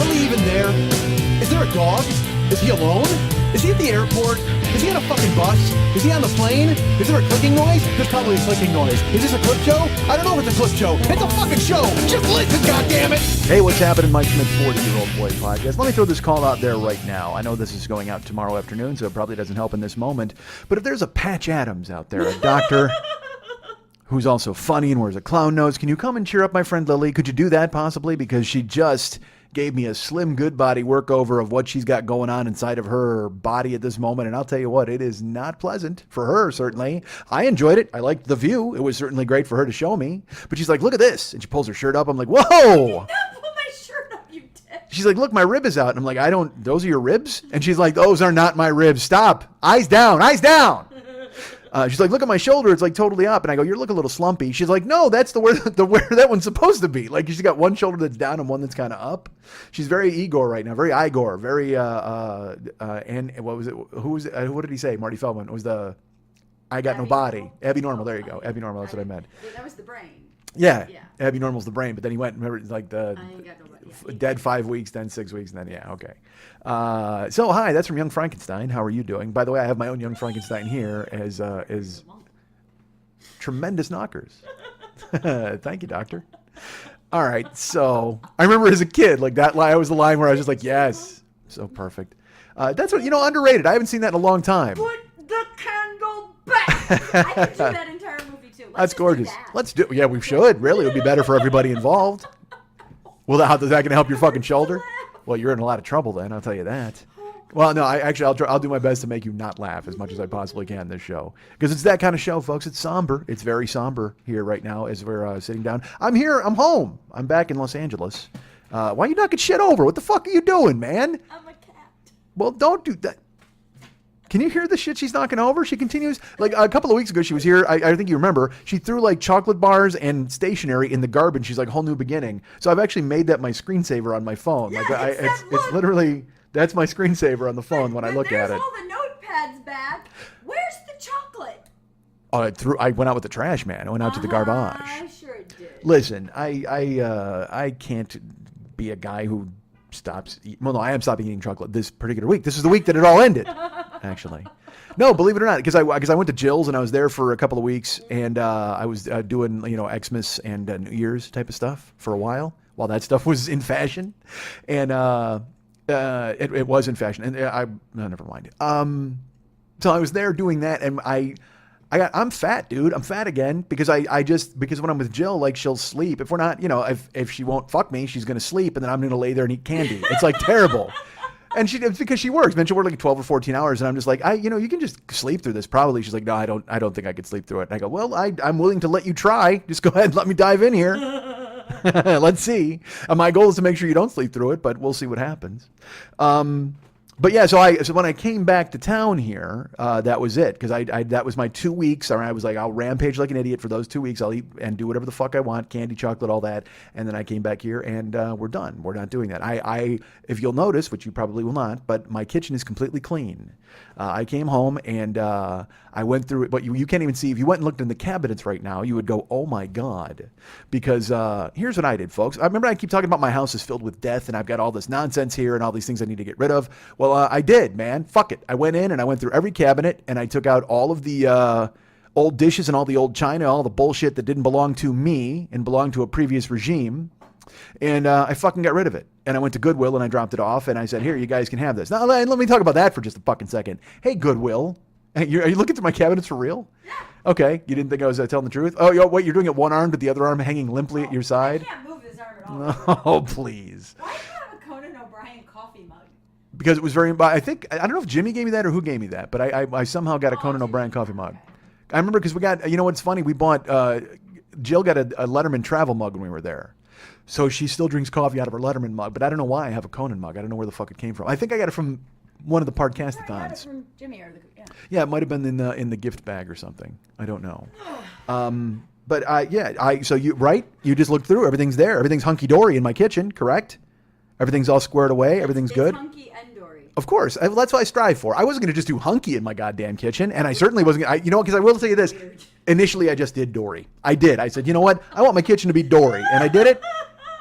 really even there? Is there a dog? Is he alone? Is he at the airport? Is he on a fucking bus? Is he on the plane? Is there a clicking noise? There's probably a clicking noise. Is this a clip show? I don't know if it's a clip show. It's a fucking show. Just listen, goddammit. Hey, what's happening? Mike Schmidt's 40-Year-Old Boy Podcast. Let me throw this call out there right now. I know this is going out tomorrow afternoon, so it probably doesn't help in this moment. But if there's a Patch Adams out there, a doctor who's also funny and wears a clown nose, can you come and cheer up my friend Lily? Could you do that possibly? Because she just gave me a slim good body workover of what she's got going on inside of her body at this moment. And I'll tell you what, it is not pleasant for her, certainly. I enjoyed it. I liked the view. It was certainly great for her to show me. But she's like, look at this. And she pulls her shirt up. I'm like, whoa. I did not pull my shirt up, you dick. She's like, look, my rib is out. And I'm like, those are your ribs? And she's like, those are not my ribs. Stop. Eyes down. Eyes down. She's like, look at my shoulder. It's like totally up. And I go, you look a little slumpy. She's like, no, that's where that one's supposed to be. Like she's got one shoulder that's down and one that's kind of up. She's very Igor right now. Very Igor. Very, and what was it? What did he say? Marty Feldman. It was I got no body. Abby Normal. There you go. Abby Normal. That's what I meant. That was the brain. Yeah. Abby Normal's the brain. But then he went, remember, like I ain't got no body. Yeah. dead 5 weeks, then 6 weeks, and then, yeah, okay. So, hi, that's from Young Frankenstein. How are you doing? By the way, I have my own Young Frankenstein here as tremendous knockers. Thank you, doctor. All right, so I remember as a kid, like that line was the line where I was just like, yes, so perfect. That's what, underrated. I haven't seen that in a long time. Put the candle back. I could do that entire movie too. That's gorgeous. Let's do. Yeah, we should. Really, it would be better for everybody involved. Well, how's that going to help your fucking shoulder? Well, you're in a lot of trouble then. I'll tell you that. Well, no, I'll do my best to make you not laugh as much as I possibly can this show, because it's that kind of show, folks. It's somber. It's very somber here right now as we're sitting down. I'm here. I'm home. I'm back in Los Angeles. Why are you knocking shit over? What the fuck are you doing, man? I'm a cat. Well, don't do that. Can you hear the shit she's knocking over? She continues. Like a couple of weeks ago, she was here. I think you remember. She threw like chocolate bars and stationery in the garbage. She's like, whole new beginning. So I've actually made that my screensaver on my phone. Yeah, like it's literally, that's my screensaver on the phone when I look at it. There's all the notepads back. Where's the chocolate? Oh, I went out with the trash, man. I went out to the garbage. I sure did. Listen, I can't be a guy who stops. Well, no, I am stopping eating chocolate this particular week. This is the week that it all ended. Actually, no, believe it or not, because I went to Jill's and I was there for a couple of weeks, and I was doing Xmas and New Year's type of stuff for a while that stuff was in fashion, and it was in fashion, and never mind. So I was there doing that, and I'm fat, dude. I'm fat again because because when I'm with Jill, like she'll sleep. If we're not, if she won't fuck me, she's gonna sleep, and then I'm gonna lay there and eat candy. It's like terrible. And it's because she works, man. She'll work like 12 or 14 hours, and I'm just like, you can just sleep through this probably. She's like, no, I don't think I could sleep through it. And I go, well, I'm willing to let you try. Just go ahead and let me dive in here. Let's see. My goal is to make sure you don't sleep through it, but we'll see what happens. But yeah, so when I came back to town here, that was it, because that was my 2 weeks. I was like, I'll rampage like an idiot for those 2 weeks. I'll eat and do whatever the fuck I want, candy, chocolate, all that. And then I came back here, and we're done. We're not doing that. If you'll notice, which you probably will not, but my kitchen is completely clean. I came home and I went through it, but you can't even see. If you went and looked in the cabinets right now, you would go, oh my God. Because here's what I did, folks. I remember I keep talking about my house is filled with death and I've got all this nonsense here and all these things I need to get rid of. Well, I did, man. Fuck it. I went in and I went through every cabinet and I took out all of the old dishes and all the old china, all the bullshit that didn't belong to me and belonged to a previous regime. And I fucking got rid of it. And I went to Goodwill and I dropped it off and I said, here, you guys can have this. Now, let me talk about that for just a fucking second. Hey, Goodwill. Are you looking through my cabinets for real? Yeah. Okay. You didn't think I was telling the truth? Oh, wait, you're doing it one arm with the other arm hanging limply at your side? I can't move this arm at all. Oh, please. Why do you have a Conan O'Brien coffee mug? Because it was I don't know if Jimmy gave me that or who gave me that, but I somehow got a Conan O'Brien coffee mug. I remember because we got, what's funny? We bought, Jill got a Letterman travel mug when we were there. So she still drinks coffee out of her Letterman mug, but I don't know why I have a Conan mug. I don't know where the fuck it came from. I think I got it from one of the Podcastathons. I got it from Jimmy Yeah, it might have been in the gift bag or something. I don't know. But so you just looked through. Everything's there. Everything's hunky dory in my kitchen, correct? Everything's all squared away. Everything's good. Hunky and dory. Of course. That's what I strive for. I wasn't going to just do hunky in my goddamn kitchen, and I certainly wasn't going to, because I will tell you this. Initially, I just did dory. I did. I said, you know what? I want my kitchen to be dory, and I did it.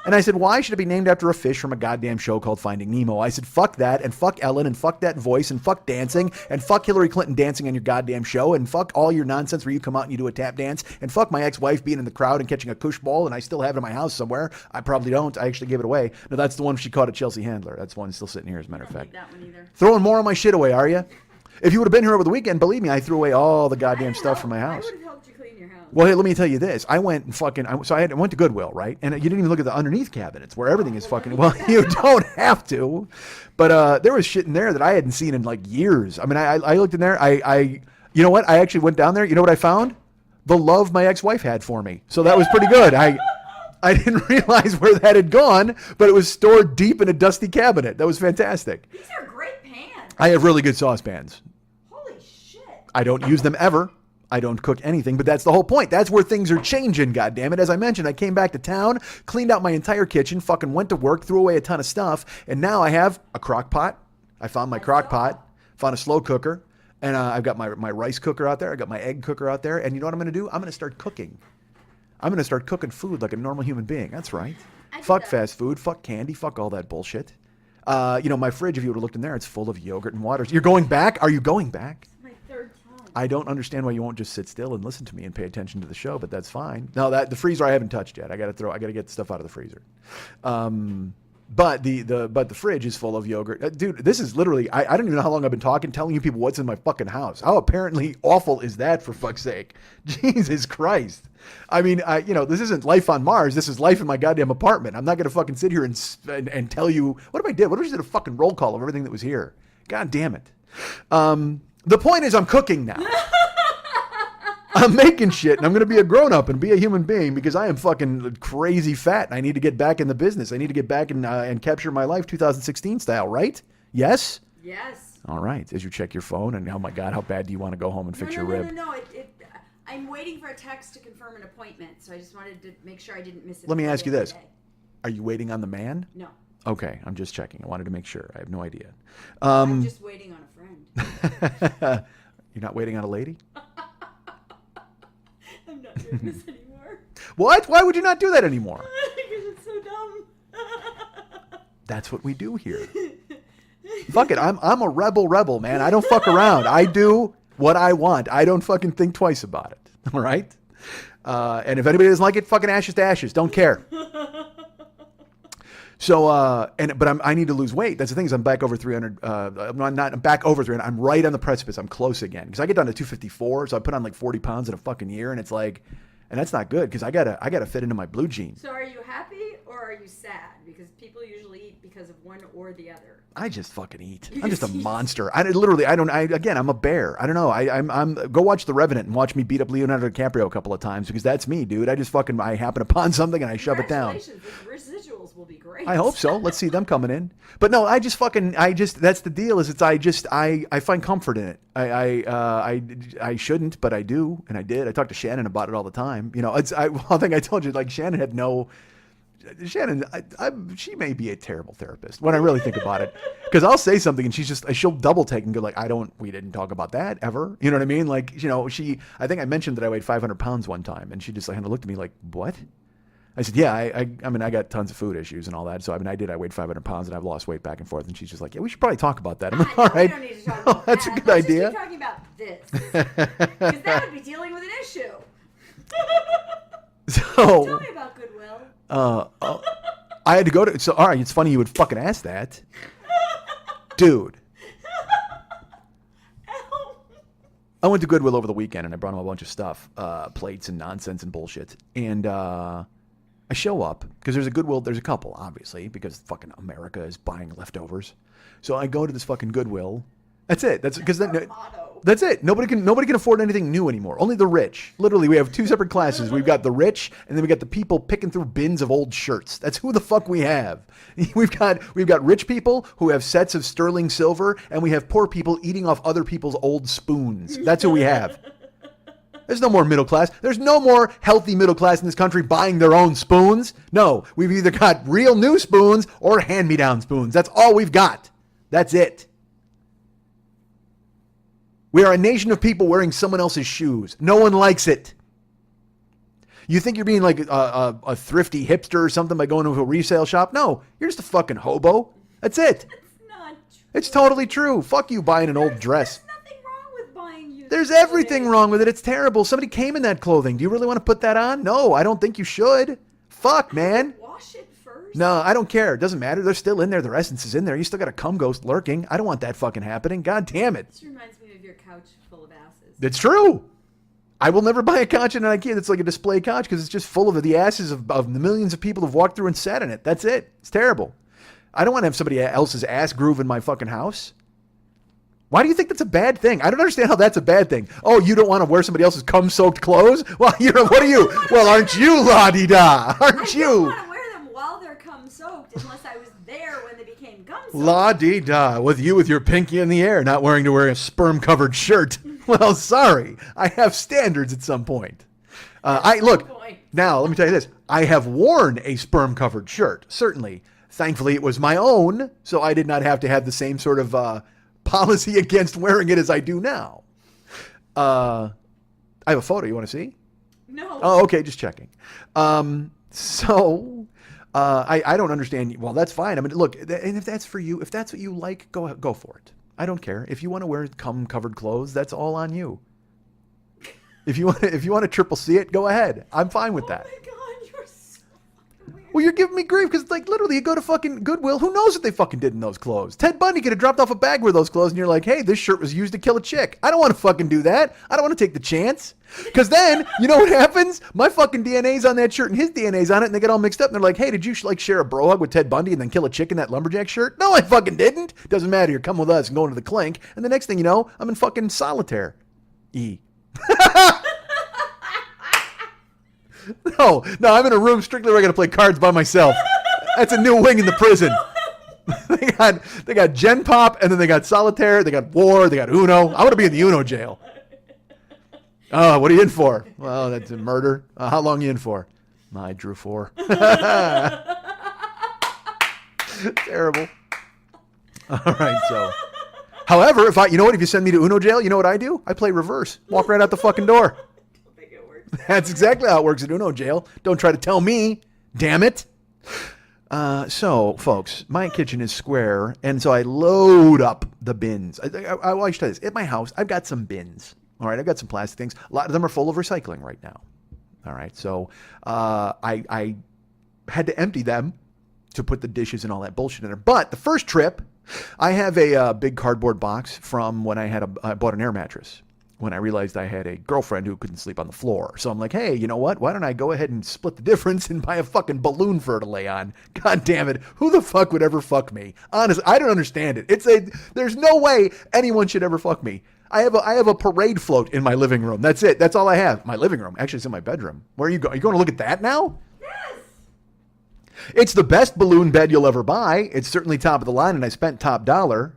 And I said, why should it be named after a fish from a goddamn show called Finding Nemo? I said, fuck that, and fuck Ellen, and fuck that voice, and fuck dancing, and fuck Hillary Clinton dancing on your goddamn show, and fuck all your nonsense where you come out and you do a tap dance, and fuck my ex-wife being in the crowd and catching a cush ball, and I still have it in my house somewhere. I probably don't. I actually gave it away. No, that's the one she caught at Chelsea Handler. That's the one still sitting here, as a matter of fact. That one either. Throwing more of my shit away, are you? If you would have been here over the weekend, believe me, I threw away all the goddamn stuff from my house. I would have helped you clean your house. Well, hey, let me tell you this. I went and fucking, I went to Goodwill, right? And you didn't even look at the underneath cabinets where everything is fucking, well, you don't have to. But there was shit in there that I hadn't seen in like years. I mean, I looked in there. You know what? I actually went down there. You know what I found? The love my ex-wife had for me. So that was pretty good. I didn't realize where that had gone, but it was stored deep in a dusty cabinet. That was fantastic. These are great pans. I have really good saucepans. Holy shit. I don't use them ever. I don't cook anything, but that's the whole point. That's where things are changing, goddammit. As I mentioned, I came back to town, cleaned out my entire kitchen, fucking went to work, threw away a ton of stuff, and now I have a crock pot. I found my crock pot, found a slow cooker, and I've got my rice cooker out there. I got my egg cooker out there, and you know what I'm going to do? I'm going to start cooking. I'm going to start cooking food like a normal human being. That's right. Fuck fast food, fuck candy, fuck all that bullshit. My fridge, if you would have looked in there, it's full of yogurt and water. You're going back? Are you going back? My third time. I don't understand why you won't just sit still and listen to me and pay attention to the show, but that's fine. No, the freezer I haven't touched yet. I got to get stuff out of the freezer. But the fridge is full of yogurt. Dude, this is literally, I don't even know how long I've been telling you people what's in my fucking house. How apparently awful is that, for fuck's sake? Jesus Christ. I mean, this isn't life on Mars. This is life in my goddamn apartment. I'm not going to fucking sit here and tell you, what if I did? What if I just did a fucking roll call of everything that was here? God damn it. The point is I'm cooking now. I'm making shit, and I'm going to be a grown-up and be a human being because I am fucking crazy fat, and I need to get back in the business. I need to get back and capture my life 2016 style, right? Yes? Yes. All right. As you check your phone, and oh my God, how bad do you want to go home and fix your rib? No. I'm waiting for a text to confirm an appointment, so I just wanted to make sure I didn't miss it. Let me ask you this. Are you waiting on the man? No. Okay, I'm just checking. I wanted to make sure. I have no idea. I'm just waiting on a friend. You're not waiting on a lady? I'm not doing this anymore. What? Why would you not do that anymore? Because it's so dumb. That's what we do here. Fuck it. I'm a rebel, man. I don't fuck around. I do what I want. I don't fucking think twice about it. All right? And if anybody doesn't like it, fucking ashes to ashes. Don't care. So, I need to lose weight. That's the thing is I'm back over 300. I'm back over 300. I'm right on the precipice. I'm close again because I get down to 254. So I put on like 40 pounds in a fucking year, and it's like, and that's not good because I gotta fit into my blue jeans. So are you happy or are you sad? Because people usually eat because of one or the other. I just fucking eat. I'm just a monster. I'm a bear. I don't know. I'm go watch The Revenant and watch me beat up Leonardo DiCaprio a couple of times because that's me, dude. I happen upon something and I shove it down. Congratulations. The residuals will be great. I hope so. Let's see them coming in. But no, that's the deal is I find comfort in it. I shouldn't, but I do. And I did. I talk to Shannon about it all the time. One thing I told you, like Shannon had no, she may be a terrible therapist when I really think about it. Because I'll say something and she'll double take and go like, we didn't talk about that ever. You know what I mean? Like, I think I mentioned that I weighed 500 pounds one time and she just kind of looked at me like, what? I said, yeah, I got tons of food issues and all that. So, I weighed 500 pounds and I've lost weight back and forth. And she's just like, yeah, we should probably talk about that. I'm like, all right. We don't need to talk about that's that. a good Let's idea. Just keep talking about this. Because that would be dealing with an issue. So, tell me about Goodwill. I had to go to, so, all right, it's funny you would fucking ask that. Dude. I went to Goodwill over the weekend and I brought him a bunch of stuff, plates and nonsense and bullshit. And I show up because there's a couple, obviously, because fucking America is buying leftovers. So I go to this fucking Goodwill. That's it. That's it. Nobody can afford anything new anymore. Only the rich. Literally, we have two separate classes. We've got the rich, and then we got the people picking through bins of old shirts. That's who the fuck we have. We've got rich people who have sets of sterling silver, and we have poor people eating off other people's old spoons. That's who we have. There's no more middle class. There's no more healthy middle class in this country buying their own spoons. No, we've either got real new spoons or hand-me-down spoons. That's all we've got. That's it. We are a nation of people wearing someone else's shoes. No one likes it. You think you're being like a thrifty hipster or something by going to a resale shop? No, you're just a fucking hobo. That's it. It's not true. It's totally true. Fuck you buying an old dress. There's nothing wrong with buying used There's clothing. everything wrong with it. It's terrible. Somebody came in that clothing. Do you really want to put that on? No, I don't think you should. Fuck, man. Wash it first. No, I don't care. It doesn't matter. They're still in there. Their essence is in there. You still got a cum ghost lurking. I don't want that fucking happening. God damn it. This reminds me of your couch full of asses. It's true. I will never buy a couch in an IKEA that's like a display couch because it's just full of the asses of the millions of people who've walked through and sat in it. That's it. It's terrible. I don't want to have somebody else's ass groove in my fucking house. Why do you think that's a bad thing? I don't understand how that's a bad thing. Oh, you don't want to wear somebody else's cum-soaked clothes? Well, what are you? Well, aren't you la-di-da? I Aren't don't you? want to wear them while they're cum soaked unless I was there when they became cum soaked. La-di-da, with you with your pinky in the air, not wearing to wear a sperm-covered shirt. Well, sorry. I have standards at some point. Look, now, let me tell you this. I have worn a sperm-covered shirt, certainly. Thankfully, it was my own, so I did not have to have the same sort of policy against wearing it as I do now. I have a photo. You want to see? No. Oh, okay, just checking. I don't understand. Well, that's fine. I mean, look, and if that's for you, if that's what you like, go for it. I don't care. If you want to wear cum-covered clothes, that's all on you. If you want to triple C it, go ahead. I'm fine with that. Oh my god, you're so fucking weird. Well, you're giving me grief because, like, literally, you go to fucking Goodwill. Who knows what they fucking did in those clothes? Ted Bundy could have dropped off a bag with those clothes, and you're like, hey, this shirt was used to kill a chick. I don't want to fucking do that. I don't want to take the chance. Because then, you know what happens? My fucking DNA's on that shirt, and his DNA's on it, and they get all mixed up, and they're like, hey, did you, like, share a bro hug with Ted Bundy and then kill a chick in that lumberjack shirt? No, I fucking didn't. Doesn't matter. You're coming with us and going to the clink, and the next thing you know, I'm in fucking solitaire. No, I'm in a room strictly where I got to play cards by myself. That's a new wing in the prison. They got Gen Pop, and then they got Solitaire, they got War, they got Uno. I want to be in the Uno jail. Oh, what are you in for? Well, that's a murder. How long are you in for? I drew 4. Terrible. All right, so. However, if you send me to Uno jail, you know what I do? I play reverse. Walk right out the fucking door. That's exactly how it works at Uno jail. Don't try to tell me. Damn it. So, folks, my kitchen is square, and so I load up the bins. I should tell you this. At my house, I've got some bins. All right, I've got some plastic things. A lot of them are full of recycling right now. All right, so I had to empty them to put the dishes and all that bullshit in there. But the first trip, I have a big cardboard box from when I bought an air mattress. When I realized I had a girlfriend who couldn't sleep on the floor. So I'm like, hey, you know what? Why don't I go ahead and split the difference and buy a fucking balloon for her to lay on? God damn it. Who the fuck would ever fuck me? Honestly, I don't understand it. There's no way anyone should ever fuck me. I have a parade float in my living room. That's it. That's all I have. My living room. Actually, it's in my bedroom. Where are you going? Are you going to look at that now? Yes. It's the best balloon bed you'll ever buy. It's certainly top of the line, and I spent top dollar.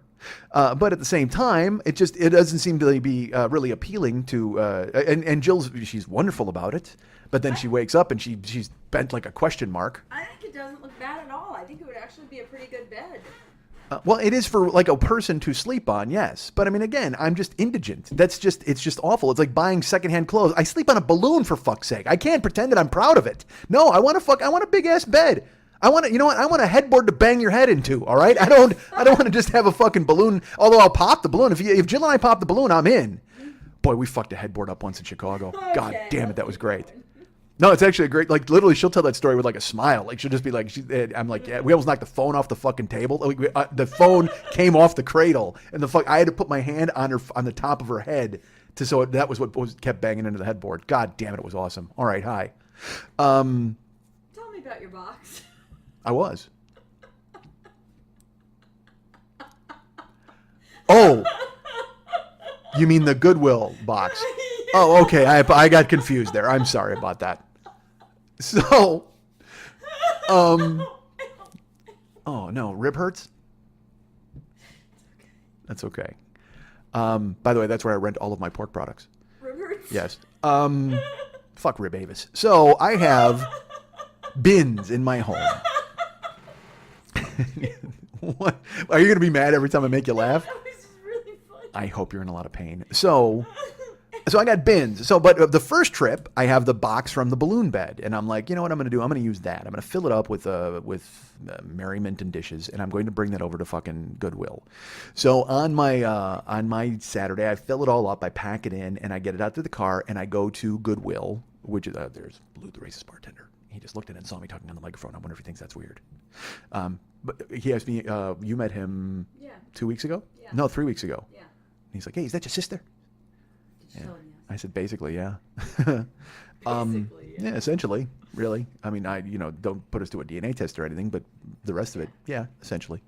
But at the same time, it doesn't seem to be really appealing to. And she's wonderful about it. But then she wakes up and she's bent like a question mark. I think it doesn't look bad at all. I think it would actually be a pretty good bed. Well, it is for like a person to sleep on, yes. But I mean, again, I'm just indigent. It's just awful. It's like buying secondhand clothes. I sleep on a balloon, for fuck's sake. I can't pretend that I'm proud of it. No, I want a big ass bed. I want a headboard to bang your head into, all right? I don't want to just have a fucking balloon, although I'll pop the balloon. If Jill and I pop the balloon, I'm in. Boy, we fucked a headboard up once in Chicago. Okay, God damn it, that was great. No, it's actually a great, like, literally, she'll tell that story with, like, a smile. Like, she'll just be like, I'm like, yeah, we almost knocked the phone off the fucking table. The phone came off the cradle, and I had to put my hand on the top of her head, that was what kept banging into the headboard. God damn it, it was awesome. All right, hi. Tell me about your box. I was. Oh, you mean the Goodwill box? Oh, okay. I got confused there. I'm sorry about that. So, oh no, rib hurts? That's okay. By the way, that's where I rent all of my pork products. Rib hurts? Yes. Fuck Rib Avis. So I have bins in my home. What? Are you going to be mad every time I make you laugh? That was really funny. I hope you're in a lot of pain. So, So I got bins. So, but the first trip, I have the box from the balloon bed, and I'm like, you know what I'm going to do? I'm going to use that. I'm going to fill it up with merriment and dishes, and I'm going to bring that over to fucking Goodwill. So on my Saturday, I fill it all up, I pack it in, and I get it out to the car, and I go to Goodwill, which is there's Blue, the racist bartender. He just looked at it and saw me talking on the microphone. I wonder if he thinks that's weird. But he asked me, you met him 2 weeks ago? Yeah. No, 3 weeks ago. Yeah. And he's like, hey, is that your sister? Yeah. I said, basically, yeah. Basically, yeah, essentially, really. I mean, don't put us to a DNA test or anything, but the rest of it, yeah, essentially.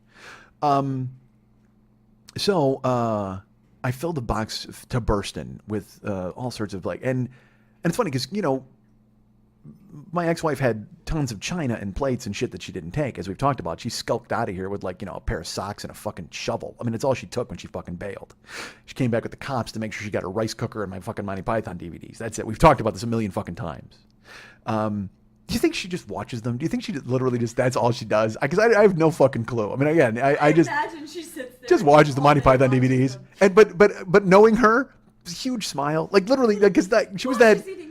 So I filled the box to bursting with all sorts of and it's funny because, my ex-wife had tons of china and plates and shit that she didn't take, as we've talked about. She skulked out of here with a pair of socks and a fucking shovel. I mean, it's all she took when she fucking bailed. She came back with the cops to make sure she got a rice cooker and my fucking Monty Python DVDs. That's it. We've talked about this a million fucking times. Do you think she just watches them? Do you think she literally that's all she does? Because I have no fucking clue. I mean, again, I just imagine she sits there just watches the all Monty day Python watching DVDs. them. And but knowing her, huge smile. Like literally, because she was that. She's eating rice.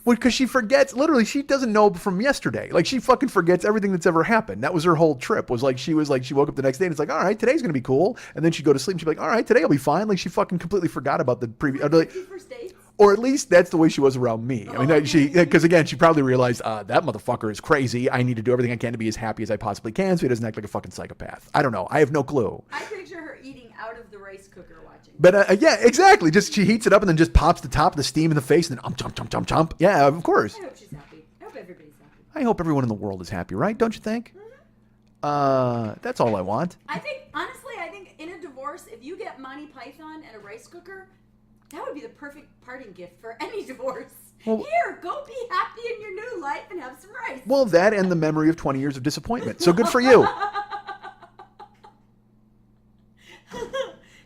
Well, because she forgets, literally, she doesn't know from yesterday. Like, she fucking forgets everything that's ever happened. That was her whole trip, she woke up the next day and it's like, all right, today's going to be cool. And then she'd go to sleep and she'd be like, all right, today will be fine. Like, she fucking completely forgot about the previous, First dates? or at least that's the way she was around me. I mean, because again, she probably realized, that motherfucker is crazy. I need to do everything I can to be as happy as I possibly can so he doesn't act like a fucking psychopath. I don't know. I have no clue. I picture her eating out of the rice cooker watching. But yeah, exactly. Just she heats it up and then just pops the top of the steam in the face and then chomp, chomp, chomp, chomp. Yeah, of course. I hope she's happy. I hope everybody's happy. I hope everyone in the world is happy, right? Don't you think? Mm-hmm. That's all I want. I think in a divorce, if you get Monty Python and a rice cooker, that would be the perfect parting gift for any divorce. Well- Here, go be happy in your new life and have some rice. Well, that and the memory of 20 years of disappointment. So good for you.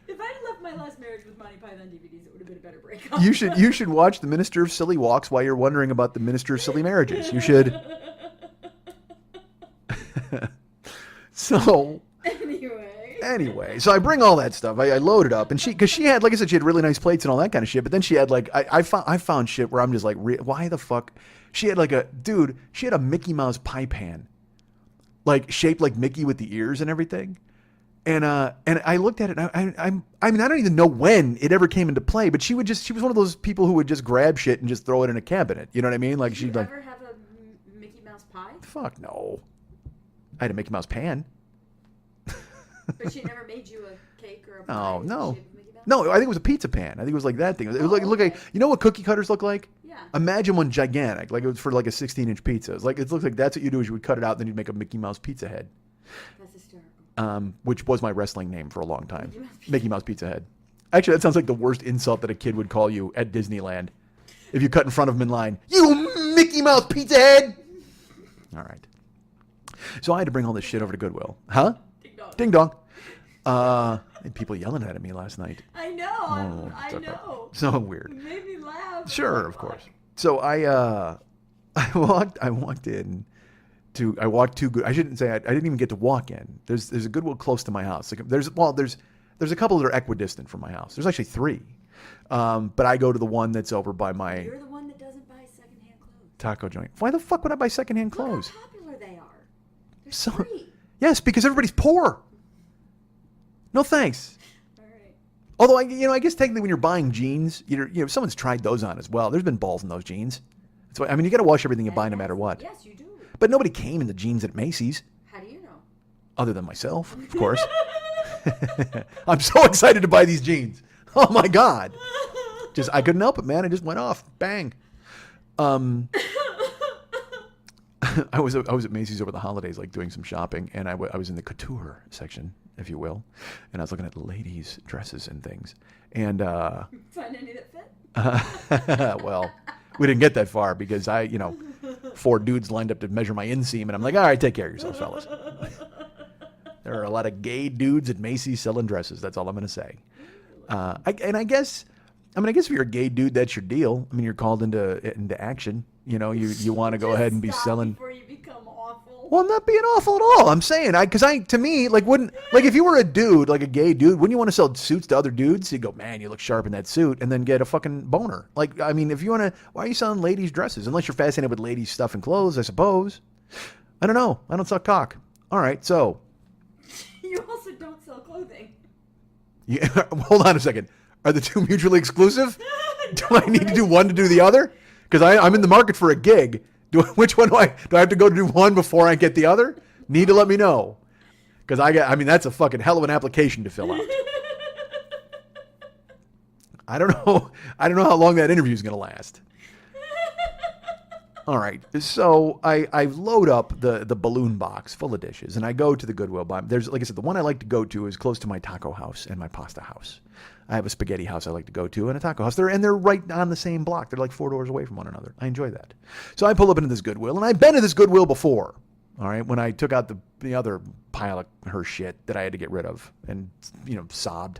If I'd left my last marriage with Monty Python DVDs, it would have been a better breakup. You should watch The Minister of Silly Walks while you're wondering about the Minister of Silly Marriages. You should. So anyway, so I bring all that stuff. I load it up, and because she had, like I said, she had really nice plates and all that kind of shit. But then she had I found shit where I'm just like, why the fuck? She had she had a Mickey Mouse pie pan, shaped like Mickey with the ears and everything. And I looked at it. And I mean, I don't even know when it ever came into play. But she was one of those people who would just grab shit and just throw it in a cabinet. You know what I mean? Did you ever have a Mickey Mouse pie? Fuck no. I had a Mickey Mouse pan. But she never made you a cake or a pie? Oh no. shaped Mickey Mouse? No, I think it was a pizza pan. I think it was like that thing. It was look like, you know what cookie cutters look like? Yeah. Imagine one gigantic, like it was for like a 16-inch pizza. It looks like that's what you do is you would cut it out, and then you'd make a Mickey Mouse pizza head. That's hysterical. Which was my wrestling name for a long time. Mickey Mouse Pizza Head. Actually, that sounds like the worst insult that a kid would call you at Disneyland. If you cut in front of him in line, you Mickey Mouse Pizza Head! All right. So I had to bring all this shit over to Goodwill. Huh? Ding dong. Ding dong. I had people yelling at me last night. I know. I know. So weird. It made me laugh. Sure, of course. So I walked in. I walked to. I shouldn't say I didn't even get to walk in. There's a Goodwill close to my house. There's a couple that are equidistant from my house. There's actually 3, but I go to the one that's over by my You're the one that doesn't buy secondhand clothes. taco joint. Why the fuck would I buy secondhand clothes? Look how popular they are. They're So- free. Yes, because everybody's poor. No thanks. All right. Although I guess technically when you're buying jeans, someone's tried those on as well. There's been balls in those jeans. That's why you got to wash everything you buy no matter what. Yes, you do. But nobody came in the jeans at Macy's. How do you know? Other than myself, of course. I'm so excited to buy these jeans. Oh my God. I couldn't help it, man. I just went off. Bang. I was at Macy's over the holidays, doing some shopping, and I was in the couture section, if you will, and I was looking at ladies' dresses and things. And Find any that fit? well, we didn't get that far because 4 dudes lined up to measure my inseam, and I'm like, all right, take care of yourselves, fellas. There are a lot of gay dudes at Macy's selling dresses. That's all I'm going to say. I guess if you're a gay dude, that's your deal. I mean, you're called into action. You want to go ahead and be Stop selling. before you become awful. Well, I'm not being awful at all. I'm saying, to me, like, wouldn't, like, if you were a dude, like a gay dude, wouldn't you want to sell suits to other dudes? You'd go, man, you look sharp in that suit, and then get a fucking boner. Like, I mean, if you want to, why are you selling ladies' dresses? Unless you're fascinated with ladies' stuff and clothes, I suppose. I don't know. I don't suck cock. All right, so. You also don't sell clothing. Yeah, hold on a second. Are the two mutually exclusive? Do I need to do one to do the other? Because I'm in the market for a gig. Which one do I have to go to do one before I get the other? Need to let me know. Because I mean, that's a fucking hell of an application to fill out. I don't know how long that interview is going to last. All right, so I load up the balloon box full of dishes, and I go to the Goodwill. There's, like I said, the one I like to go to is close to my taco house and my pasta house. I have a spaghetti house I like to go to and a taco house. They're right on the same block. They're like 4 doors away from one another. I enjoy that. So I pull up into this Goodwill, and I've been to this Goodwill before. All right, when I took out the other pile of her shit that I had to get rid of and, sobbed.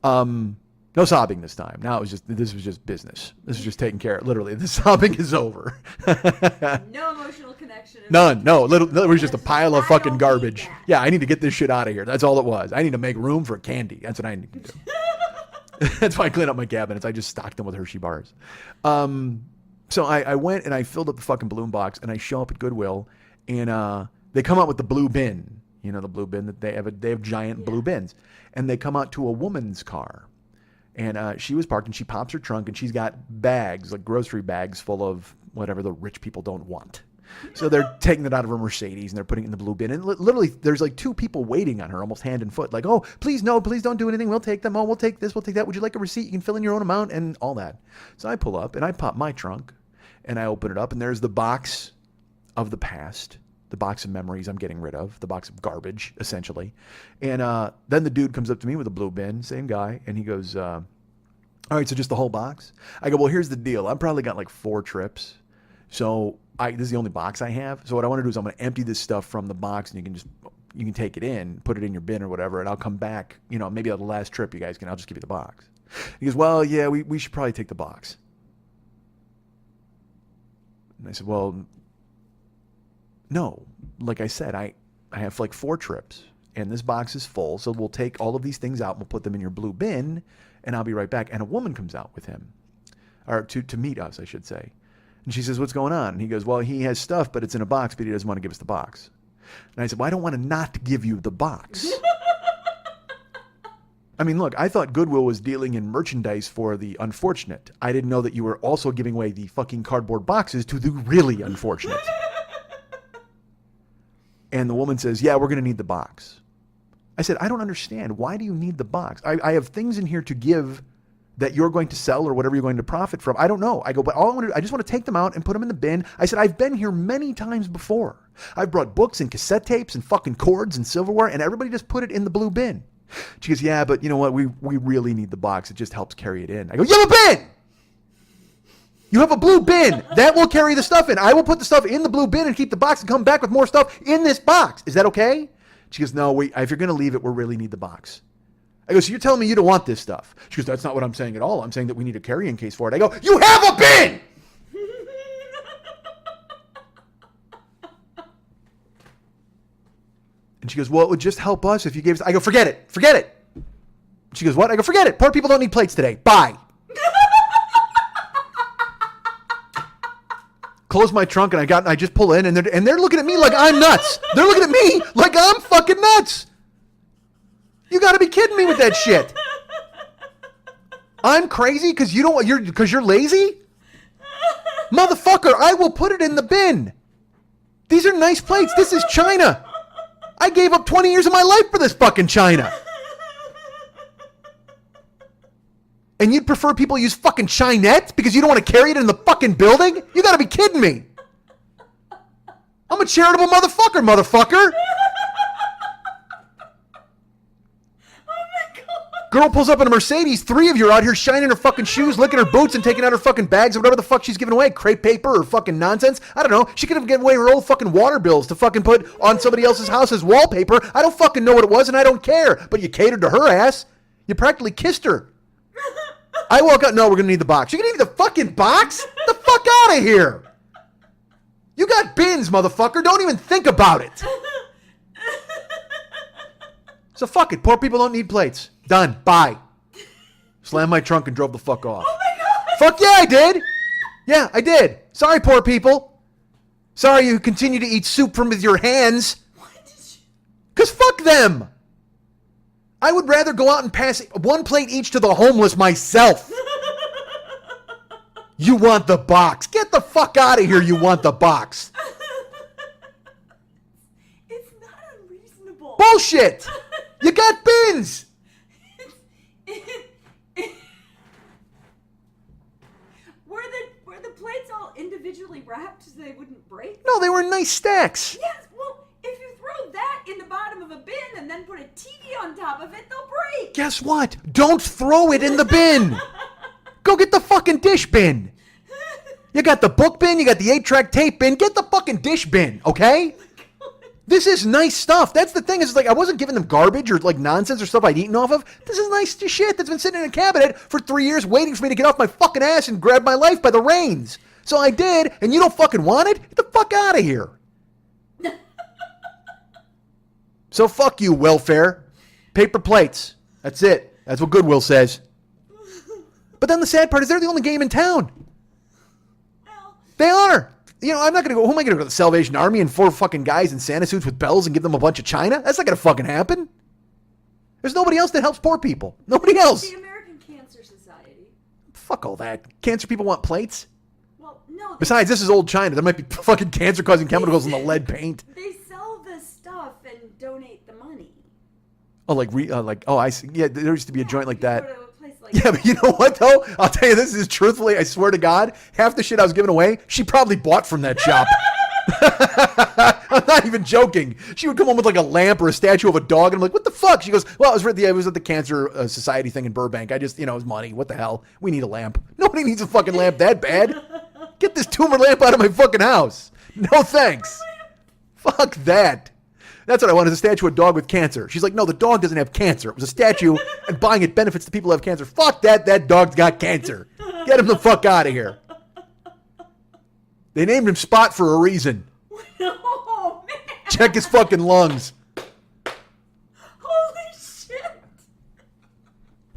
No sobbing this time. Now this was just business. This was just taken care of. Literally, the sobbing is over. No emotional connection. None. No. It was just a pile of fucking garbage. Yeah, I need to get this shit out of here. That's all it was. I need to make room for candy. That's what I need to do. That's why I clean up my cabinets. I just stocked them with Hershey bars. So I went and I filled up the fucking balloon box, and I show up at Goodwill, and they come out with the blue bin. You know, the blue bin that they have giant blue bins, and they come out to a woman's car. And she was parked, and she pops her trunk, and she's got bags, like grocery bags full of whatever the rich people don't want. So they're taking it out of her Mercedes, and they're putting it in the blue bin. And literally, there's like 2 people waiting on her, almost hand and foot. Like, oh, please, no, please don't do anything. We'll take them. Oh, we'll take this. We'll take that. Would you like a receipt? You can fill in your own amount and all that. So I pull up, and I pop my trunk, and I open it up, and there's the box of the past, the box of memories I'm getting rid of, the box of garbage, essentially. And then the dude comes up to me with a blue bin, same guy, and he goes, all right, so just the whole box? I go, well, here's the deal. I've probably got like 4 trips. So this is the only box I have. So what I want to do is I'm going to empty this stuff from the box, and you can take it in, put it in your bin or whatever, and I'll come back, maybe on the last trip I'll just give you the box. He goes, well, yeah, we should probably take the box. And I said, well, no, like I said, I have like 4 trips, and this box is full, so we'll take all of these things out, and we'll put them in your blue bin, and I'll be right back. And a woman comes out with him, or to meet us, I should say. And she says, what's going on? And he goes, well, he has stuff, but it's in a box, but he doesn't want to give us the box. And I said, well, I don't want to not give you the box. I mean, look, I thought Goodwill was dealing in merchandise for the unfortunate. I didn't know that you were also giving away the fucking cardboard boxes to the really unfortunate. And the woman says, yeah, we're going to need the box. I said, I don't understand. Why do you need the box? I have things in here to give that you're going to sell or whatever you're going to profit from. I don't know. I go, but I just want to take them out and put them in the bin. I said, I've been here many times before. I've brought books and cassette tapes and fucking cords and silverware, and everybody just put it in the blue bin. She goes, yeah, but you know what? We really need the box. It just helps carry it in. I go, you have a bin! You have a blue bin. That will carry the stuff in. I will put the stuff in the blue bin and keep the box and come back with more stuff in this box. Is that okay? She goes, no, wait, if you're going to leave it, we really need the box. I go, so you're telling me you don't want this stuff? She goes, that's not what I'm saying at all. I'm saying that we need a carrying case for it. I go, you have a bin! And she goes, well, it would just help us if you gave us... I go, forget it. Forget it. She goes, what? I go, forget it. Poor people don't need plates today. Bye. Close my trunk, and I just pull in, and they're looking at me like I'm nuts. They're looking at me like I'm fucking nuts. You got to be kidding me with that shit. I'm crazy because you're lazy? Motherfucker, I will put it in the bin. These are nice plates. This is China. I gave up 20 years of my life for this fucking China. And you'd prefer people use fucking Chinette because you don't want to carry it in the fucking building? You got to be kidding me. I'm a charitable motherfucker. Girl pulls up in a Mercedes. 3 of you are out here shining her fucking shoes, licking her boots, and taking out her fucking bags or whatever the fuck she's giving away. Crepe paper or fucking nonsense. I don't know. She could have given away her old fucking water bills to fucking put on somebody else's house as wallpaper. I don't fucking know what it was, and I don't care. But you catered to her ass. You practically kissed her. I walk out. No, we're going to need the box. You're going to need the fucking box? Get the fuck out of here. You You got bins, motherfucker. Don't even think about it. So fuck it. Poor people don't need plates. Done. Bye. Slammed my trunk and drove the fuck off. Oh my God. Fuck yeah, I did. Yeah, I did. Sorry, poor people. Sorry you continue to eat soup from with your hands. What did you... Because fuck them. I would rather go out and pass one plate each to the homeless myself. You want the box. Get the fuck out of here, you want the box. It's not unreasonable. Bullshit. You got bins. Were the plates all individually wrapped so they wouldn't break? No, they were in nice stacks. Yes, well, if you throw that in the bottom of a bin and then put a TV on top of it, they'll break. Guess what? Don't throw it in the bin. Go get the fucking dish bin. You got the book bin, you got the 8-track tape bin. Get the fucking dish bin, okay? This is nice stuff. That's the thing. Is like I wasn't giving them garbage or like nonsense or stuff I'd eaten off of. This is nice shit that's been sitting in a cabinet for 3 years waiting for me to get off my fucking ass and grab my life by the reins. So I did, and you don't fucking want it? Get the fuck out of here. So fuck you, welfare. Paper plates. That's it. That's what Goodwill says. But then the sad part is they're the only game in town. Well, They are. You know, I'm not going to go, who am I going to go to the Salvation Army and 4 fucking guys in Santa suits with bells and give them a bunch of china? That's not going to fucking happen. There's nobody else that helps poor people. Nobody else. the American Cancer Society. Fuck all that. Cancer people want plates? Well, no. Besides, this is old China. There might be fucking cancer-causing chemicals in the lead paint. They sell the stuff and donate the money. Oh, I see. Yeah, there used to be a joint like You that. go to a place like Yeah, but you know what, though? I'll tell you this is truthfully, I swear to God, half the shit I was giving away, she probably bought from that shop. I'm not even joking. She would come home with like a lamp or a statue of a dog, and I'm like, what the fuck? She goes, well, it was at the Cancer Society thing in Burbank. I just, it was money. What the hell? We need a lamp. Nobody needs a fucking lamp that bad. Get this tumor lamp out of my fucking house. No thanks. Fuck that. That's what I wanted, a statue of a dog with cancer. She's like, no, the dog doesn't have cancer. It was a statue, and buying it benefits the people who have cancer. Fuck that. That dog's got cancer. Get him the fuck out of here. They named him Spot for a reason. Oh, man. Check his fucking lungs. Holy shit.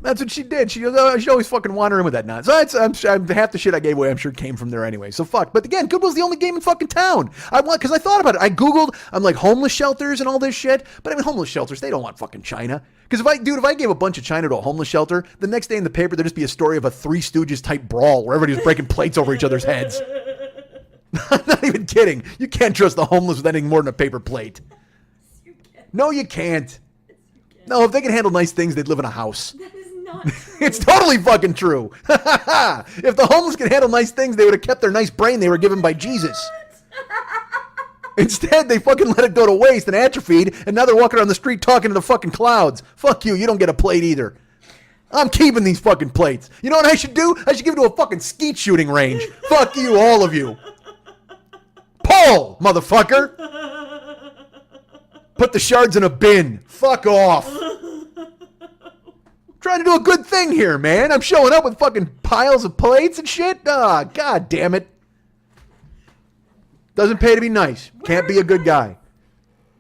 That's what she did. She always fucking wander in with that nonsense. So half the shit I gave away, I'm sure, came from there anyway. So fuck. But again, Goodwill's the only game in fucking town. Because I thought about it. I Googled, I'm like, homeless shelters and all this shit. But I mean, homeless shelters, they don't want fucking China. Because if I gave a bunch of China to a homeless shelter, the next day in the paper, there'd just be a story of a Three Stooges type brawl where everybody was breaking plates over each other's heads. I'm not even kidding. You can't trust the homeless with anything more than a paper plate. You can't. No, you can't. Yes, you can. No, if they can handle nice things, they'd live in a house. That is not true. It's totally fucking true. If the homeless could handle nice things, they would have kept their nice brain they were given by Jesus. Instead, they fucking let it go to waste and atrophied, and now they're walking around the street talking to the fucking clouds. Fuck you, you don't get a plate either. I'm keeping these fucking plates. You know what I should do? I should give it to a fucking skeet shooting range. Fuck you, all of you. Pull, motherfucker. Put the shards in a bin. Fuck off. Trying to do a good thing here, man. I'm showing up with fucking piles of plates and shit. Ah, god damn it. Doesn't pay to be nice. Can't be a good guy.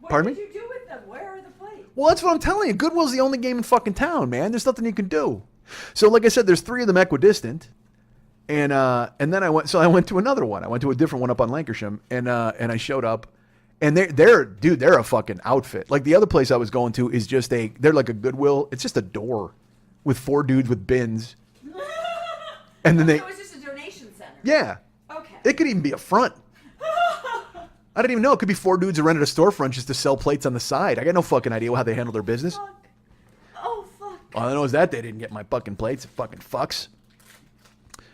Pardon me? What did you do with them? Where are the plates? Well, that's what I'm telling you. Goodwill's the only game in fucking town, man. There's nothing you can do. So, like I said, there's 3 of them equidistant. And then I went to another one. I went to a different one up on Lancashire, and I showed up, and they're a fucking outfit. Like the other place I was going to is just they're like a Goodwill. It's just a door with 4 dudes with bins, and then So it's just a donation center. yeah, Okay. it could even be a front. I didn't even know. It could be 4 dudes who rented a storefront just to sell plates on the side. I got no fucking idea how they handle their business. Fuck. Oh, fuck. All I know is that they didn't get my fucking plates. Fucking fucks.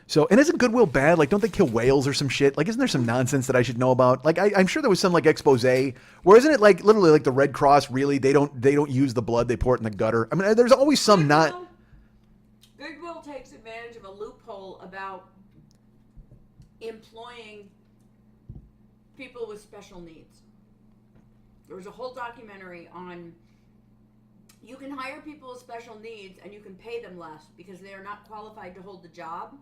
So, and isn't Goodwill bad? Like, don't they kill whales or some shit? Like, isn't there some nonsense that I should know about? Like, I'm sure there was some, like, expose where isn't it, like, literally, like, the Red Cross, really, they don't use the blood, they pour it in the gutter. I mean, there's always some Goodwill takes advantage of a loophole about employing people with special needs. There was a whole documentary on you can hire people with special needs and you can pay them less because they are not qualified to hold the job.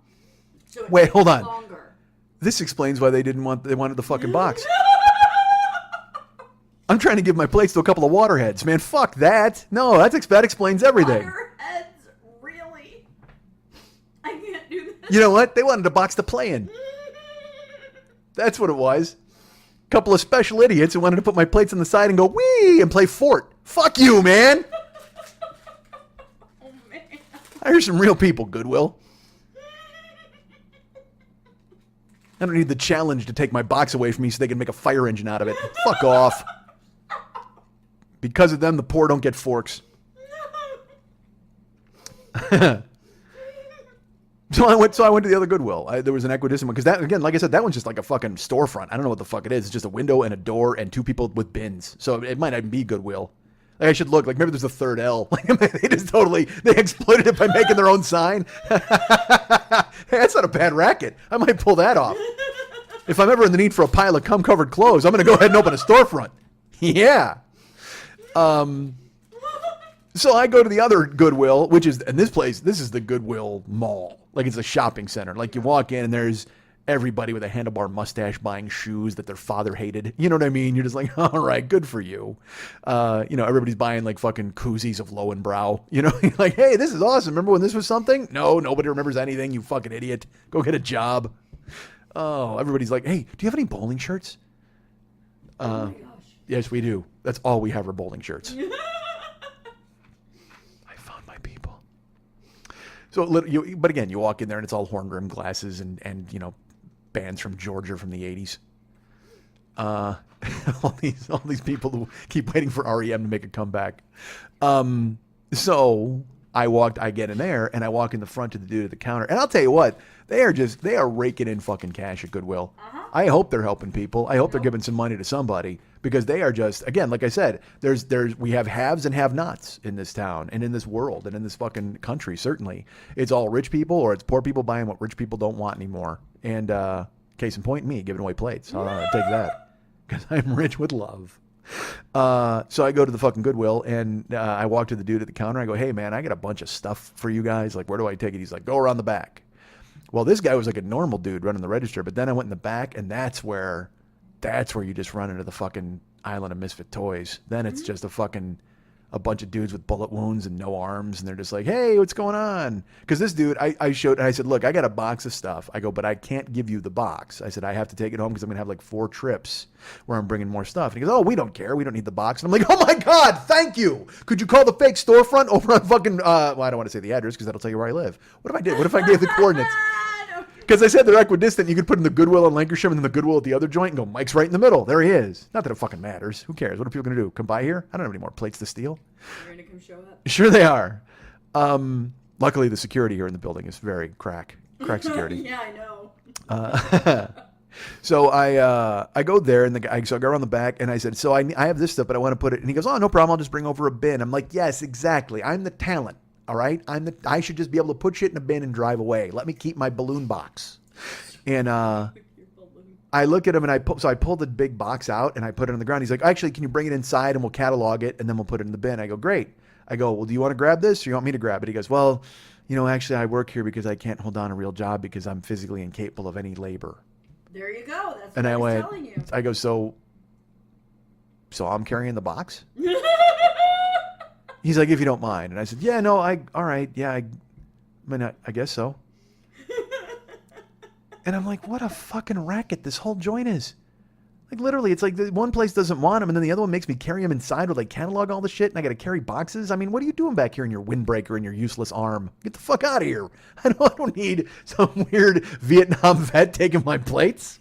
So it Wait, takes hold on. longer. This explains why they wanted the fucking box. I'm trying to give my plates to a couple of waterheads, man. Fuck that. No, that explains everything. Waterheads, really? I can't do that. You know what? They wanted a box to play in. That's what it was. Couple of special idiots who wanted to put my plates on the side and go wee and play fort. Fuck you, man. Oh, man. I hear some real people, Goodwill. I don't need the challenge to take my box away from me so they can make a fire engine out of it. Fuck off. Because of them, the poor don't get forks. So I went to the other Goodwill. There was an equidistant one because that, again, like I said, that one's just like a fucking storefront. I don't know what the fuck it is. It's just a window and a door and two people with bins. So it might not be Goodwill. Like I should look. Like maybe there's a third L. Like they exploited it by making their own sign. Hey, that's not a bad racket. I might pull that off. If I'm ever in the need for a pile of cum-covered clothes, I'm going to go ahead and open a storefront. Yeah. So I go to the other Goodwill, which is, and this is the Goodwill Mall. Like it's a shopping center. Like you walk in and there's everybody with a handlebar mustache buying shoes that their father hated. You know what I mean? You're just like, all right, good for you. Everybody's buying like fucking koozies of Lowenbrow. You know, you're like, hey, this is awesome. Remember when this was something? No, nobody remembers anything. You fucking idiot. Go get a job. Oh, everybody's like, hey, do you have any bowling shirts? Oh my gosh. Yes, we do. That's all we have are bowling shirts. I found my people. So, but again, you walk in there and it's all horn rimmed glasses and bands from Georgia from the 80s. All these people who keep waiting for REM to make a comeback. So I get in there and I walk in the front to the dude at the counter. And I'll tell you what, they are raking in fucking cash at Goodwill. Uh-huh. I hope they're helping people. I hope they're giving some money to somebody because they are just, again, like I said, we have haves and have-nots in this town and in this world and in this fucking country, certainly. It's all rich people or it's poor people buying what rich people don't want anymore. And case in point, me giving away plates. I'll take that because I'm rich with love. So I go to the fucking Goodwill and I walk to the dude at the counter. I go, hey, man, I got a bunch of stuff for you guys. Like, where do I take it? He's like, go around the back. Well, this guy was like a normal dude running the register, but then I went in the back, and that's where you just run into the fucking island of misfit toys. Then it's just a bunch of dudes with bullet wounds and no arms, and they're just like, hey, what's going on? Because this dude, I showed, and I said, look, I got a box of stuff. I go, but I can't give you the box. I said, I have to take it home because I'm going to have like 4 trips where I'm bringing more stuff. And he goes, oh, we don't care. We don't need the box. And I'm like, oh my God, thank you. Could you call the fake storefront over on fucking, well, I don't want to say the address because that'll tell you where I live. What if I did? What if I gave the coordinates? Because I said they're equidistant. You could put in the Goodwill in Lancashire and then the Goodwill at the other joint and go, Mike's right in the middle. There he is. Not that it fucking matters. Who cares? What are people going to do? Come by here? I don't have any more plates to steal. You're going to come show up? Sure they are. Luckily, the security here in the building is very crack security. Yeah, I know. So I go there and so I go around the back and I said, so I have this stuff, but I want to put it. And he goes, oh, no problem. I'll just bring over a bin. I'm like, yes, exactly. I'm the talent. All right. I should just be able to put shit in a bin and drive away. Let me keep my balloon box. And I look at him and I pulled the big box out and I put it on the ground. He's like, actually, can you bring it inside and we'll catalog it and then we'll put it in the bin? I go, great. I go, well, do you want to grab this or you want me to grab it? He goes, well, actually I work here because I can't hold on a real job because I'm physically incapable of any labor. There you go. That's what And I I was went, telling you. I go, so I'm carrying the box? He's like, if you don't mind. And I said, yeah, no, all right. Yeah, I guess so. And I'm like, what a fucking racket this whole joint is. Like, literally, it's like the one place doesn't want him, and then the other one makes me carry him inside with, like, catalog all the shit, and I got to carry boxes. I mean, what are you doing back here in your windbreaker and your useless arm? Get the fuck out of here. I don't need some weird Vietnam vet taking my plates.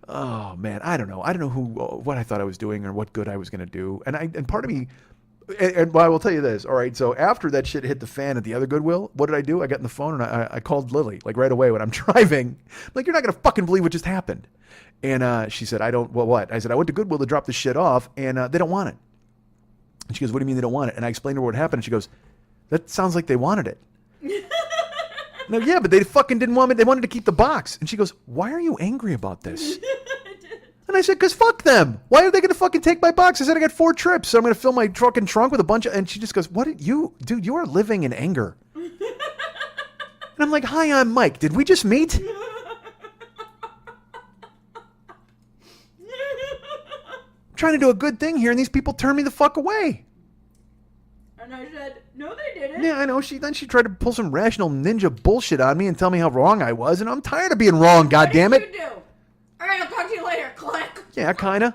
Oh, man, I don't know. I don't know what I thought I was doing or what good I was going to do. And part of me... And well, I will tell you this. All right. So after that shit hit the fan at the other Goodwill, what did I do? I got on the phone and I called Lily like right away when I'm driving. I'm like, you're not going to fucking believe what just happened. And she said, what? I said, I went to Goodwill to drop this shit off and they don't want it. And she goes, what do you mean they don't want it? And I explained to her what happened. And she goes, that sounds like they wanted it. No, yeah, but they fucking didn't want it. They wanted to keep the box. And she goes, why are you angry about this? And I said, because fuck them. Why are they going to fucking take my box? I said, I got 4 trips, so I'm going to fill my fucking trunk with a bunch of... And she just goes, dude, you are living in anger. And I'm like, hi, I'm Mike. Did we just meet? trying to do a good thing here, and these people turn me the fuck away. And I said, no, they didn't. Yeah, I know. Then she tried to pull some rational ninja bullshit on me and tell me how wrong I was, and I'm tired of being wrong, goddammit. What did you do? All right, I'll talk to you later. Click. Yeah, kind of.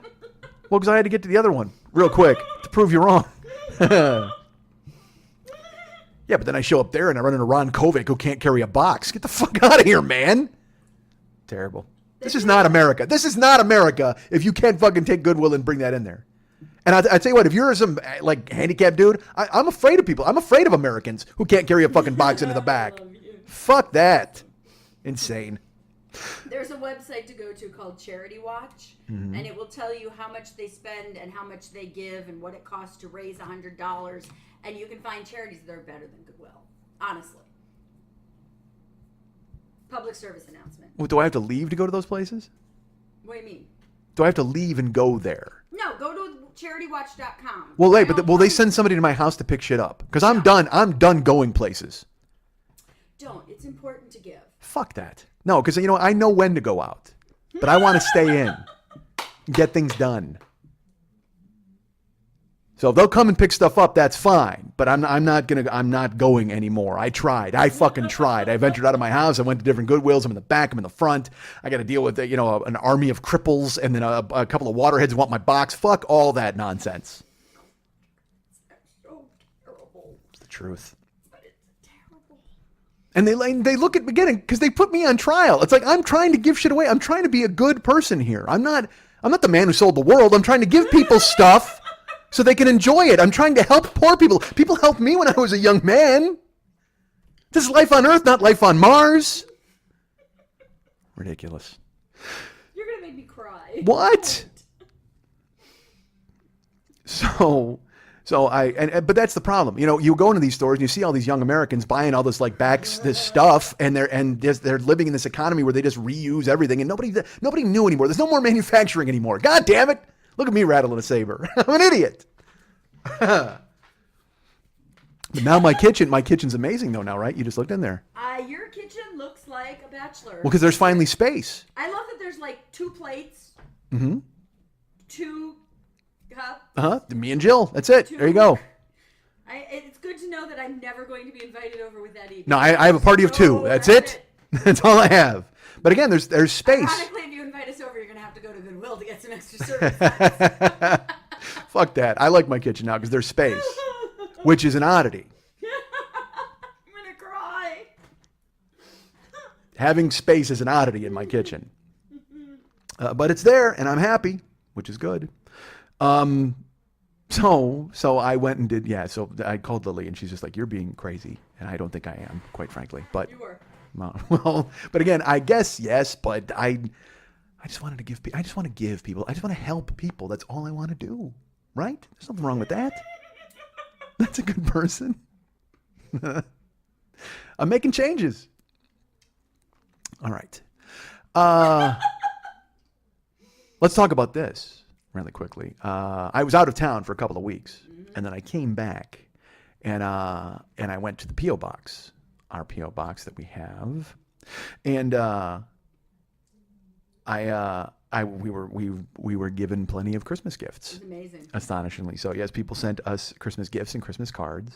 Well, because I had to get to the other one real quick to prove you wrong. Yeah, but then I show up there and I run into Ron Kovic, who can't carry a box. Get the fuck out of here, man. Terrible. This is not America. This is not America if you can't fucking take goodwill and bring that in there. And I tell you what, if you're some like handicapped dude, I'm afraid of people. I'm afraid of Americans who can't carry a fucking box into the back. Fuck that. Insane. There's a website to go to called Charity Watch, and it will tell you how much they spend and how much they give and what it costs to raise $100. And you can find charities that are better than Goodwill. Honestly. Public service announcement. Well, do I have to leave to go to those places? What do you mean? Do I have to leave and go there? No, go to CharityWatch.com. Well, wait, but will they send somebody to my house to pick shit up? Because I'm done. I'm done going places. Don't. It's important to give. Fuck that. No, because I know when to go out, but I want to stay in, and get things done. So if they'll come and pick stuff up, that's fine. But I'm not going anymore. I tried. I fucking tried. I ventured out of my house. I went to different Goodwills. I'm in the back. I'm in the front. I got to deal with an army of cripples and then a couple of waterheads who want my box. Fuck all that nonsense. That's so terrible. It's the truth. But it's terrible. And they look at me again because they put me on trial. It's like I'm trying to give shit away. I'm trying to be a good person here. I'm not the man who sold the world. I'm trying to give people stuff so they can enjoy it. I'm trying to help poor people. People helped me when I was a young man. This is life on Earth, not life on Mars. Ridiculous. You're going to make me cry. What? But that's the problem. You go into these stores and you see all these young Americans buying all this this stuff, and they're living in this economy where they just reuse everything, and nobody knew anymore. There's no more manufacturing anymore. God damn it! Look at me rattling a saber. I'm an idiot. But now my kitchen's amazing though now, right? You just looked in there. Your kitchen looks like a bachelor. Well, because there's finally space. I love that there's like 2 plates. 2 cups. Me and Jill. That's it. There you go. It's good to know that I'm never going to be invited over with that either. No, I have a party of 2. That's it. That's all I have. But again, there's space. Ironically, if you invite us over, you're going to have to go to Goodwill to get some extra service. Fuck that. I like my kitchen now because there's space, which is an oddity. I'm going to cry. Having space is an oddity in my kitchen. But it's there, and I'm happy, which is good. So I went and did, so I called Lily, and she's just like, you're being crazy. And I don't think I am, quite frankly. But You were. well, but again, I guess yes, but I just wanted to give people, I just want to help people. That's all I want to do, right? There's nothing wrong with that. That's a good person. I'm making changes. All right. Let's talk about this really quickly. I was out of town for a couple of weeks, and then I came back, and I went to the P.O. box. Our P.O. box that we have, and we were given plenty of Christmas gifts. It's amazing. Astonishingly so. Yes, people sent us Christmas gifts and Christmas cards,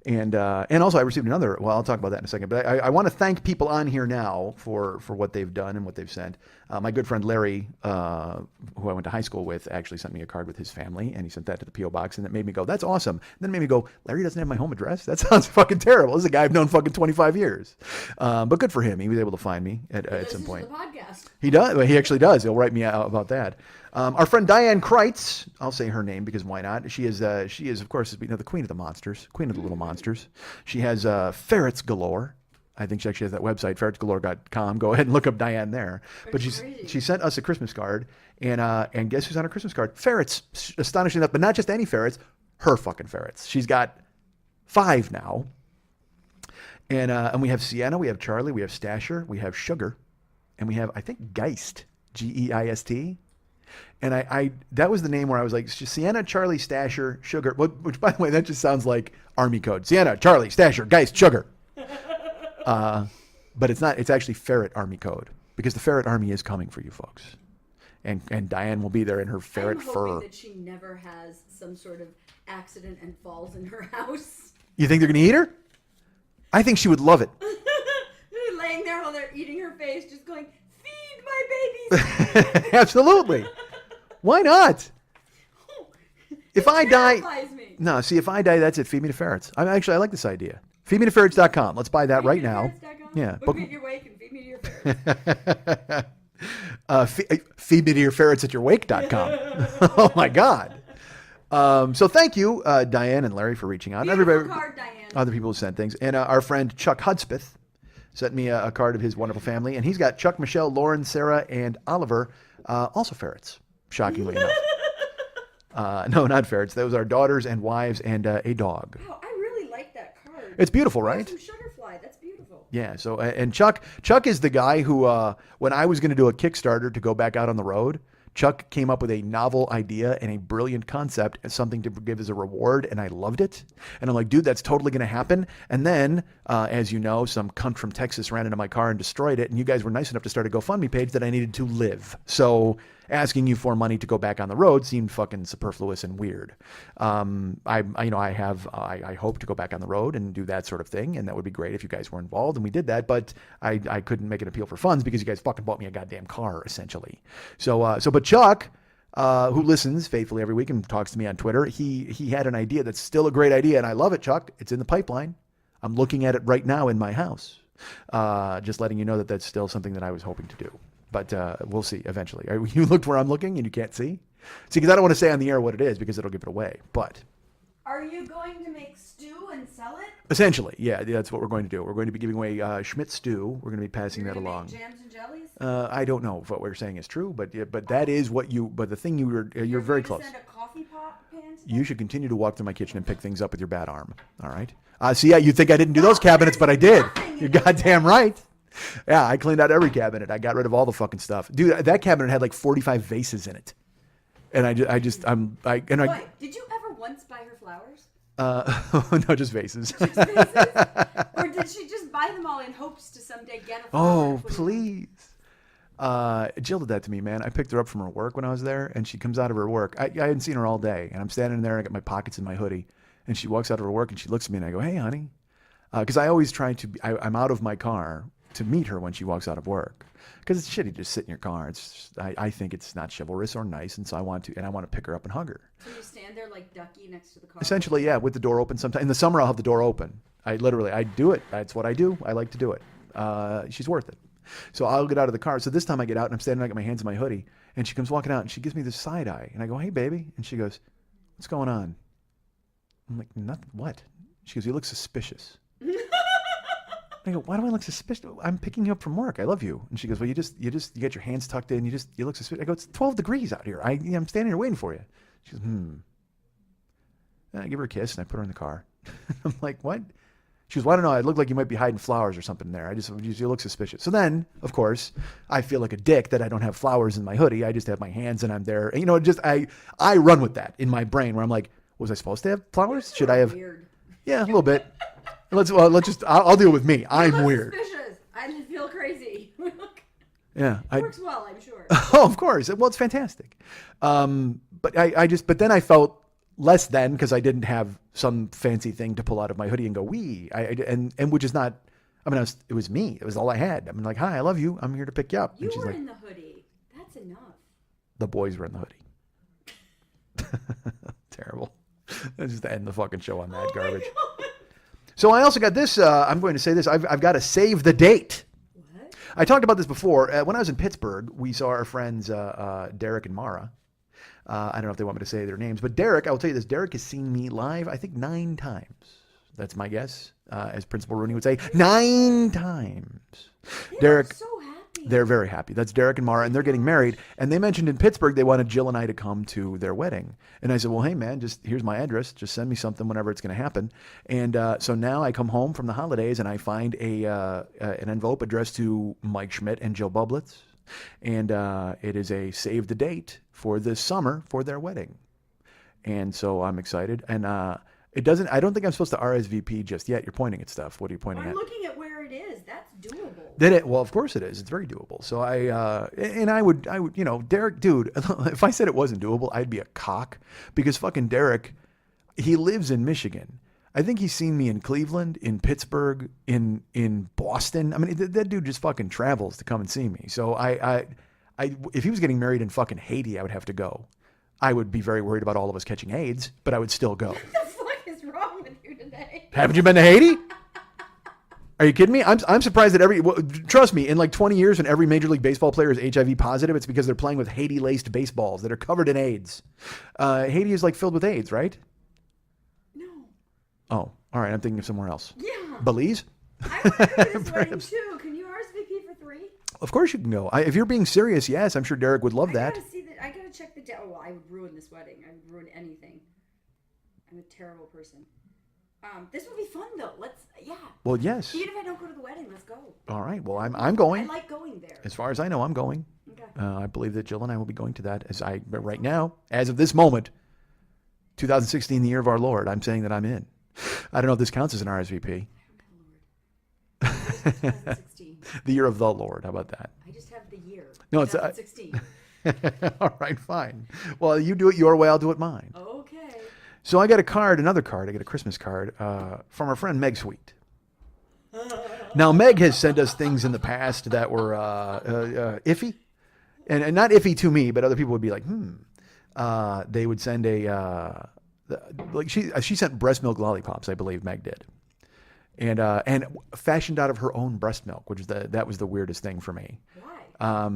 and also I received another. Well, I'll talk about that in a second. But I want to thank people on here now for what they've done and what they've sent. My good friend Larry, who I went to high school with, actually sent me a card with his family, and he sent that to the P.O. box, and it made me go, that's awesome. And then it made me go, Larry doesn't have my home address? That sounds fucking terrible. This is a guy I've known fucking 25 years. But good for him. He was able to find me at some point. This is the podcast. He does. Well, he actually does. He'll write me out about that. Our friend Diane Kreitz, I'll say her name because why not? She is of course, the queen of the monsters, queen of the little monsters. She has ferrets galore. I think she actually has that website, ferretsgalore.com. Go ahead and look up Diane there. But she sent us a Christmas card, and guess who's on her Christmas card? Ferrets. Astonishing enough, but not just any ferrets, her fucking ferrets. She's got 5 now. And we have Sienna, we have Charlie, we have Stasher, we have Sugar, and we have, I think, Geist, Geist. And I that was the name where I was like, Sienna, Charlie, Stasher, Sugar, which, by the way, that just sounds like Army code. Sienna, Charlie, Stasher, Geist, Sugar. But it's not. It's actually Ferret Army code, because the Ferret Army is coming for you folks. and Diane will be there in her ferret I'm fur. hoping that she never has some sort of accident and falls in her house. You think they're going to eat her? I think she would love it. Laying there while they're eating her face, just going, feed my babies. Absolutely. Why not? If I die, terrifies me. no. See, if I die, that's it. Feed me to ferrets. I like this idea. Feedmetoferrets.com. Let's buy that right now. Yeah. Book me at your wake and feed me to your ferrets. Feed me to your ferrets at your wake.com. Oh my God. So thank you, Diane and Larry, for reaching out. Beautiful card, Diane. Other people who sent things. And our friend Chuck Hudspeth sent me a card of his wonderful family. And he's got Chuck, Michelle, Lauren, Sarah, and Oliver, also ferrets, shockingly enough. No, not ferrets. Those are daughters and wives and a dog. Wow, I really like that card. It's beautiful, right? Some sugarfly. That's beautiful. Yeah. So, and Chuck is the guy who, when I was going to do a Kickstarter to go back out on the road, Chuck came up with a novel idea and a brilliant concept and something to give as a reward, and I loved it. And I'm like, dude, that's totally going to happen. And then, as you know, some cunt from Texas ran into my car and destroyed it, and you guys were nice enough to start a GoFundMe page that I needed to live. So asking you for money to go back on the road seemed fucking superfluous and weird. I hope to go back on the road and do that sort of thing, and that would be great if you guys were involved, and we did that, but I couldn't make an appeal for funds because you guys fucking bought me a goddamn car, essentially. But Chuck, who listens faithfully every week and talks to me on Twitter, he had an idea that's still a great idea, and I love it, Chuck. It's in the pipeline. I'm looking at it right now in my house. Just letting you know that that's still something that I was hoping to do. But we'll see eventually. You looked where I'm looking and you can't see? See, because I don't want to say on the air what it is because it'll give it away. But are you going to make stew and sell it? Essentially, yeah, that's what we're going to do. We're going to be giving away Schmidt stew. We're going to be passing that along. Make jams and jellies? I don't know if what we're saying is true, but that is what you. But the thing you're very close. Send a coffee pot pan? You should continue to walk through my kitchen and pick things up with your bad arm. All right. See, you think I didn't do those cabinets, but I did. You're goddamn right. Yeah, I cleaned out every cabinet. I got rid of all the fucking stuff, dude. That cabinet had like 45 vases in it, and Wait, did you ever once buy her flowers? No, just vases. Just vases? Or did she just buy them all in hopes to someday get a flower? Oh, please. Jill did that to me, man. I picked her up from her work when I was there, and she comes out of her work. I hadn't seen her all day, and I'm standing there. I got my pockets in my hoodie, and she walks out of her work, and she looks at me, and I go, "Hey, honey," because I always try to. I'm out of my car to meet her when she walks out of work, because it's shitty to just sit in your car. I think it's not chivalrous or nice, and so I want to pick her up and hug her. So you stand there like Ducky next to the car? Essentially, yeah, with the door open. Sometimes in the summer, I'll have the door open. I do it. That's what I do. I like to do it. She's worth it. So I'll get out of the car. So this time I get out and I'm standing, I got my hands in my hoodie, and she comes walking out and she gives me this side eye, and I go, "Hey, baby," and she goes, "What's going on?" I'm like, "Nothing. What?" She goes, "You look suspicious." I go, "Why do I look suspicious? I'm picking you up from work. I love you." And she goes, "Well, you get your hands tucked in. You look suspicious." I go, "It's 12 degrees out here. I'm standing here waiting for you." She goes, And I give her a kiss and I put her in the car. I'm like, "What?" She goes, "Well, I don't know. It looked like you might be hiding flowers or something there. You look suspicious." So then, of course, I feel like a dick that I don't have flowers in my hoodie. I just have my hands and I'm there. And, I run with that in my brain where I'm like, was I supposed to have flowers? Should I have? Weird. Yeah, a little bit. I'll deal with me. I'm weird. Suspicious. I just feel crazy. Yeah. It works well, I'm sure. Oh, of course. Well, it's fantastic. But then I felt less than because I didn't have some fancy thing to pull out of my hoodie and go, "Wee," and which is not. I mean, it was me. It was all I had. I'm like, "Hi, I love you. I'm here to pick you up." You and she's were like, in the hoodie. That's enough. The boys were in the hoodie. Terrible. Let's just end the fucking show on that garbage. So I also got this. I'm going to say this. I've got to save the date. What? I talked about this before. When I was in Pittsburgh, we saw our friends Derek and Mara. I don't know if they want me to say their names, but Derek, I will tell you this. Derek has seen me live, I think 9 times. That's my guess, as Principal Rooney would say. 9 times. Derek, so happy. They're very happy. That's Derek and Mara, and they're getting married. And they mentioned in Pittsburgh they wanted Jill and I to come to their wedding. And I said, "Well, hey, man, here's my address. Just send me something whenever it's going to happen." And so now I come home from the holidays and I find an envelope addressed to Mike Schmidt and Jill Bublitz. And it is a save the date for this summer for their wedding. And so I'm excited. And I don't think I'm supposed to RSVP just yet. You're pointing at stuff. What are you pointing I'm at? looking at where it is. That's doable. Well, of course it is. It's very doable. So I would, Derek, dude, if I said it wasn't doable, I'd be a cock because fucking Derek, he lives in Michigan. I think he's seen me in Cleveland, in Pittsburgh, in Boston. I mean, that dude just fucking travels to come and see me. So if he was getting married in fucking Haiti, I would have to go. I would be very worried about all of us catching AIDS, but I would still go. What the fuck is wrong with you today? Haven't you been to Haiti? Are you kidding me? I'm surprised that trust me, in like 20 years when every Major League Baseball player is HIV positive, it's because they're playing with Haiti-laced baseballs that are covered in AIDS. Haiti is like filled with AIDS, right? No. Oh, all right. I'm thinking of somewhere else. Yeah. Belize? I want to go to this wedding too. Can you RSVP for 3? Of course you can go. If you're being serious, yes, I'm sure Derek would love that. I gotta check the date. Oh, I would ruin this wedding. I would ruin anything. I'm a terrible person. This would be fun though. Yeah. Well, yes. Even if I don't go to the wedding, let's go. All right. Well, I'm going. I like going there. As far as I know, I'm going. Okay. I believe that Jill and I will be going to that. But right now, as of this moment, 2016, the year of our Lord, I'm saying that I'm in. I don't know if this counts as an RSVP. Lord. 2016. The year of the Lord. How about that? I just have the year. No, it's 2016. All right, fine. Well, you do it your way, I'll do it mine. Okay. So I got another card. I got a Christmas card from our friend Meg Sweet. Now, Meg has sent us things in the past that were iffy. And not iffy to me, but other people would be like, they would send she sent breast milk lollipops, I believe Meg did. And fashioned out of her own breast milk, which is that was the weirdest thing for me. Why?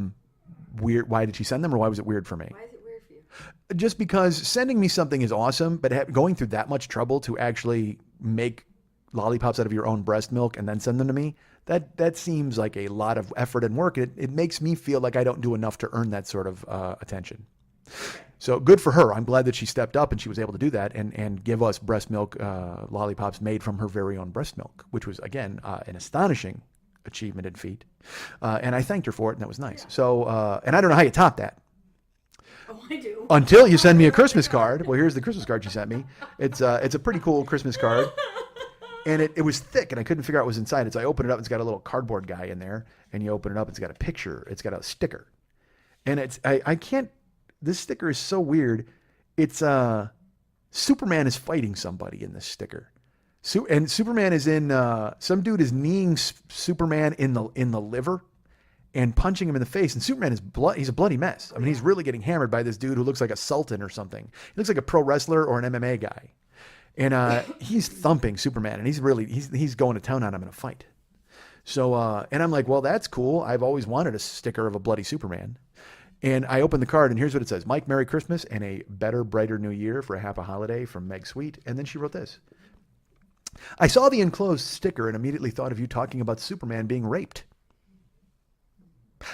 Weird. Why did she send them, or why was it weird for me? Why is it weird for you? Just because sending me something is awesome, but going through that much trouble to actually make lollipops out of your own breast milk and then send them to me, that seems like a lot of effort and work. It makes me feel like I don't do enough to earn that sort of attention. So good for her. I'm glad that she stepped up and she was able to do that and give us breast milk lollipops made from her very own breast milk, which was, again, an astonishing achievement and feat. And I thanked her for it, and that was nice. Yeah. So, and I don't know how you top that. Oh, I do. Until you send me a Christmas card. Well, here's the Christmas card she sent me. It's a pretty cool Christmas card. And it was thick, and I couldn't figure out what was inside it. So I opened it up, and it's got a little cardboard guy in there. And you open it up, it's got a picture. It's got a sticker. And I can't, this sticker is so weird. It's, Superman is fighting somebody in this sticker. And Superman is in, some dude is kneeing Superman in the liver and punching him in the face. And Superman is he's a bloody mess. I mean, he's really getting hammered by this dude who looks like a sultan or something. He looks like a pro wrestler or an MMA guy. And he's thumping Superman, and he's going to town on him in a fight. So, and I'm like, well, that's cool. I've always wanted a sticker of a bloody Superman. And I opened the card, and here's what it says. Mike, Merry Christmas and a better, brighter new year for a happy holiday from Meg Sweet. And then she wrote this. I saw the enclosed sticker and immediately thought of you talking about Superman being raped.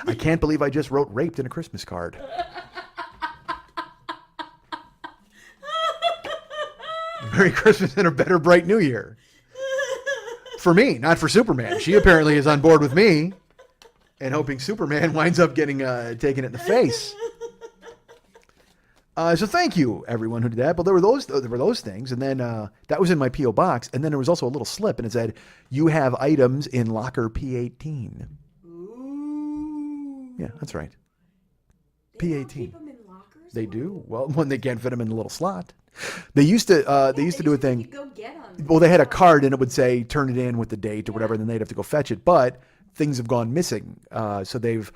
I can't believe I just wrote raped in a Christmas card. Merry Christmas and a better, bright new year. For me, not for Superman. She apparently is on board with me and hoping Superman winds up getting taken in the face. So thank you, everyone who did that. But there were those things, and then that was in my P.O. box, and then there was also a little slip, and it said, "You have items in locker P18." Ooh. Yeah, that's right. They P18. keep them in lockers? They do. Well, when they can't fit them in the little slot, they used to do a thing. You go get them. Well, they had a card, and it would say, "Turn it in with the date" or whatever, and then they'd have to go fetch it. But things have gone missing, so they've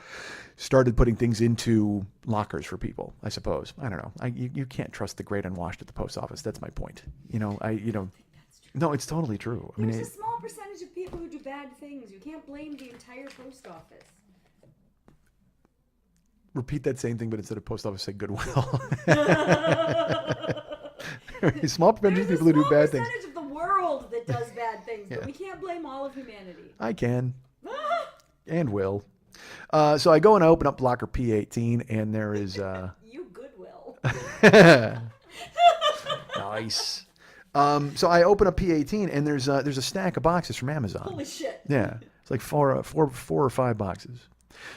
started putting things into lockers for people, I suppose. I don't know. You can't trust the great unwashed at the post office. That's my point. No, it's totally true. There's a small percentage of people who do bad things. You can't blame the entire post office. Repeat that same thing, but instead of post office, say Goodwill. Small percentage of people who do bad things. There's a small percentage of the world that does bad things, but we can't blame all of humanity. I can. And will. So I go and I open up locker P18, and there is... You Goodwill. Nice. So I open up P18, and there's a stack of boxes from Amazon. Holy shit. Yeah. It's like four or five boxes.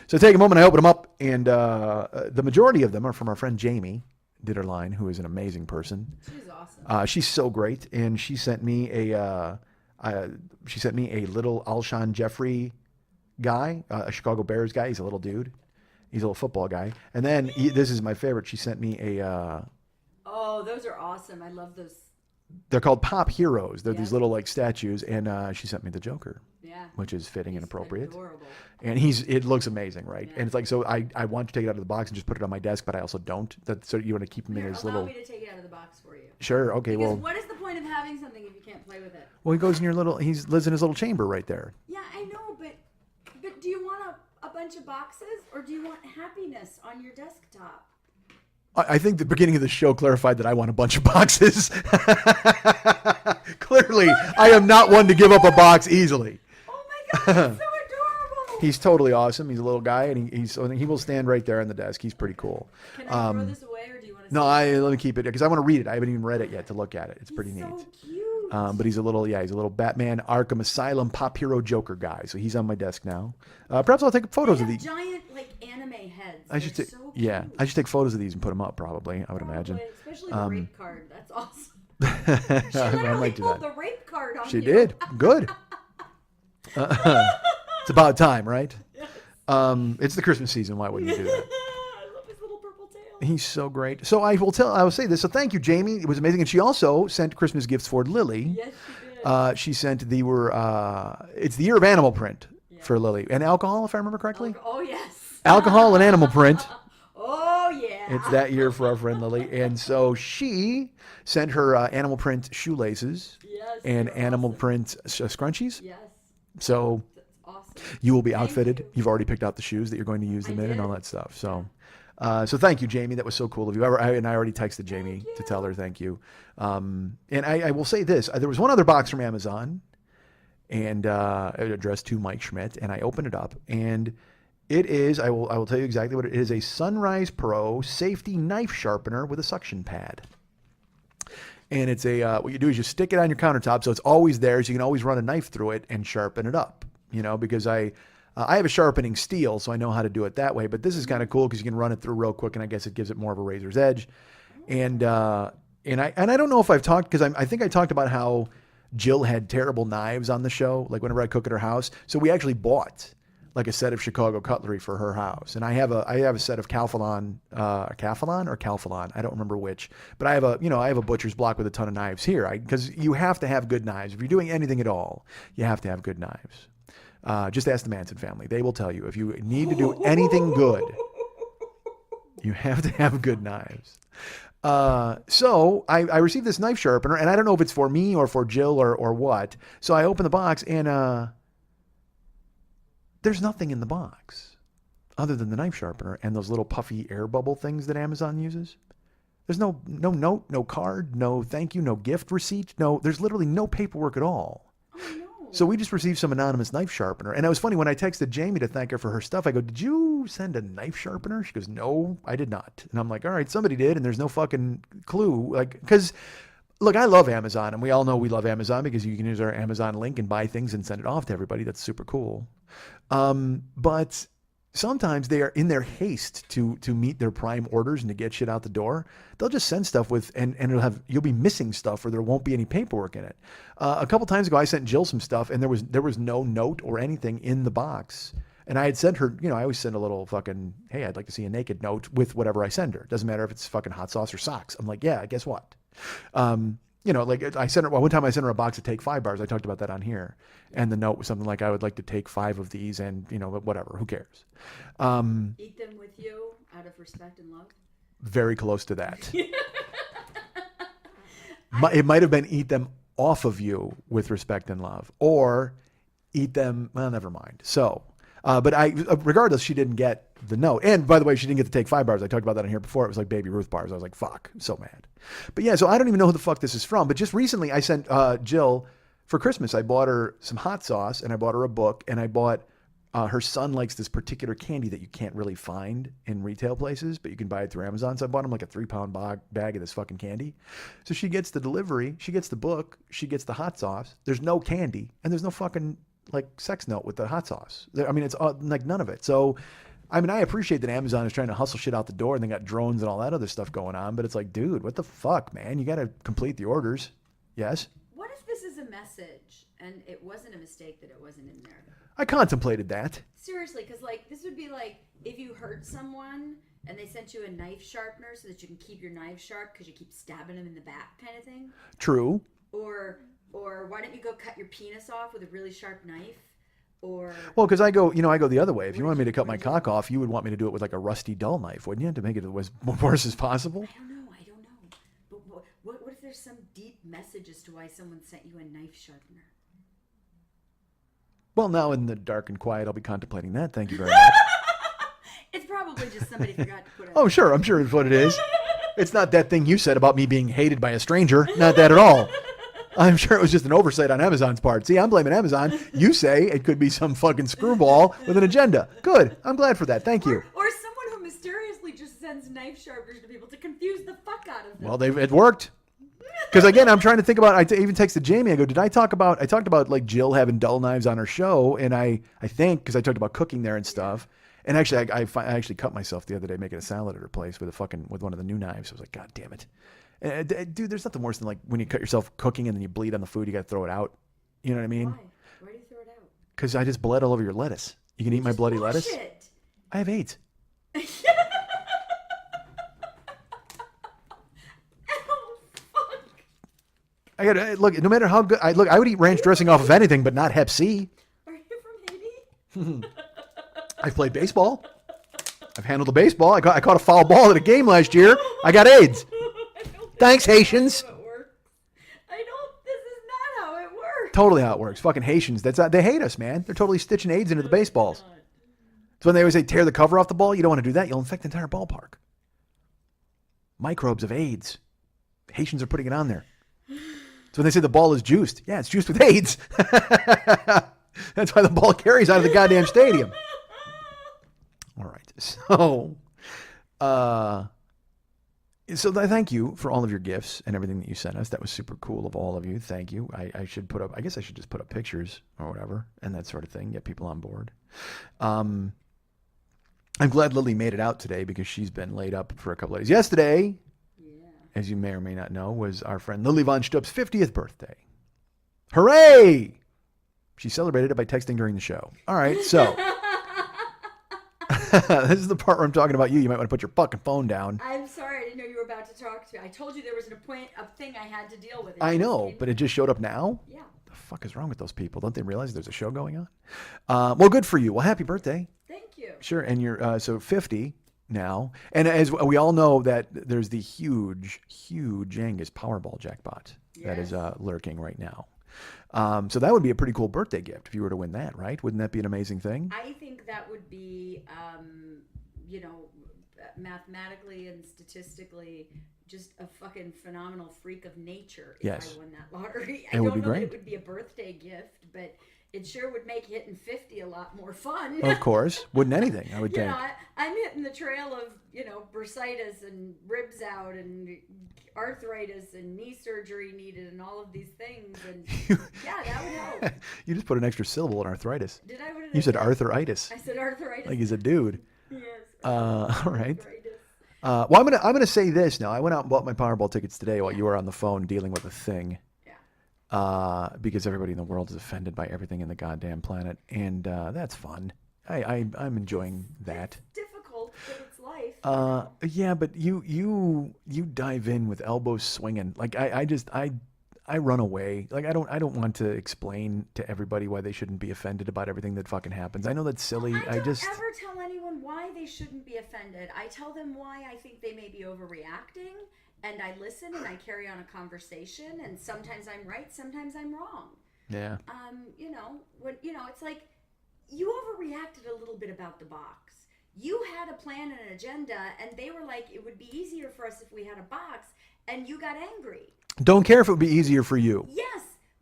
So I take a moment, I open them up, and the majority of them are from our friend Jamie Ditterline, who is an amazing person. She's awesome. She's so great, and she sent me a little Alshon Jeffrey guy, a Chicago Bears guy. He's a little dude. He's a little football guy. And then this is my favorite. She sent me a. Oh, those are awesome. I love those. They're called Pop Heroes. They're Yeah. these little like statues, and she sent me the Joker, Yeah. which is fitting and appropriate. Adorable. And it looks amazing, right? Yeah. And it's like, so I want to take it out of the box and just put it on my desk, but I also don't. So you want to keep them in Here, his allow little. me to take it out of the box for you. Sure. Okay. Because Well, what is the point of having something if you can't play with it? he goes in your little. He lives in his little chamber right there. Yeah, I know, but do you want a bunch of boxes or do you want happiness on your desktop? I think the beginning of the show clarified that I want a bunch of boxes. Clearly, I am not one to give up a box easily. Oh my god, that's so adorable! He's totally awesome. He's a little guy, and he will stand right there on the desk. He's pretty cool. Can I throw this away or do you want to No, see let me keep it because I want to read it. I haven't even read it yet to look at it. It's pretty neat. So cute. But he's a little Batman Arkham Asylum Pop Hero Joker guy. So he's on my desk now. Perhaps I'll take photos They of have these. giant like anime heads. I should They're take, so yeah, cute. I should take photos of these and put them up. Probably, I would imagine. Probably, especially the rape card. That's awesome. She I literally might do pulled that. the rape card on She you. did. Good. It's about time, right? It's the Christmas season. Why wouldn't you do that? I love his little purple tail. He's so great. So I will say this. So thank you, Jamie. It was amazing. And she also sent Christmas gifts for Lily. Yes, she did. She sent it's the year of animal print for Lily. And alcohol, if I remember correctly. Oh yes. Alcohol and animal print. Oh yeah. It's that year for our friend Lily. And so she sent her animal print shoelaces Yes. and they're animal awesome. print scrunchies. Yes. So That's awesome. you will be Thank outfitted. you. You've already picked out the shoes that you're going to use them I in and did. all that stuff. So, so thank you, Jamie. That was so cool of you. And I already texted Jamie to tell her thank you. And I will say this: there was one other box from Amazon, and addressed to Mike Schmidt, and I opened it up, and it is. I will tell you exactly what it is: a Sunrise Pro safety knife sharpener with a suction pad. And it's what you do is you stick it on your countertop, so it's always there, so you can always run a knife through it and sharpen it up. You know, because I have a sharpening steel, so I know how to do it that way. But this is kind of cool because you can run it through real quick, and I guess it gives it more of a razor's edge. And I don't know if I've talked because I think I talked about how Jill had terrible knives on the show, like whenever I cook at her house. So we actually bought like a set of Chicago cutlery for her house, and I have a set of Calphalon, I don't remember which, but I have a butcher's block with a ton of knives here, because you have to have good knives if you're doing anything at all. You have to have good knives. Just ask the Manson family; they will tell you if you need to do anything good, you have to have good knives. So I received this knife sharpener, and I don't know if it's for me or for Jill or what. So I open the box, and there's nothing in the box other than the knife sharpener and those little puffy air bubble things that Amazon uses. There's no note, no card, no thank you, no gift receipt. There's literally no paperwork at all. Oh no. So we just received some anonymous knife sharpener. And it was funny when I texted Jamie to thank her for her stuff. I go, "Did you send a knife sharpener?" She goes, "No, I did not." And I'm like, "All right, somebody did." And there's no fucking clue. Because look, I love Amazon, and we all know we love Amazon because you can use our Amazon link and buy things and send it off to everybody. That's super cool. But sometimes they are in their haste to meet their Prime orders and to get shit out the door. They'll just send stuff and you'll be missing stuff, or there won't be any paperwork in it. A couple times ago, I sent Jill some stuff, and there was no note or anything in the box. And I had sent her, I always send a little fucking, "Hey, I'd like to see a naked note" with whatever I send her. Doesn't matter if it's fucking hot sauce or socks. I'm like, yeah, guess what? Like I sent her, one time I sent her a box of Take 5 bars. I talked about that on here. And the note was something like, "I would like to take 5 of these," and, whatever, who cares? Eat them with you out of respect and love. Very close to that. It might have been "eat them off of you with respect and love," or "eat them," well, never mind. So, but regardless, she didn't get the note. And by the way, she didn't get the Take 5 bars. I talked about that on here before. It was like Baby Ruth bars. I was like, fuck, so mad. But yeah, so I don't even know who the fuck this is from. But just recently I sent Jill, for Christmas, I bought her some hot sauce, and I bought her a book, and I bought, her son likes this particular candy that you can't really find in retail places, but you can buy it through Amazon. So I bought him like a 3-pound bag of this fucking candy. So she gets the delivery, she gets the book, she gets the hot sauce. There's no candy, and there's no fucking like sex note with the hot sauce. It's like none of it. So, I appreciate that Amazon is trying to hustle shit out the door, and they got drones and all that other stuff going on. But it's like, dude, what the fuck, man? You got to complete the orders. Yes? What if this is a message and it wasn't a mistake that it wasn't in there? I contemplated that. Seriously, because like this would be like if you hurt someone and they sent you a knife sharpener so that you can keep your knife sharp because you keep stabbing them in the back, kind of thing. True. Or why don't you go cut your penis off with a really sharp knife? Or Well, because I go the other way. If you wanted me to cut my cock off, you would want me to do it with like a rusty dull knife, wouldn't you, to make it as worse as possible? I don't know. But what if there's some deep message as to why someone sent you a knife sharpener? Well, now in the dark and quiet, I'll be contemplating that. Thank you very much. It's probably just somebody forgot to put it. Oh, sure. I'm sure it's what it is. It's not that thing you said about me being hated by a stranger. Not that at all. I'm sure it was just an oversight on Amazon's part. See, I'm blaming Amazon. You say it could be some fucking screwball with an agenda. Good. I'm glad for that. Thank you. Or someone who mysteriously just sends knife sharpeners to people to confuse the fuck out of them. Well, it worked. Because again, I'm trying to think about. I even texted Jamie. I go, I talked about like Jill having dull knives on her show, and I think because I talked about cooking there and stuff. And actually, I actually cut myself the other day making a salad at her place with one of the new knives. I was like, God damn it, dude! There's nothing worse than like when you cut yourself cooking and then you bleed on the food. You got to throw it out. You know what I mean? Why do you throw it out? Because I just bled all over your lettuce. You can eat my bloody lettuce. It. I have AIDS. I gotta look. No matter how good I would eat ranch dressing off of anything, but not Hep C. Are you from Haiti? I've played baseball. I've handled a baseball. I caught a foul ball at a game last year. I got AIDS. Thanks, Haitians. This is not how it works. Totally how it works. Fucking Haitians. They hate us, man. They're totally stitching AIDS into the baseballs. So when they always say tear the cover off the ball, you don't want to do that. You'll infect the entire ballpark. Microbes of AIDS. Haitians are putting it on there. So when they say the ball is juiced, yeah, it's juiced with AIDS. That's why the ball carries out of the goddamn stadium. All right. So thank you for all of your gifts and everything that you sent us. That was super cool of all of you. Thank you. I guess I should just put up pictures or whatever and that sort of thing. Get people on board. I'm glad Lily made it out today because she's been laid up for a couple of days. Yesterday, as you may or may not know, was our friend Lily Von Stup's 50th birthday. Hooray! She celebrated it by texting during the show. All right, so this is the part where I'm talking about you. You might want to put your fucking phone down. I'm sorry, I didn't know you were about to talk to me. I told you there was a thing I had to deal with. I know, but it just showed up now? Yeah. The fuck is wrong with those people? Don't they realize there's a show going on? Well, good for you. Well, happy birthday. Thank you. Sure, and you're so 50 now. And as we all know that there's the huge Angus Powerball jackpot that is lurking right now. So that would be a pretty cool birthday gift if you were to win that, right? Wouldn't that be an amazing thing? I think that would be, mathematically and statistically just a fucking phenomenal freak of nature if I won that lottery. I don't know that it would be a birthday gift, but it sure would make hitting 50 a lot more fun. Of course. Wouldn't anything, I would think. I'm hitting the trail of, bursitis and ribs out and arthritis and knee surgery needed and all of these things. And that would help. You just put an extra syllable in arthritis. Did I? What did you I said say? arthritis. I said arthritis. Like he's a dude. Yes. All right. Well, I'm gonna say this now. I went out and bought my Powerball tickets today while you were on the phone dealing with a thing. Because everybody in the world is offended by everything in the goddamn planet, and that's fun. I'm enjoying that. It's difficult, but it's life. Yeah, but you dive in with elbows swinging. Like I run away. Like I don't want to explain to everybody why they shouldn't be offended about everything that fucking happens. I know that's silly. I don't ever tell anyone why they shouldn't be offended. I tell them why I think they may be overreacting. And I listen and I carry on a conversation, and sometimes I'm right, sometimes I'm wrong. Yeah. It's like you overreacted a little bit about the box. You had a plan and an agenda, and they were like, it would be easier for us if we had a box, and you got angry. Don't care if it would be easier for you. Yes,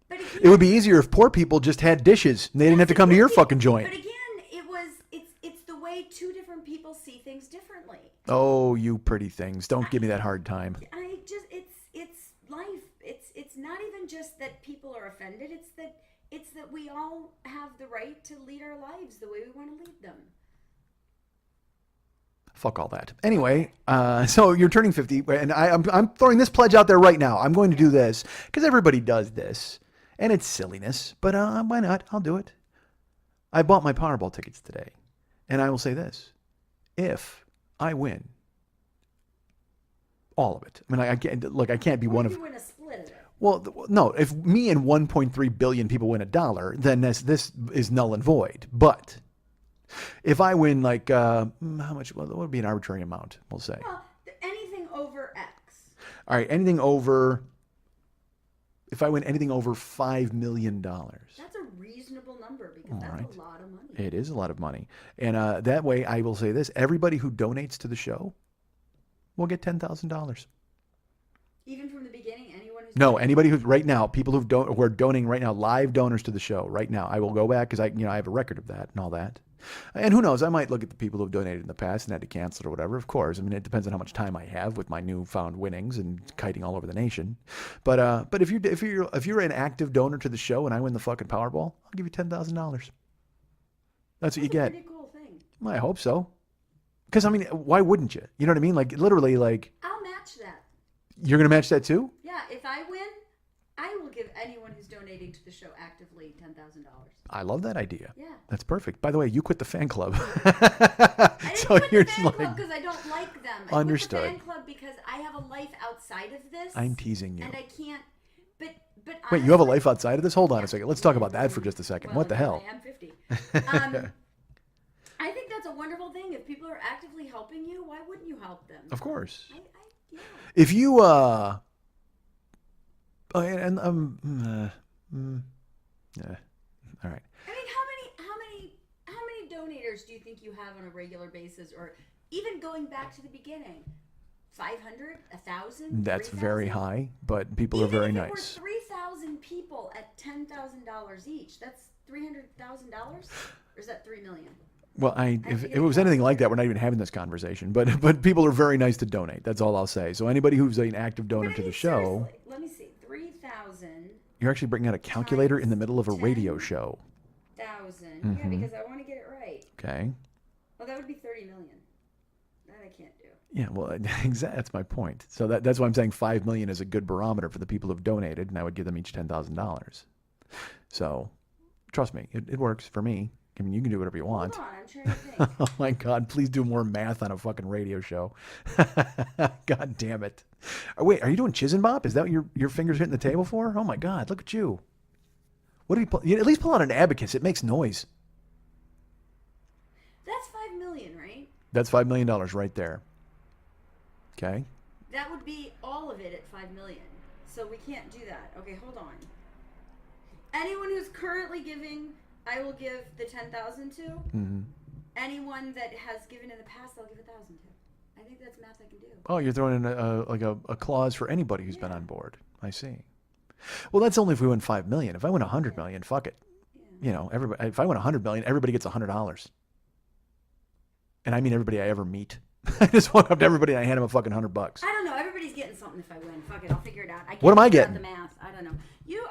but again, it would be easier if poor people just had dishes and they didn't have to come to your fucking joint. But again, it's the way two different people see things differently. Oh, you pretty things! Don't give me that hard time. It's life. It's not even just that people are offended. It's that we all have the right to lead our lives the way we want to lead them. Fuck all that. Anyway, so you're turning 50, and I'm throwing this pledge out there right now. I'm going to do this because everybody does this, and it's silliness. But why not? I'll do it. I bought my Powerball tickets today, and I will say this: if I win all of it, I mean, I can't look. I can't be What one if of. you win a split of it? Well, no. If me and 1.3 billion people win $1, then this is null and void. But if I win like how much? Well, what would be an arbitrary amount? We'll say. Well, anything over X. All right, anything over. If I win anything over $5 million, That's a reasonable number because that's right. a lot of money. it is a lot of money. And that way, I will say this: everybody who donates to the show will get $10,000. Even from the beginning, anyone who's No, anybody who's right now, people who are donating right now, live donors to the show right now. I will go back because I have a record of that and all that. And who knows? I might look at the people who've donated in the past and had to cancel or whatever. Of course, I mean it depends on how much time I have with my newfound winnings and kiting all over the nation. But if you're an active donor to the show and I win the fucking Powerball, I'll give you $10,000. That's what you get. a pretty cool thing. I hope so. Because I mean, why wouldn't you? You know what I mean? Like literally, like I'll match that. you're gonna match that too. Yeah, if I win, I will give anyone who's donating to the show actively $10,000. I love that idea. Yeah. That's perfect. By the way, you quit the fan club. I didn't So quit you're the fan like- club because I don't like them. I Understood. quit the fan club because I have a life outside of this. I'm teasing you. And I can't. But Wait, you have a honestly- life outside of this? Hold on a second. Let's talk about that for just a second. Well, What the hell? I am 50. I think that's a wonderful thing. If people are actively helping you, why wouldn't you help them? Of course. Yeah. If you yeah. All right. I mean, how many donators do you think you have on a regular basis, or even going back to the beginning? 500, 1,000. That's 3,000? very high, but people are Even very if nice. It were 3,000 people at $10,000 each. That's $300,000, or is that 3 million? Well, if it was anything like that, we're not even having this conversation. But people are very nice to donate. That's all I'll say. So anybody who's an active donor But I to the mean, show, seriously, let me see, 3,000. you're actually bringing out a calculator in the middle of a 10. radio show. Yeah, because I want to get it right. Okay. Well, that would be 30 million. That I can't do. Yeah, well, exactly. That's my point. So that's why I'm saying 5 million is a good barometer for the people who've donated, and I would give them each $10,000. So, trust me, it works for me. I mean, you can do whatever you want. Hold on, I'm trying to think. Oh my God! Please do more math on a fucking radio show. God damn it! Wait, are you doing Chisenbop? Is that what your fingers hitting the table for? Oh my God! Look at you. What did he pull? You at least pull out an abacus. It makes noise. That's 5 million, right? That's $5 million right there. Okay. That would be all of it at 5 million. So we can't do that. Okay, hold on. Anyone who's currently giving, I will give the 10,000 to. Mm-hmm. Anyone that has given in the past, I'll give 1,000 to. I think that's math I can do. Oh, you're throwing in a clause for anybody who's been on board. I see. Well, that's only if we win 5 million. If I win 100 million, fuck it. Yeah. You know, everybody. If I win 100 million, everybody gets $100. And I mean everybody I ever meet. I just walk up to everybody and I hand them a fucking $100. I don't know. Everybody's getting something if I win. Fuck it. I'll figure it out. I can't What am I figure out getting? The math. I don't know.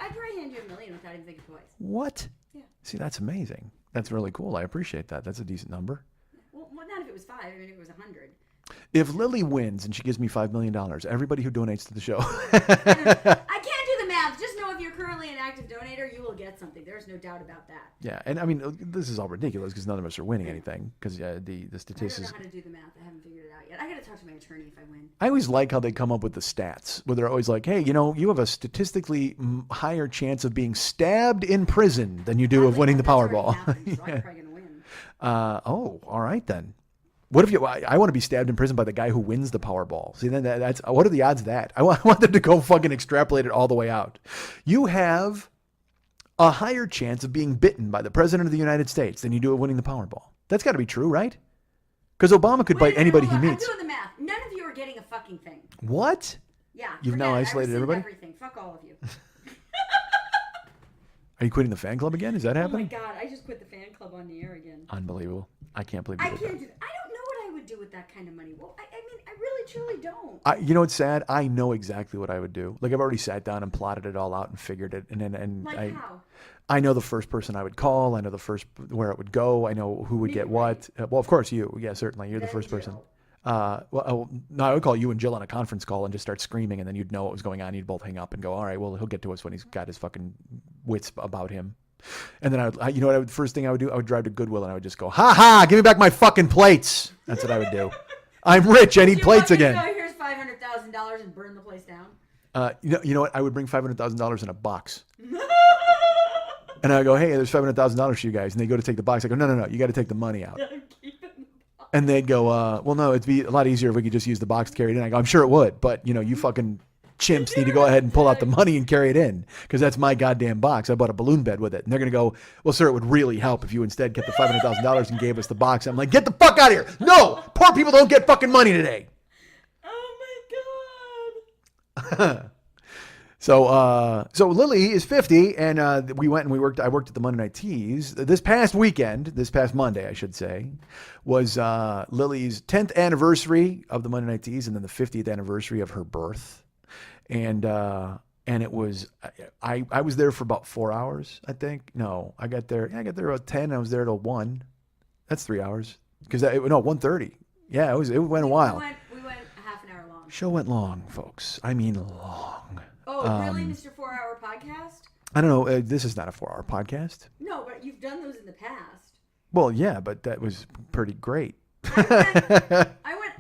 I'd probably hand you $1 million without even thinking twice. What? Yeah. See, that's amazing. That's really cool. I appreciate that. That's a decent number. Well, not if it was 5. I mean, if it was 100. If Lily wins and she gives me $5 million, everybody who donates to the show. I can't do the math. Just know if you're currently an active donator, you will get something. There's no doubt about that. Yeah, and I mean, this is all ridiculous because none of us are winning anything because the I don't know statistics. how to do the math. I haven't figured it out yet. I got to talk to my attorney if I win. I always like how they come up with the stats where they're always like, hey, you know, you have a statistically higher chance of being stabbed in prison than you do of winning the That's already Powerball. happened, so I'm probably going to win. Oh, all right then. What if I want to be stabbed in prison by the guy who wins the Powerball? See, then that's what are the odds of that? I want them to go fucking extrapolate it all the way out. You have a higher chance of being bitten by the president of the United States than you do of winning the Powerball. That's got to be true, right? Because Obama could bite anybody he meets. I'm doing the math. None of you are getting a fucking thing. What? Yeah. You've forget now it. I isolated rescind everybody? Everything. Fuck all of you. Are you quitting the fan club again? Is that Oh my happening? god! I just quit the fan club on the air again. Unbelievable. I can't believe I you did can't that. do that. I don't know what I would do with that kind of money. Well, I mean, I really truly don't. You know what's sad? I know exactly what I would do. Like I've already sat down and plotted it all out and figured it. And Like how? I know the first person I would call. I know the first where it would go. I know who would Me, get right? what. Well, of course you. Yeah, certainly. You're the Then first person. Jill. No, I would call you and Jill on a conference call and just start screaming, and then you'd know what was going on. You'd both hang up and go, all right, well, he'll get to us when he's got his fucking wits about him. And then you know what? The first thing I would do, I would drive to Goodwill and I would just go, ha ha, give me back my fucking plates. That's what I would do. I'm rich. I need plates again. Go, here's $500,000 and burn the place down. You know what? I would bring $500,000 in a box. And I go, hey, there's $500,000 for you guys. And they go to take the box. I go, no, you got to take the money out. And they'd go, well, no, it'd be a lot easier if we could just use the box to carry it in. I go, I'm sure it would, but you fucking chimps need to go ahead and pull out the money and carry it in because that's my goddamn box. I bought a balloon bed with it. And they're going to go, well, sir, it would really help if you instead kept the $500,000 and gave us the box. I'm like, get the fuck out of here. No, poor people don't get fucking money today. Oh my God. So Lily is 50 and we went and I worked at the Monday Night Teas. This past Monday, I should say, was Lily's 10th anniversary of the Monday Night Teas and then the 50th anniversary of her birth. And it was, I was there for about 4 hours, I think. No, I got there about 10. I was there till 1. That's 3 hours. 1:30. Yeah, it went a while. We went a half an hour long. Show went long, folks. I mean long. Oh, really, Mr. 4-Hour Podcast? I don't know. This is not a 4-hour podcast. No, but you've done those in the past. Well, yeah, but that was pretty great. I went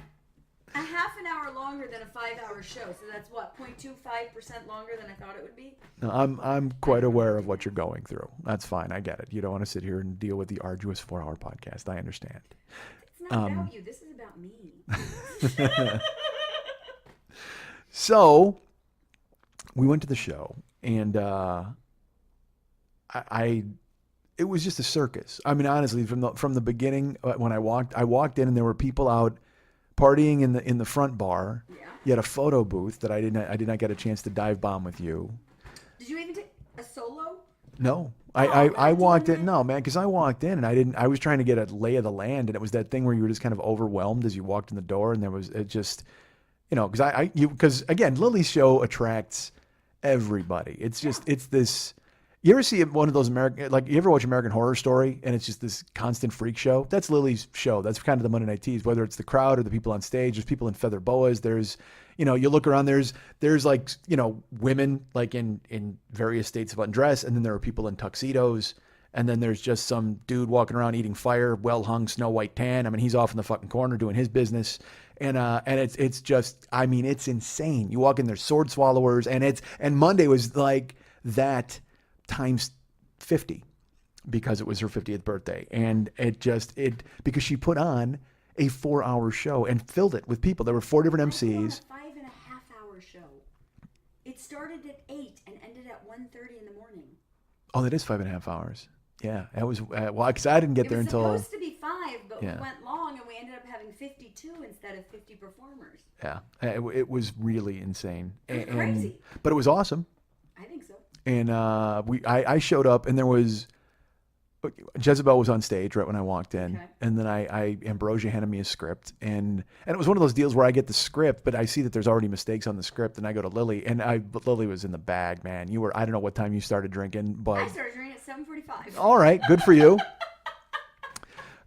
a half an hour longer than a 5-hour show, so that's what, 0.25% longer than I thought it would be? No, I'm quite aware of what you're going through. That's fine. I get it. You don't want to sit here and deal with the arduous 4-hour podcast. I understand. It's not about you. This is about me. So we went to the show, and it was just a circus. I mean, honestly, from the beginning, when I walked in, and there were people out partying in the front bar. Yeah. You had a photo booth that I did not get a chance to dive bomb with you. Did you even take a solo? No. I walked in. No, man, because I walked in and I was trying to get a lay of the land, and it was that thing where you were just kind of overwhelmed as you walked in the door, and because again, Lily's show attracts everybody. It's just it's this. You ever see one of those you ever watch American Horror Story and it's just this constant freak show? That's Lily's show. That's kind of the Monday Night Teas, whether it's the crowd or the people on stage. There's people in feather boas. There's, you look around, there's like, women like in various states of undress. And then there are people in tuxedos. And then there's just some dude walking around eating fire, well-hung Snow White tan. I mean, he's off in the fucking corner doing his business. And it's just, I mean, it's insane. You walk in, there's sword swallowers, and Monday was like that times 50 because it was her 50th birthday. And because she put on a 4-hour show and filled it with people. There were 4 different MCs. A 5.5-hour show. It started at 8 and ended at 1:30 in the morning. Oh, that is 5.5 hours. Yeah, that was because I didn't get there until. It was supposed to be 5, but we went long and we ended up having 52 instead of 50 performers. Yeah, it was really insane. It was crazy, but it was awesome. I think so. And I showed up, and there was Jezebel was on stage right when I walked in, okay. And then Ambrosia handed me a script, and it was one of those deals where I get the script, but I see that there's already mistakes on the script, and I go to Lily, and Lily was in the bag, man. I don't know what time you started drinking, but I started drinking at 7:45. All right, good for you.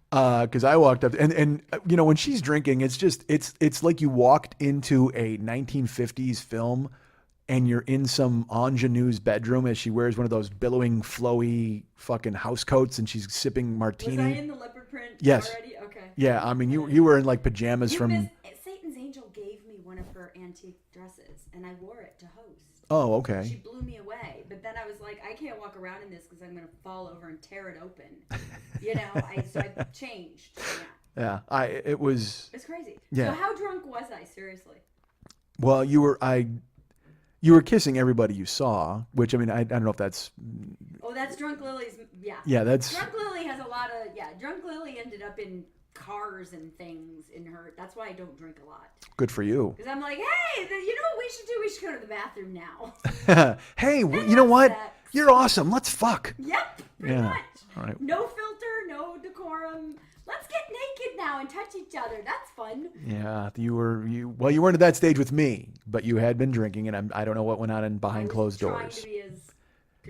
Because I walked up, and when she's drinking, it's like you walked into a 1950s film. And you're in some ingenue's bedroom as she wears one of those billowing, flowy fucking house coats, and she's sipping martini. Was I in the leopard print yes. already? Okay. Yeah, I mean, you were in like pajamas Satan's Angel gave me one of her antique dresses, and I wore it to host. Oh, okay. She blew me away, but then I was like, I can't walk around in this because I'm going to fall over and tear it open. So I changed. Yeah. It was. It's crazy. Yeah. So how drunk was I? Seriously. Well, you were kissing everybody you saw, which, I mean, I don't know if that's... Oh, that's Drunk Lily's... Yeah. Yeah, that's... Drunk Lily has a lot of... Yeah, Drunk Lily ended up in cars and things in her... That's why I don't drink a lot. Good for you. Because I'm like, hey, you know what we should do? We should go to the bathroom now. Hey, you know what? Sex. You're awesome. Let's fuck. Yep, pretty much. All right. No filter, no decorum. Let's get naked now and touch each other. That's fun. Yeah, you weren't at that stage with me, but you had been drinking, and I don't know what went on behind closed doors. Trying to be as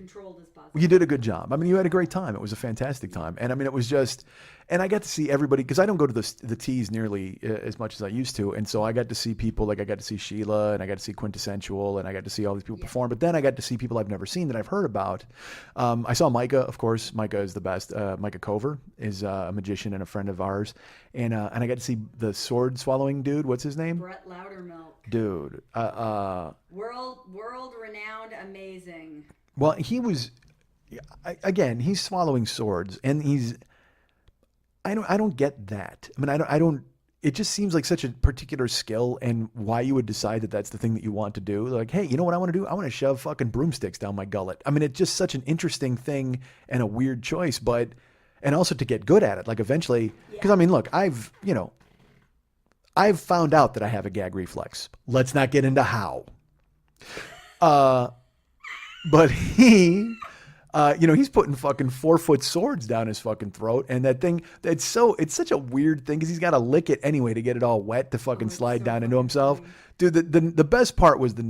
controlled as possible. You did a good job. I mean, you had a great time. It was a fantastic time. And I mean, it was just, and I got to see everybody, because I don't go to the teas nearly as much as I used to. And so I got to see people, like I got to see Sheila, and I got to see Quintessential, and I got to see all these people perform. But then I got to see people I've never seen that I've heard about. I saw Micah, of course. Micah is the best. Micah Cover is a magician and a friend of ours. And I got to see the sword swallowing dude. What's his name? Brett Loudermilk. Dude. World renowned, amazing. Well, he was, again, he's swallowing swords, and I don't get that. I mean, I don't, it just seems like such a particular skill, and why you would decide that that's the thing that you want to do. Like, hey, you know what I want to do? I want to shove fucking broomsticks down my gullet. I mean, it's just such an interesting thing and a weird choice, and also to get good at it. Like eventually, because I mean, look, I've found out that I have a gag reflex. Let's not get into how. But he, he's putting fucking 4-foot swords down his fucking throat. And that thing, it's such a weird thing because he's got to lick it anyway to get it all wet to fucking slide down into himself. Dude, the best part was the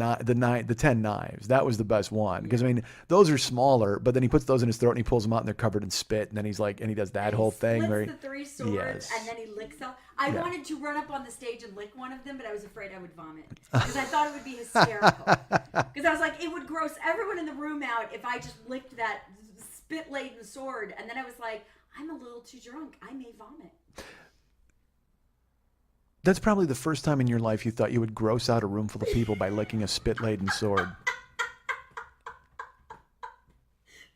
10 knives. That was the best one. Because I mean, those are smaller, but then he puts those in his throat and he pulls them out and they're covered in spit. And then he's like, and he does that whole thing. Where the 3 swords and then he licks them. I wanted to run up on the stage and lick one of them, but I was afraid I would vomit because I thought it would be hysterical. Because I was like, it would gross everyone in the room out if I just licked that spit-laden sword. And then I was like, I'm a little too drunk. I may vomit. That's probably the first time in your life you thought you would gross out a room full of people by licking a spit-laden sword.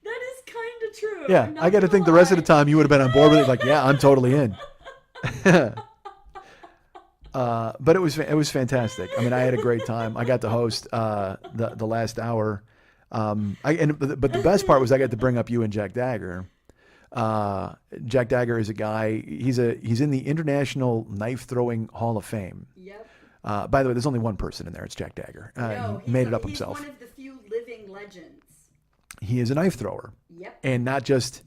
That is kind of true. Yeah, I got to think the rest of the time you would have been on board with it. Like, yeah, I'm totally in. But it was fantastic. I mean, I had a great time. I got to host the last hour. But the best part was I got to bring up you and Jack Dagger. Jack Dagger is a guy. He's in the International Knife Throwing Hall of Fame. Yep. By the way, there's only one person in there. It's Jack Dagger. He made it up himself. He's one of the few living legends. He is a knife thrower. Yep. And not just,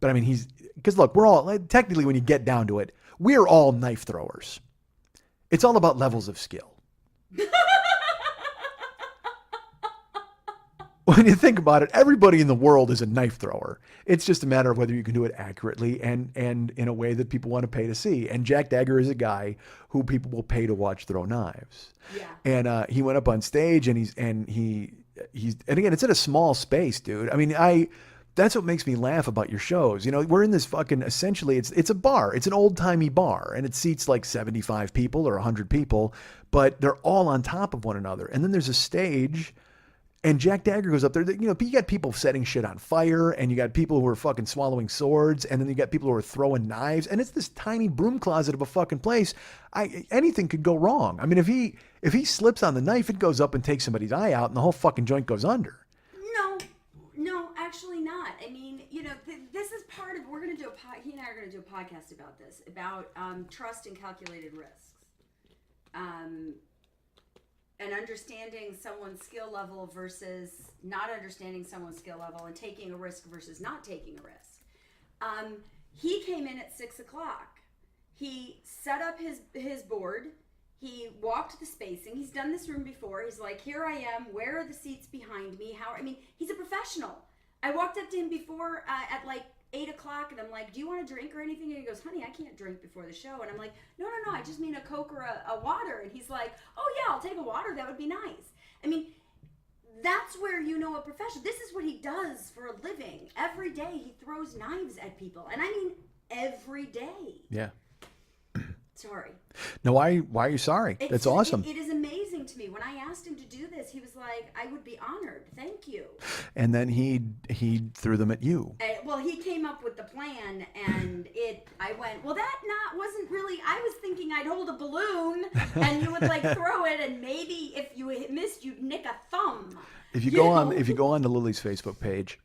but I mean, because look, we're all, technically when you get down to it, we're all knife throwers. It's all about levels of skill. When you think about it, everybody in the world is a knife thrower. It's just a matter of whether you can do it accurately and in a way that people want to pay to see. And Jack Dagger is a guy who people will pay to watch throw knives. Yeah. And he went up on stage and he's again, it's in a small space, dude. I mean, that's what makes me laugh about your shows. You know, we're in this fucking, essentially, it's a bar. It's an old-timey bar, and it seats like 75 people or 100 people, but they're all on top of one another. And then there's a stage, and Jack Dagger goes up there. You know, you got people setting shit on fire, and you got people who are fucking swallowing swords, and then you got people who are throwing knives, and it's this tiny broom closet of a fucking place. Anything could go wrong. I mean, if he slips on the knife, it goes up and takes somebody's eye out, and the whole fucking joint goes under. No, actually not. I mean, you know, this is part of, he and I are going to do a podcast about this, about trust and calculated risks. And understanding someone's skill level versus not understanding someone's skill level, and taking a risk versus not taking a risk. He came in at 6 o'clock. He set up his board. He walked the spacing. He's done this room before. He's like, here I am. Where are the seats behind me? He's a professional. I walked up to him before at like 8 o'clock, and I'm like, do you want a drink or anything? And he goes, honey, I can't drink before the show. And I'm like, no, I just mean a Coke or a water. And he's like, oh yeah, I'll take a water. That would be nice. I mean, that's where you know a professional. This is what he does for a living. Every day he throws knives at people. And I mean, every day. Yeah. Sorry. No, why are you sorry? That's awesome. It is amazing to me. When I asked him to do this, he was like, I would be honored. Thank you. And then he threw them at you. Well, he came up with the plan, and I went, well, wasn't really, I was thinking I'd hold a balloon and you would like throw it, and maybe if you missed, you'd nick a thumb. If you go on to Lily's Facebook page,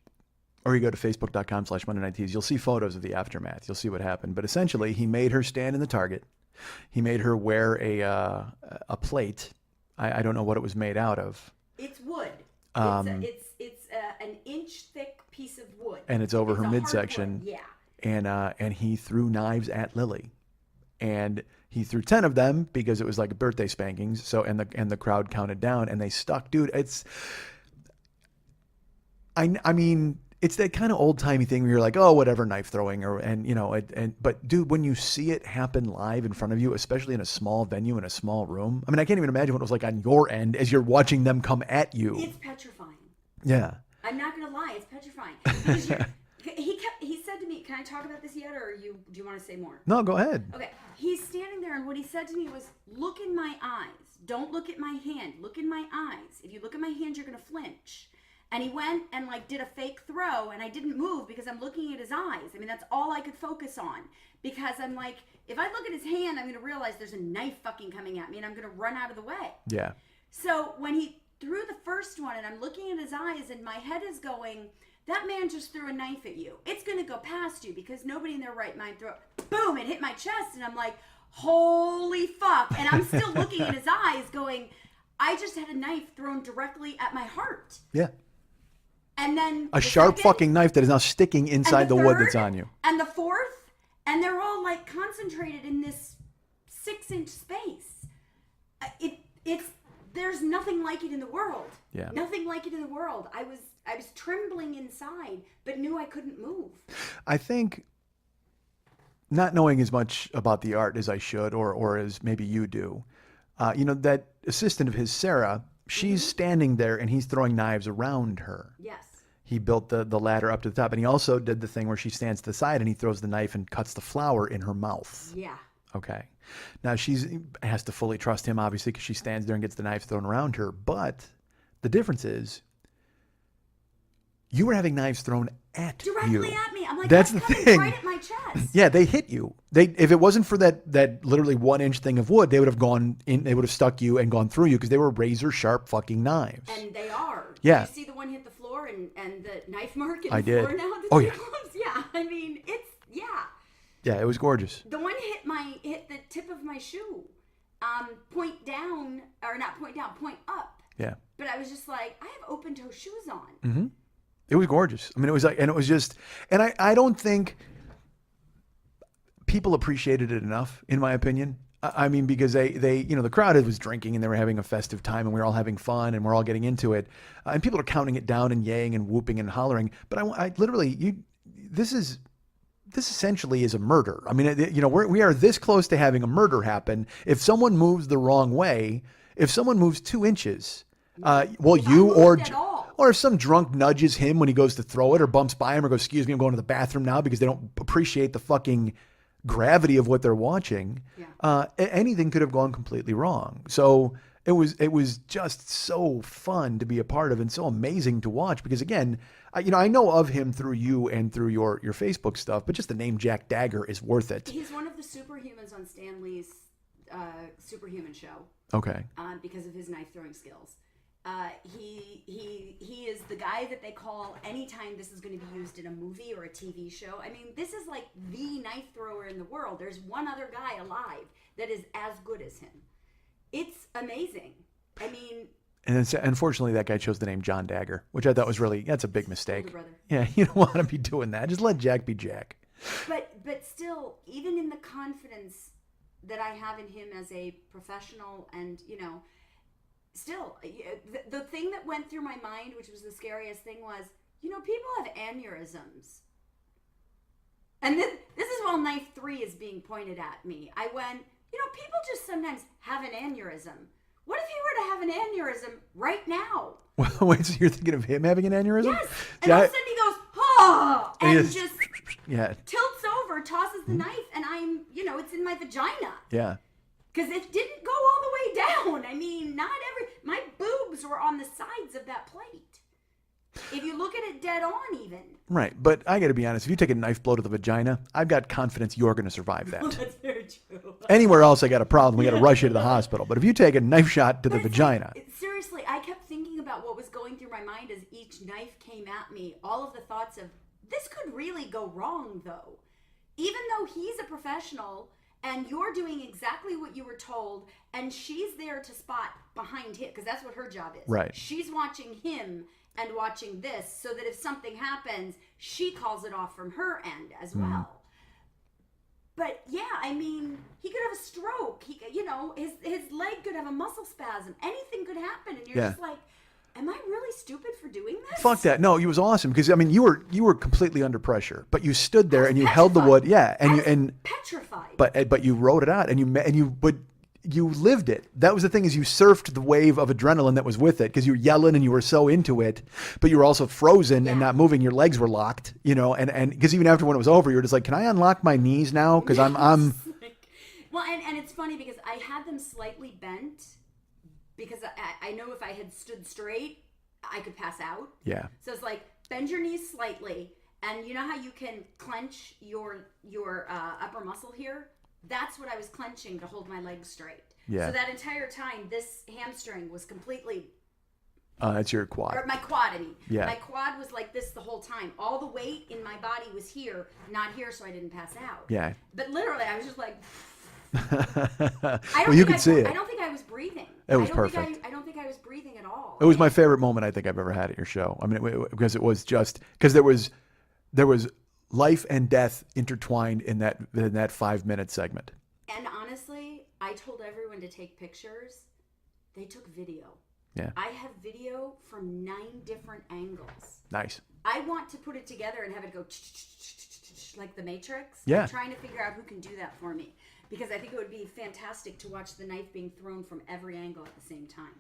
or you go to facebook.com/Monday Night Teas, you'll see photos of the aftermath. You'll see what happened. But essentially, he made her stand in the Target. He made her wear a plate. I don't know what it was made out of. It's wood. It's an inch thick piece of wood. And it's over her midsection. Yeah. And he threw knives at Lily. And he threw 10 of them because it was like birthday spankings. So and the crowd counted down and they stuck. Dude, I mean, it's that kind of old timey thing where you're like, oh, whatever, knife throwing, but dude, when you see it happen live in front of you, especially in a small venue in a small room, I mean, I can't even imagine what it was like on your end as you're watching them come at you. It's petrifying. Yeah. I'm not gonna lie, it's petrifying. Because he said to me, "Can I talk about this yet, or do you want to say more?" No, go ahead. Okay, he's standing there, and what he said to me was, "Look in my eyes. Don't look at my hand. Look in my eyes. If you look at my hand, you're gonna flinch." And he went and like did a fake throw, and I didn't move because I'm looking at his eyes. I mean, that's all I could focus on, because I'm like, if I look at his hand, I'm gonna realize there's a knife fucking coming at me, and I'm gonna run out of the way. Yeah. So when he threw the first one, and I'm looking at his eyes, and my head is going, that man just threw a knife at you. It's going to go past you because nobody in their right mind threw it. Boom, it hit my chest, and I'm like, holy fuck. And I'm still looking in his eyes going, I just had a knife thrown directly at my heart. Yeah. And then a sharp fucking knife that is now sticking inside the wood that's on you. And the fourth, and they're all like concentrated in this 6-inch space. There's nothing like it in the world. Yeah. Nothing like it in the world. I was trembling inside, but knew I couldn't move. I think not knowing as much about the art as I should, or as maybe you do, that assistant of his, Sarah, she's standing there and he's throwing knives around her. Yes. He built the ladder up to the top, and he also did the thing where she stands to the side and he throws the knife and cuts the flour in her mouth. Yeah. Okay. Now she has to fully trust him, obviously, because she stands there and gets the knives thrown around her. But the difference is, you were having knives thrown at directly you. At me. I'm like, that's the thing. Right at my chest. Yeah, they hit you. If it wasn't for that literally 1-inch thing of wood, they would have gone in. They would have stuck you and gone through you because they were razor sharp fucking knives. And they are. Yeah. Did you see the one hit the floor and the knife mark in I the did. floor now? Oh yeah. Yeah. I mean, yeah. Yeah, it was gorgeous. The one hit the tip of my shoe. Point down, or not point down, point up. Yeah. But I was just like, I have open toe shoes on. Mm-hmm. It was gorgeous. I mean, it was like, and it was just, and I don't think people appreciated it enough, in my opinion. I mean, because they the crowd was drinking and they were having a festive time and we were all having fun and we're all getting into it. And people are counting it down and yaying and whooping and hollering. But I literally, this essentially is a murder. I mean, we are this close to having a murder happen. If someone moves the wrong way, if someone moves 2 inches, or if some drunk nudges him when he goes to throw it or bumps by him or goes, excuse me, I'm going to the bathroom now, because they don't appreciate the fucking gravity of what they're watching. Yeah. Anything could have gone completely wrong. So it was just so fun to be a part of and so amazing to watch, because again, I know of him through you and through your Facebook stuff, but just the name Jack Dagger is worth it. He's one of the superhumans on Stan Lee's Superhuman show. Okay. Because of his knife throwing skills. He is the guy that they call anytime this is going to be used in a movie or a TV show. I mean, this is like the knife thrower in the world. There's one other guy alive that is as good as him. It's amazing. I mean... And then, unfortunately, that guy chose the name John Dagger, which I thought was that's a big mistake. Brother. Yeah, you don't want to be doing that. Just let Jack be Jack. But still, even in the confidence that I have in him as a professional and, still, the thing that went through my mind, which was the scariest thing, was, people have aneurysms. And this is while knife 3 is being pointed at me. I went, people just sometimes have an aneurysm. What if he were to have an aneurysm right now? Wait, so you're thinking of him having an aneurysm? Yes. And all of a sudden he goes, oh, and just tilts over, tosses the knife, and I'm, it's in my vagina. Yeah. Because it didn't go all the way down. I mean, my boobs were on the sides of that plate. If you look at it dead on even. Right, but I got to be honest, if you take a knife blow to the vagina, I've got confidence you're going to survive that. That's very true. Anywhere else I got a problem, we got to rush you to the hospital. But if you take a knife shot to the vagina. Seriously, I kept thinking about what was going through my mind as each knife came at me. All of the thoughts of, this could really go wrong though. Even though he's a professional and you're doing exactly what you were told, and she's there to spot behind him, because that's what her job is. Right. She's watching him and watching this, so that if something happens, she calls it off from her end as well. But yeah, I mean, he could have a stroke. He, his leg could have a muscle spasm. Anything could happen, and you're just like, am I really stupid for doing this? Fuck that. No, it was awesome because I mean you were completely under pressure, but you stood there and you held the petrified. wood. Yeah, and I you was and petrified. but you wrote it out and you lived it. That was the thing, is you surfed the wave of adrenaline that was with it because you were yelling and you were so into it, but you were also frozen and not moving. Your legs were locked, and because even after when it was over, you were just like, can I unlock my knees now? Because I'm Well, and it's funny because I had them slightly bent because I know if I had stood straight, I could pass out. Yeah. So it's like, bend your knees slightly. And you know how you can clench your upper muscle here? That's what I was clenching to hold my legs straight. Yeah. So that entire time, this hamstring was completely... It's your quad. Or my quad, I mean. Yeah. My quad was like this the whole time. All the weight in my body was here, not here, so I didn't pass out. Yeah. But literally, I was just like... Well, you could see it. I don't think I was breathing. It was perfect. I don't think I was breathing at all. It was my favorite moment I think I've ever had at your show. I mean, because it was just because there was life and death intertwined in that 5-minute segment. And honestly, I told everyone to take pictures. They took video. Yeah. I have video from 9 different angles. Nice. I want to put it together and have it go like the Matrix. Yeah. I'm trying to figure out who can do that for me. Because I think it would be fantastic to watch the knife being thrown from every angle at the same time.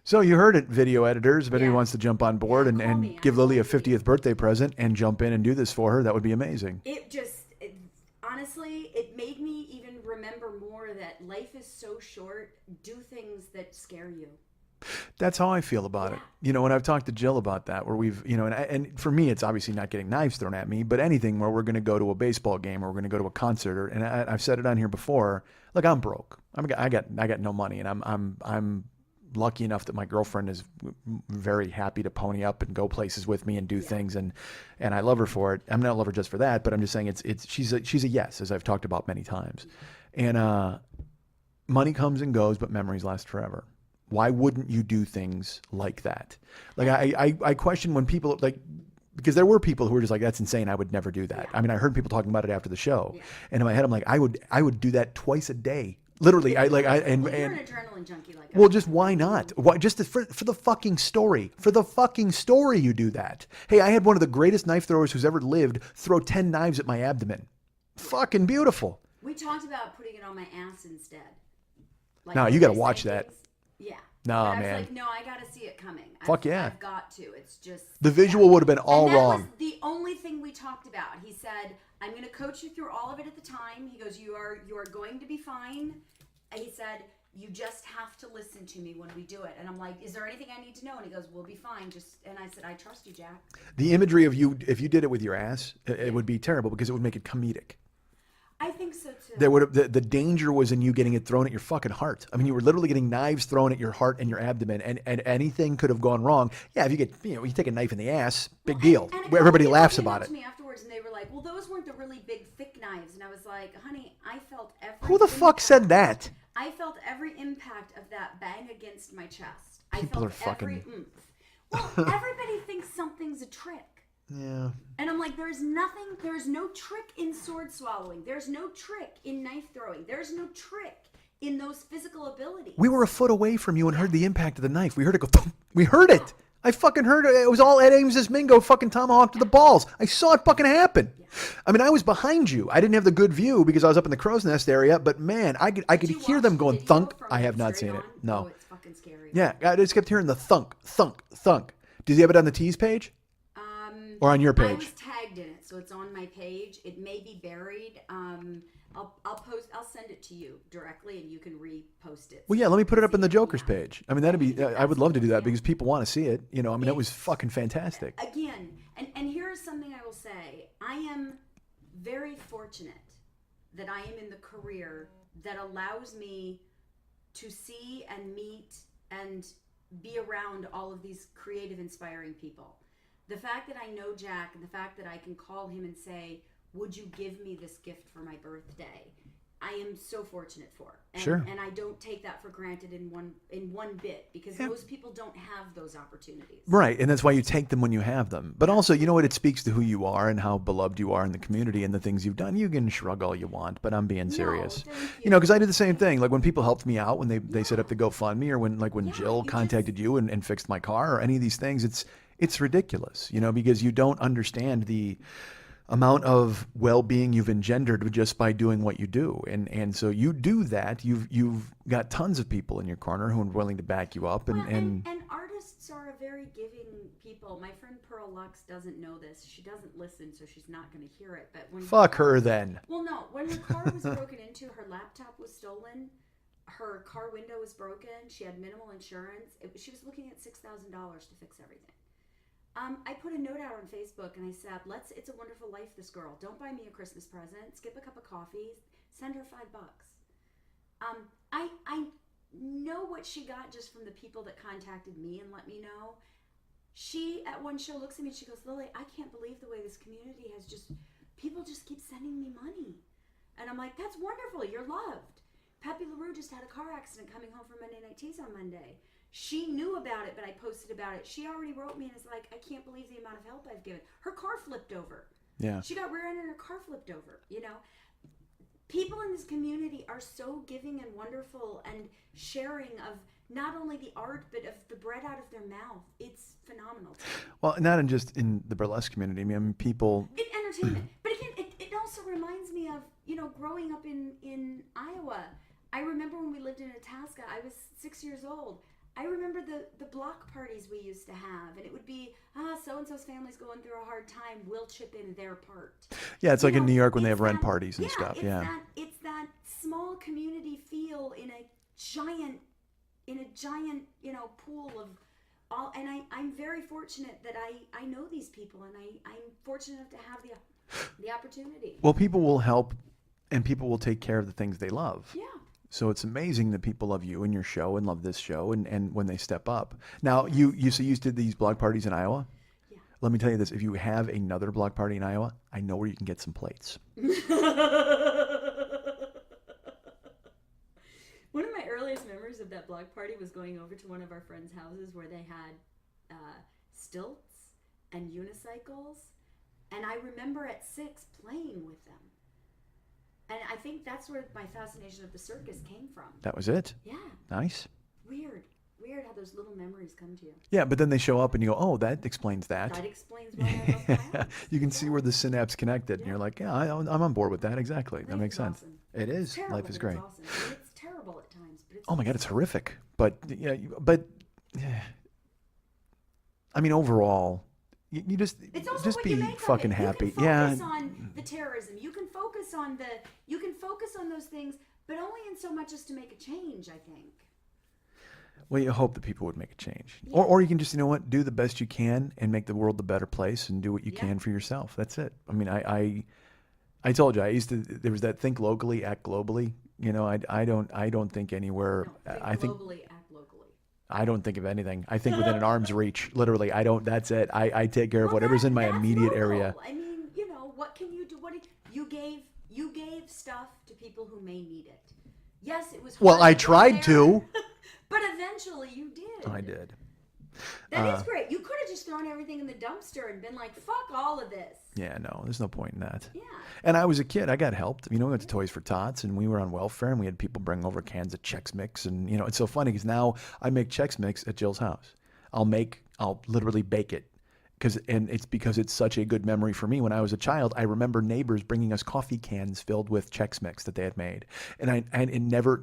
So you heard it, video editors. If anyone wants to jump on board Call and me. give Lily a 50th birthday present and jump in and do this for her, that would be amazing. Honestly, it made me even remember more that life is so short. Do things that scare you. That's how I feel about it. When I've talked to Jill about that, where we've, and for me, it's obviously not getting knives thrown at me, but anything where we're going to go to a baseball game or we're going to go to a concert, and I've said it on here before. Look, I'm broke. I got no money, and I'm lucky enough that my girlfriend is very happy to pony up and go places with me and do things, and I love her for it. I mean, I love her just for that, but I'm just saying she's a yes, as I've talked about many times, and money comes and goes, but memories last forever. Why wouldn't you do things like that? Like I question when people because there were people who were just like, that's insane. I would never do that. I mean, I heard people talking about it after the show, and in my head, I'm like, I would do that twice a day. Literally, Well, you're an adrenaline junkie like well, just why not? Why just for the fucking story? For the fucking story, you do that. Hey, I had one of the greatest knife throwers who's ever lived throw 10 knives at my abdomen. Fucking beautiful. We talked about putting it on my ass instead. Like, No, you got to watch that. Yeah. No, I was man. like, no, I got to see it coming. Fuck yeah. I've got to. It's just... The visual would have been all and that wrong. was the only thing we talked about. He said, I'm going to coach you through all of it at the time. He goes, you are going to be fine. And he said, you just have to listen to me when we do it. And I'm like, is there anything I need to know? And he goes, we'll be fine. And I said, I trust you, Jack. The imagery of you, if you did it with your ass, it would be terrible because it would make it comedic. I think so too. There would have, the danger was in you getting it thrown at your fucking heart. I mean, you were literally getting knives thrown at your heart and your abdomen, and anything could have gone wrong. Yeah, if you get, you take a knife in the ass, big deal. And Where everybody people laughs came about up it. to me afterwards, and they were like, well, those weren't the really big, thick knives. And I was like, honey, I felt every Who the fuck said that? I felt every impact of that bang against my chest. People I are felt fucking- every oomph. Well, everybody thinks something's a trick. Yeah. And I'm like, there's no trick in sword swallowing. There's no trick in knife throwing. There's no trick in those physical abilities. We were a foot away from you and heard the impact of the knife. We heard it go thump. We heard it. I fucking heard it. It was all Ed Amos's Mingo fucking tomahawk to the balls. I saw it fucking happen. Yeah. I mean, I was behind you. I didn't have the good view because I was up in the crow's nest area, but man, I could hear them going thunk. I have not seen it. No. Oh, it's fucking scary. Yeah, I just kept hearing the thunk, thunk, thunk. Did you have it on the tease page? Or on your page? I was tagged in it, so it's on my page. It may be buried. I'll send it to you directly, and you can repost it. Well, yeah, let me put it up in the Joker's page. I mean, that'd be. I would love to do that because people want to see it. I mean, it was fucking fantastic. Again, and here is something I will say. I am very fortunate that I am in the career that allows me to see and meet and be around all of these creative, inspiring people. The fact that I know Jack and the fact that I can call him and say, would you give me this gift for my birthday? I am so fortunate for. And, Sure. And I don't take that for granted in one bit, because most people don't have those opportunities. Right, and that's why you take them when you have them. But also, you know what? It speaks to who you are and how beloved you are in the community and the things you've done. You can shrug all you want, but I'm being serious. thank You know, because I did the same thing. Like when people helped me out, when they set up the GoFundMe, or when Jill contacted you and fixed my car, or any of these things, it's ridiculous. You know, because you don't understand the amount of well-being you've engendered just by doing what you do, and so you do that. You've got tons of people in your corner who are willing to back you up, And artists are a very giving people. My friend Pearl Lux doesn't know this. She doesn't listen, so she's not going to hear it. But when fuck her then. Well, no, when her car was broken into, her laptop was stolen, her car window was broken. She had minimal insurance. She was looking at $6,000 to fix everything. I put a note out on Facebook and I said, It's a Wonderful Life, this girl. Don't buy me a Christmas present. Skip a cup of coffee. Send her $5. I know what she got just from the people that contacted me and let me know. She, at one show, looks at me and she goes, Lily, I can't believe the way this community has people just keep sending me money. And I'm like, that's wonderful. You're loved. Pappy LaRue just had a car accident coming home from Monday Night Teas on Monday. She knew about it, but I posted about it. She already wrote me and is like, I can't believe the amount of help I've given. Her car flipped over. Yeah. She got rear-ended and her car flipped over, you know. People in this community are so giving and wonderful and sharing of not only the art, but of the bread out of their mouth. It's phenomenal. Well, not just in the burlesque community. I mean, people... In entertainment. But again, it also reminds me of, you know, growing up in Iowa. I remember when we lived in Itasca, I was 6 years old. I remember the block parties we used to have, and it would be, so-and-so's family's going through a hard time, we'll chip in their part. Yeah, it's like in New York when they it's have rent that- parties and stuff. Yeah. It's that small community feel in a giant, you know, pool of all, and I'm very fortunate that I know these people, and I'm fortunate enough to have the opportunity. Well, people will help, and people will take care of the things they love. Yeah. So it's amazing that people love you and your show and love this show, and when they step up. Now, you did these blog parties in Iowa? Yeah. Let me tell you this. If you have another blog party in Iowa, I know where you can get some plates. One of my earliest memories of that block party was going over to one of our friends' houses where they had stilts and unicycles. And I remember at 6 playing with them. And I think that's where my fascination of the circus came from. That was it? Yeah. Nice. Weird how those little memories come to you. Yeah, but then they show up and you go, oh, that explains that. That explains why I love violence. You can see where the synapse connected, and you're like, yeah, I'm on board with that. Exactly. That Life makes is sense. awesome. It is. It's terrible, Life is but great. It's awesome. And it's terrible at times, but it's Oh my God, awesome. it's horrific. But yeah, I mean, overall, you just It's also just what be you make fucking of it. happy. You can Yeah. focus on the terrorism. You can focus on those things, but only in so much as to make a change, I think. Well, you hope that people would make a change, or you can just, you know what, do the best you can and make the world a better place and do what you can for yourself. That's it. I mean, I told you, there was that think locally, act globally. You know, I don't think anywhere. I think globally, act locally. I don't think of anything. I think within an arm's reach. Literally, that's it. I take care of Well, whatever's in my that's immediate local. area. I mean, you know, what can you do? You gave stuff to people who may need it. Yes, it was hard. Well, I to get tried there, to. but eventually you did. I did. That is great. You could have just thrown everything in the dumpster and been like, "Fuck all of this." Yeah, no, there's no point in that. Yeah. And I was a kid. I got helped. You know, we went to Toys for Tots, and we were on welfare, and we had people bring over cans of Chex Mix, and you know, it's so funny because now I make Chex Mix at Jill's house. I'll literally bake it, because it's such a good memory for me. When I was a child, I remember neighbors bringing us coffee cans filled with Chex Mix that they had made, and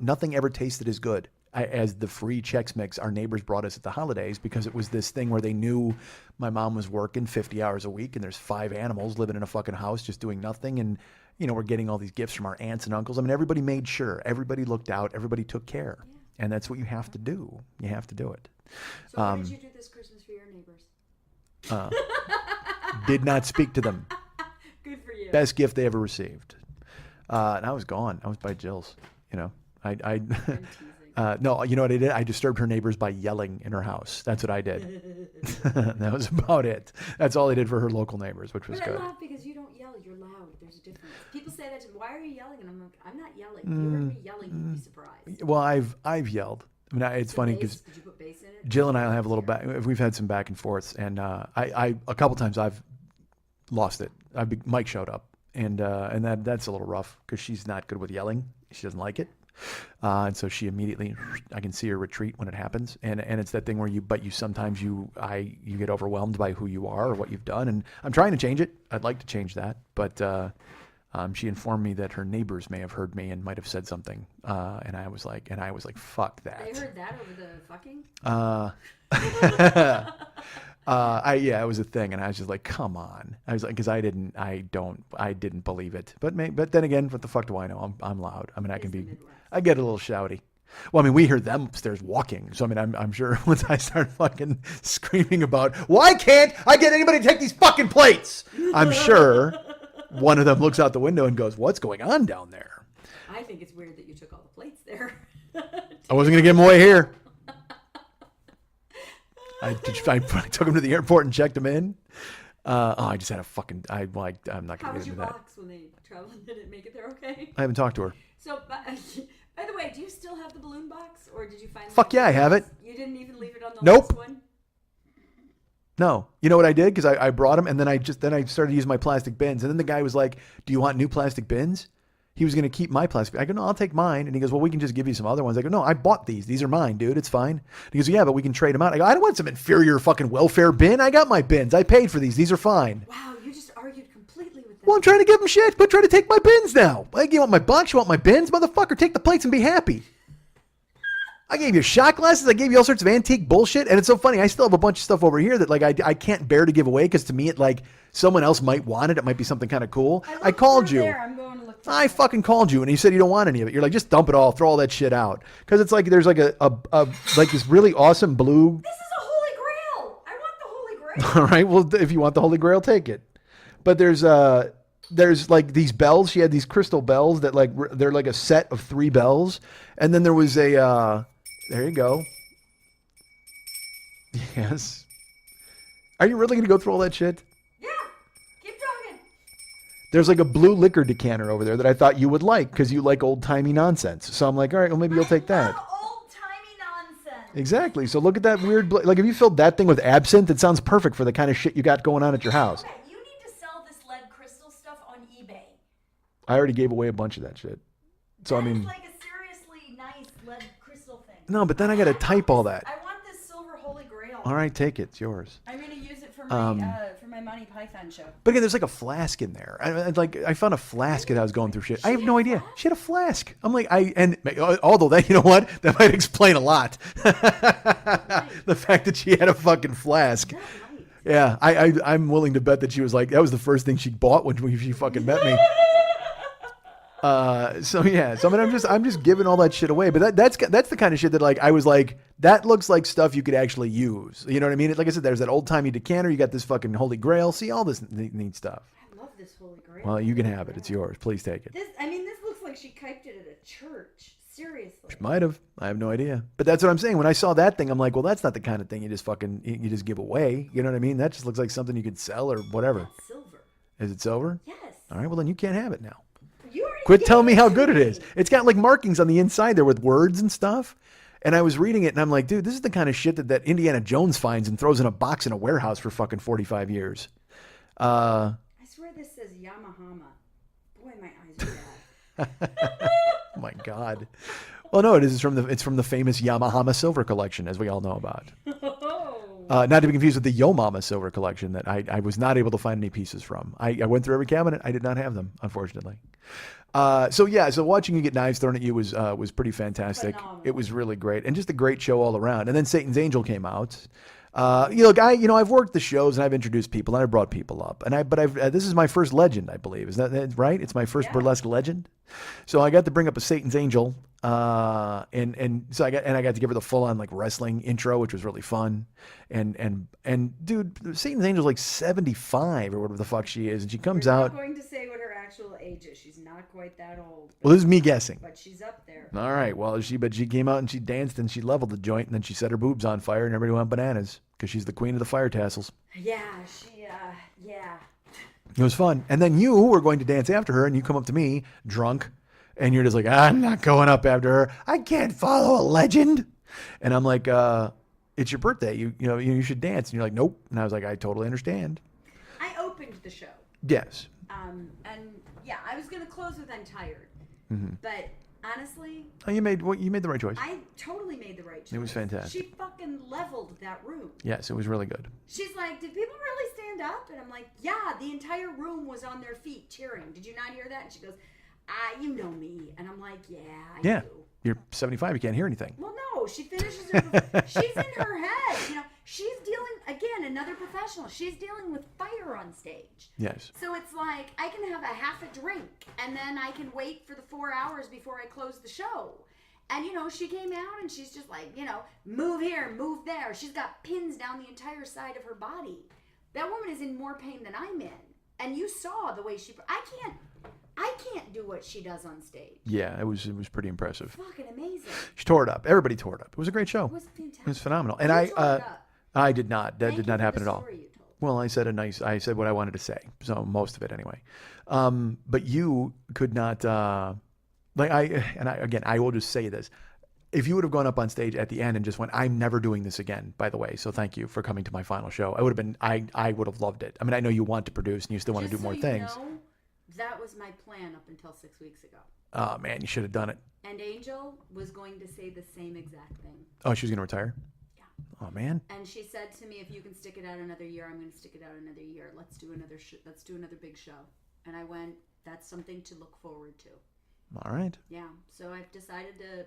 nothing ever tasted as good as the free Chex Mix our neighbors brought us at the holidays, because it was this thing where they knew my mom was working 50 hours a week and there's 5 animals living in a fucking house just doing nothing, and you know, we're getting all these gifts from our aunts and uncles. I mean, everybody made sure, everybody looked out, everybody took care. And that's what you have to do. You have to do it. So what did you do this Christmas for your neighbors? Did not speak to them. Good for you. Best gift they ever received. And I was gone. I was by Jill's. You know, I'm teasing. no, you know what I did? I disturbed her neighbors by yelling in her house. That's what I did. That was about it. That's all I did for her local neighbors, which was But good. I laugh because you don't yell, you're loud. There's a difference. People say that to me. Why are you yelling? And I'm like, I'm not yelling. If you heard me yelling, you'd be surprised. Well, I've yelled. I mean, it's funny because Did you put bass in it? Jill and I have a little back. We've had some back and forths, and I a couple times I've lost it. Mike showed up, and that's a little rough because she's not good with yelling. She doesn't like it, and so she immediately, I can see her retreat when it happens, and it's that thing where you sometimes you get overwhelmed by who you are or what you've done, and I'm trying to change it. I'd like to change that, but. She informed me that her neighbors may have heard me and might have said something, and I was like, "Fuck that." They heard that over the fucking. Yeah, it was a thing, and I was just like, "Come on!" I was like, because I didn't believe it. But then again, what the fuck do I know? I'm loud. I mean, I get a little shouty. Well, I mean, we heard them upstairs walking, so I mean, I'm sure once I start fucking screaming about why can't I get anybody to take these fucking plates, I'm sure. One of them looks out the window and goes, "What's going on down there?" I think it's weird that you took all the plates there. I wasn't going to give them away here. I took them to the airport and checked them in. I just had a fucking... I'm not going to get into that. How was your box when they traveled? Did it make it there okay? I haven't talked to her. So, by the way, do you still have the balloon box? Or did you find... Fuck yeah, I have it. You didn't even leave it on the Nope. last one? No. You know what I did? Because I brought them, and then I started using my plastic bins. And then the guy was like, "Do you want new plastic bins?" He was going to keep my plastic. I go, "No, I'll take mine." And he goes, "Well, we can just give you some other ones." I go, "No, I bought these. These are mine, dude. It's fine." And he goes, "Yeah, but we can trade them out." I go, "I don't want some inferior fucking welfare bin. I got my bins. I paid for these. These are fine." Wow, you just argued completely with that. Well, I'm trying to give them shit, but try to take my bins now. Like, you want my box? You want my bins? Motherfucker, take the plates and be happy. I gave you shot glasses. I gave you all sorts of antique bullshit. And it's so funny. I still have a bunch of stuff over here that like I can't bear to give away because to me it like someone else might want it. It might be something kind of cool. I called you. I'm going to look for I fucking called you and you said you don't want any of it. You're like, just dump it all, throw all that shit out. Because it's like there's like a like this really awesome blue. This is a holy grail. I want the holy grail. All right. Well, if you want the Holy Grail, take it. But there's like these bells. She had these crystal bells that like they're like a set of 3 bells. And then there was a there you go. Yes. Are you really going to go through all that shit? Yeah. Keep talking. There's like a blue liquor decanter over there that I thought you would like because you like old-timey nonsense. So I'm like, all right, well, maybe you'll take that. Old-timey nonsense. Exactly. So look at that weird... Like, if you filled that thing with absinthe, it sounds perfect for the kind of shit you got going on at your house. Okay, you need to sell this lead crystal stuff on eBay. I already gave away a bunch of that shit. So, I mean... That's like a seriously nice lead crystal thing. No, but then I got to type all that. I want this silver holy grail. All right, take it. It's yours. I'm going to use it for my Monty Python show. But again, there's like a flask in there. I found a flask as I was going through shit. I have no idea. She had a flask. I'm like, although that, you know what? That might explain a lot. The fact that she had a fucking flask. Yeah, I'm willing to bet that she was like, that was the first thing she bought when she fucking met me. So yeah, so I mean, I'm just giving all that shit away, but that's the kind of shit that like I was like, that looks like stuff you could actually use. You know what I mean? Like I said, there's that old timey decanter. You got this fucking Holy Grail. See all this neat stuff. I love this holy grail. Well, you can have it. It's yours. Please take it. This looks like she typed it at a church. Seriously. Might have. I have no idea. But that's what I'm saying. When I saw that thing, I'm like, well, that's not the kind of thing you just give away. You know what I mean? That just looks like something you could sell or whatever. That's silver. Is it silver? Yes. All right. Well, then you can't have it now. You already Quit gave telling me it how to good it me. is. It's got like markings on the inside there with words and stuff. And I was reading it and I'm like, dude, this is the kind of shit that Indiana Jones finds and throws in a box in a warehouse for fucking 45 years. I swear this says Yamahama. Boy, my eyes are bad. Oh my God. Well, no, it's from the famous Yamahama silver collection, as we all know about. Not to be confused with the Yo Mama silver collection that I was not able to find any pieces from. I went through every cabinet. I did not have them, unfortunately. So watching you get knives thrown at you was pretty fantastic. Phenomenal. It was really great, and just a great show all around. And then Satan's Angel came out. I've worked the shows and I've introduced people and I brought people up, this is my first legend, I believe. Is that right? It's my first burlesque legend. So I got to bring up a Satan's Angel, and so I got to give her the full on like wrestling intro, which was really fun. And dude, Satan's Angel's like 75 or whatever the fuck she is, and she comes We're out. not going to say what her actual age is. She's not quite that old. Well, this is me guessing. But she's up there. All right. Well, she came out and she danced and she leveled the joint and then she set her boobs on fire and everybody went bananas because she's the queen of the fire tassels. Yeah, yeah. It was fun. And then you were going to dance after her, and you come up to me drunk, and you're just like, I'm not going up after her. I can't follow a legend. And I'm like, it's your birthday. You should dance. And you're like, nope. And I was like, I totally understand. I opened the show. Yes. And yeah, I was gonna close with "I'm Tired," but honestly, Oh, you made the right choice. I totally made the right choice. It was fantastic. She fucking leveled that room. Yes, it was really good. She's like, did people really stand up? And I'm like, yeah, the entire room was on their feet cheering. Did you not hear that? And she goes, you know me. And I'm like, yeah, I Yeah. do. You're 75. You can't hear anything. Well, no, she finishes her. She's in her head. She's dealing, again, another professional. She's dealing with fire on stage. Yes. So it's like, I can have a half a drink, and then I can wait for the 4 hours before I close the show. And, she came out, and she's just like, move here, move there. She's got pins down the entire side of her body. That woman is in more pain than I'm in. And you saw the way I can't do what she does on stage. Yeah, it was pretty impressive. Fucking amazing. She tore it up. Everybody tore it up. It was a great show. It was fantastic. It was phenomenal. And You tore it up. I did not. That Thank did you not for happen the at all. story you told. Well, I said what I wanted to say. So most of it anyway. But you could not, I will just say this. If you would have gone up on stage at the end and just went, I'm never doing this again, by the way, so thank you for coming to my final show. I would have loved it. I mean, I know you want to produce and you still want to do more things. That was my plan up until 6 weeks ago. Oh, man, you should have done it. And Angel was going to say the same exact thing. Oh, she was going to retire? Yeah. Oh, man. And she said to me, if you can stick it out another year, I'm going to stick it out another year. Let's do another big show. And I went, that's something to look forward to. All right. Yeah. So I've decided to,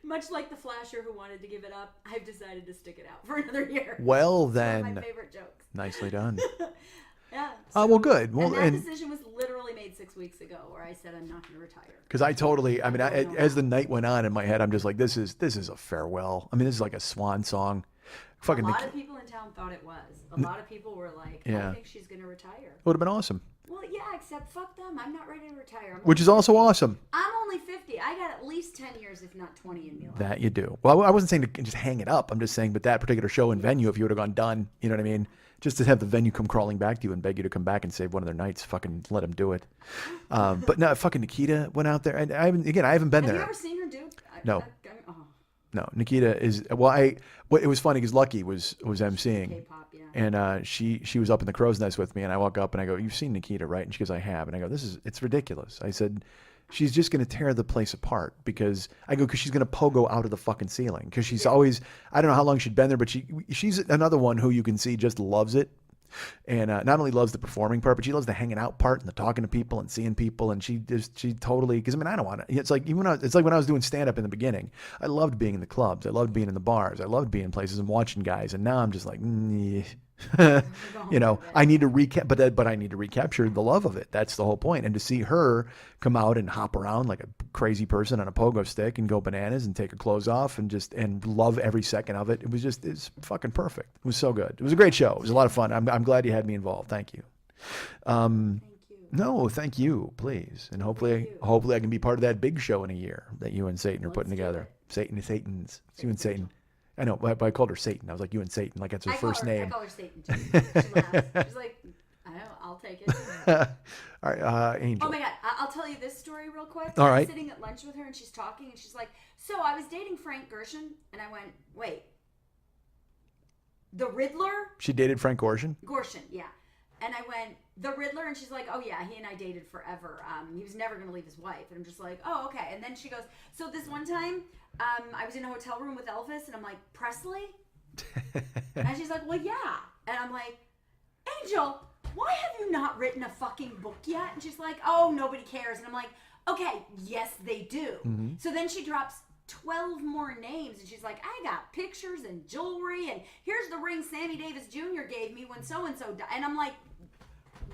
much like the Flasher who wanted to give it up, I've decided to stick it out for another year. Well, It's then. one of my favorite jokes. Nicely done. Yeah. Oh, well, good. Well, and that decision was literally made 6 weeks ago, where I said I'm not going to retire. Because as the night went on in my head, I'm just like, this is a farewell. I mean, this is like a swan song. A lot of people in town thought it was. A lot of people were like, Yeah. I think she's going to retire. Would have been awesome. Well, yeah, except fuck them. I'm not ready to retire. Which is also awesome. I'm only 50. I got at least 10 years, if not 20 in me left. That you do. Well, I wasn't saying to just hang it up. I'm just saying, but that particular show and venue, if you would have gone done, you know what I mean? Just to have the venue come crawling back to you and beg you to come back and save one of their nights, fucking let them do it. But no, fucking Nikita went out there, and I haven't been Have there. you ever seen her, dude? No. Oh, No, Nikita is it was funny because Lucky was emceeing, K-pop, yeah. and she was up in the crow's nest with me, and I walk up and I go, "You've seen Nikita, right?" And she goes, "I have," and I go, "It's ridiculous." I said, "She's just going to tear the place apart because she's going to pogo out of the fucking ceiling because she's always, I don't know how long she'd been there, but she's another one who you can see just loves it." And not only loves the performing part, but she loves the hanging out part and the talking to people and seeing people. And she totally, because I mean, I don't want to. It's like when I was doing stand up in the beginning. I loved being in the clubs. I loved being in the bars. I loved being in places and watching guys. And now I'm just like, I need to but I need to recapture the love of it. That's the whole point. And to see her come out and hop around like a crazy person on a pogo stick and go bananas and take her clothes off and love every second of it. It's fucking perfect. It was so good. It was a great show. It was a lot of fun. I'm glad you had me involved. Thank you. Thank you. No, thank you, please. And hopefully I can be part of that big show in a year that you and Satan are putting Let's do together. it. Satan's. It's you and Satan. I know, but I called her Satan. I was like, you and Satan, like that's her first name. I call her Satan too. She laughs. She's like, I know, I'll take it. All right, Angel. Oh my God, I'll tell you this story real quick. All I right. was sitting at lunch with her and she's talking and she's like, so I was dating Frank Gorshin, and I went, wait, the Riddler? She dated Frank Gorshin? Gorshin, yeah. And I went, the Riddler? And she's like, oh yeah, he and I dated forever. He was never going to leave his wife. And I'm just like, oh, okay. And then she goes, so this one time, I was in a hotel room with Elvis, and I'm like, Presley? And she's like, well, yeah. And I'm like, Angel, why have you not written a fucking book yet? And she's like, oh, nobody cares. And I'm like, okay, yes, they do. Mm-hmm. So then she drops 12 more names, and she's like, I got pictures and jewelry, and here's the ring Sammy Davis Jr. gave me when so-and-so died. And I'm like,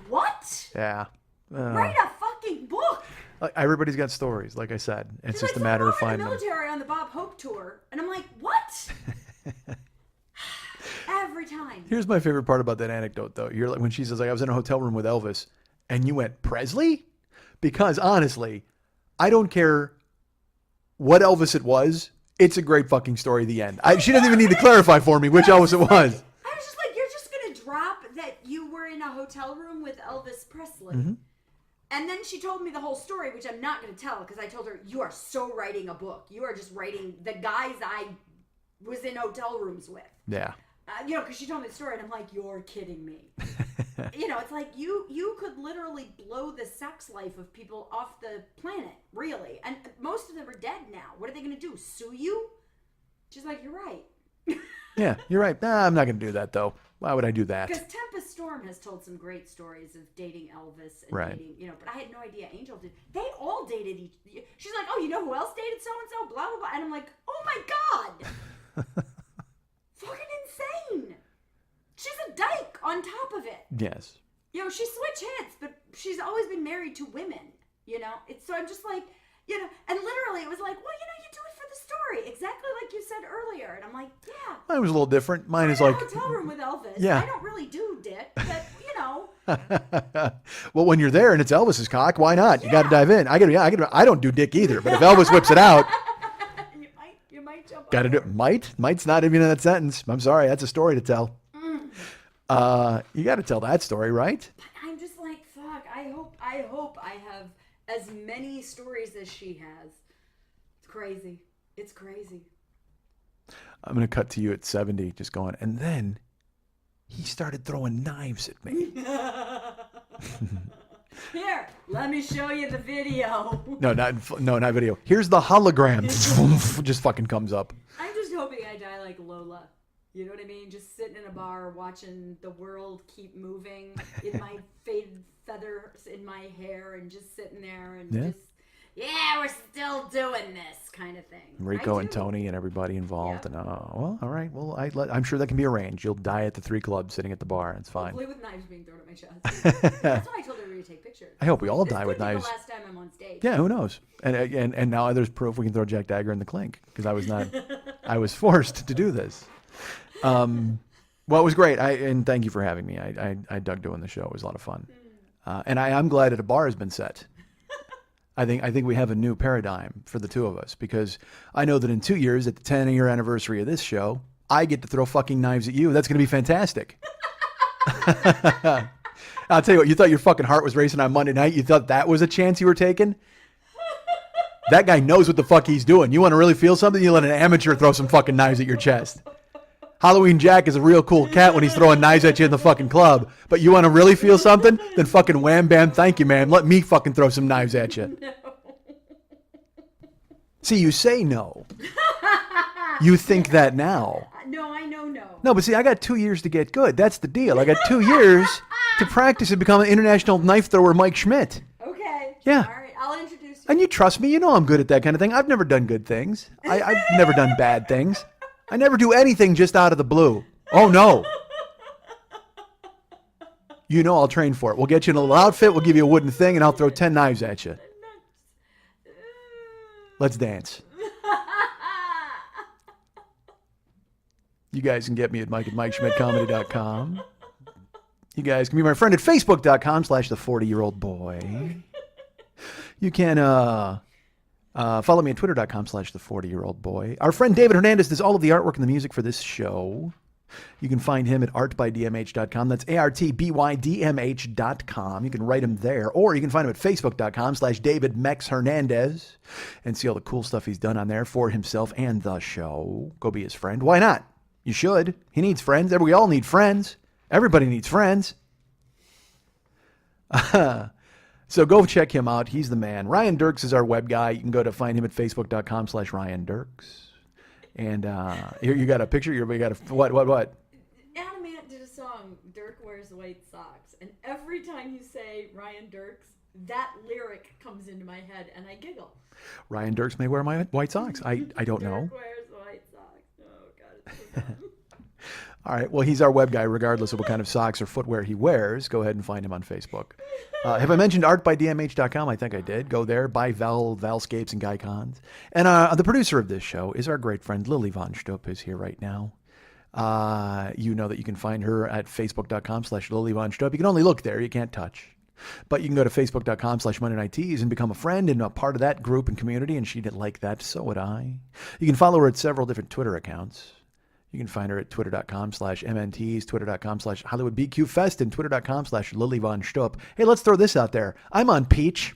what? Yeah. Write a fucking book. Everybody's got stories, like I said. It's She's just like, a matter of "So I'm in finding the them. military on the Bob Hope tour. And I'm like, what? Every time. Here's my favorite part about that anecdote, though. You're like when she says, like, I was in a hotel room with Elvis, and you went, Presley? Because honestly, I don't care what Elvis it was. It's a great fucking story. The end. She doesn't even need to clarify for me which Elvis it was. I was just like, you're just gonna drop that you were in a hotel room with Elvis Presley. Mm-hmm. And then she told me the whole story, which I'm not going to tell because I told her, you are so writing a book. You are just writing the guys I was in hotel rooms with. Yeah. Because she told me the story, and I'm like, you're kidding me. It's like you could literally blow the sex life of people off the planet, really. And most of them are dead now. What are they going to do? Sue you? She's like, you're right. Yeah, you're right. Nah, I'm not going to do that, though. Why would I do that? Because Tempest Storm has told some great stories of dating Elvis and dating, but I had no idea Angel did. They all dated each. She's like, oh, you know who else dated so and so? Blah blah blah. And I'm like, oh my god, fucking insane. She's a dyke on top of it. Yes. She switch hits, but she's always been married to women. So I'm just like, and literally it was like, well, you do it for the story, exactly like you said earlier. And I'm like, yeah. Mine was a little different. Mine is I'm like in a hotel room with Elvis. Yeah. I don't really do dick, but well, when you're there and it's Elvis's cock, why not? You got to dive in. I don't do dick either, but if Elvis whips it out, you might jump. Got to do it. Might's not even in that sentence. I'm sorry, that's a story to tell. You got to tell that story, right? But I'm just like, fuck. I hope I have as many stories as she has. It's crazy. It's crazy. I'm gonna cut to you at 70, just going, and then he started throwing knives at me. Here, let me show you the video. No, not video. Here's the hologram. Just fucking comes up. I'm just hoping I die like Lola. You know what I mean? Just sitting in a bar watching the world keep moving in my faded feathers in my hair and just sitting there and just, we're still doing this kind of thing. Rico and Tony and everybody involved. And well, all right. Well, I'm sure that can be arranged. You'll die at the 3 Club sitting at the bar. It's fine. Hopefully with knives being thrown at my chest. That's why I told everybody to take pictures. I hope we all die with This could be knives. the last time I'm on stage. Yeah, who knows? And now there's proof we can throw Jack Dagger in the clink because I was forced to do this. Well, it was great. And thank you for having me. I dug doing the show. It was a lot of fun. And I'm glad that a bar has been set. I think we have a new paradigm for the two of us because I know that in 2 years, at the 10-year anniversary of this show, I get to throw fucking knives at you. That's going to be fantastic. I'll tell you what, you thought your fucking heart was racing on Monday night? You thought that was a chance you were taking? That guy knows what the fuck he's doing. You want to really feel something? You let an amateur throw some fucking knives at your chest. Halloween Jack is a real cool cat when he's throwing knives at you in the fucking club. But you want to really feel something? Then fucking wham bam, thank you, man. Let me fucking throw some knives at you. No. See, you say no. You think that now. No, I know no. No, but see, I got 2 years to get good. That's the deal. I got 2 years to practice and become an international knife thrower Mike Schmidt. Okay. Yeah. All right, I'll introduce you. And you trust me. You know I'm good at that kind of thing. I've never done good things. I've never done bad things. I never do anything just out of the blue. Oh, no. You know I'll train for it. We'll get you in a little outfit. We'll give you a wooden thing, and I'll throw 10 knives at you. Let's dance. You guys can get me at Mike@MikeSchmidtComedy.com. You guys can be my friend at Facebook.com/the40-year-old-boy. You can follow me at Twitter.com/the40-year-old-boy. Our friend David Hernandez does all of the artwork and the music for this show. You can find him at artbydmh.com. That's ARTBYDMH.com. You can write him there. Or you can find him at Facebook.com/DavidMexHernandez and see all the cool stuff he's done on there for himself and the show. Go be his friend. Why not? You should. He needs friends. We all need friends. Everybody needs friends. So go check him out. He's the man. Ryan Dirks is our web guy. You can go to find him at Facebook.com/Ryan Dirks. And here you got a picture. You got a what? Adam Ant did a song, Dirk Wears White Socks. And every time you say Ryan Dirks, that lyric comes into my head and I giggle. Ryan Dirks may wear my white socks. I don't know. Dirk wears white socks. Oh, God, it's so dumb. All right. Well, he's our web guy, regardless of what kind of socks or footwear he wears. Go ahead and find him on Facebook. Have I mentioned artbydmh.com? I think I did. Go there, buy Valscapes and Guycons. And the producer of this show is our great friend Lily Von Stupp, who's here right now. You know that you can find her at facebook.com/Lily Von Stupp. You can only look there. You can't touch. But you can go to facebook.com/Monday Night Teas and become a friend and a part of that group and community. And she did like that. So would I. You can follow her at several different Twitter accounts. You can find her at twitter.com/MNTs, twitter.com/HollywoodBQFest, and twitter.com/Lily Von Stupp. Hey, let's throw this out there. I'm on Peach.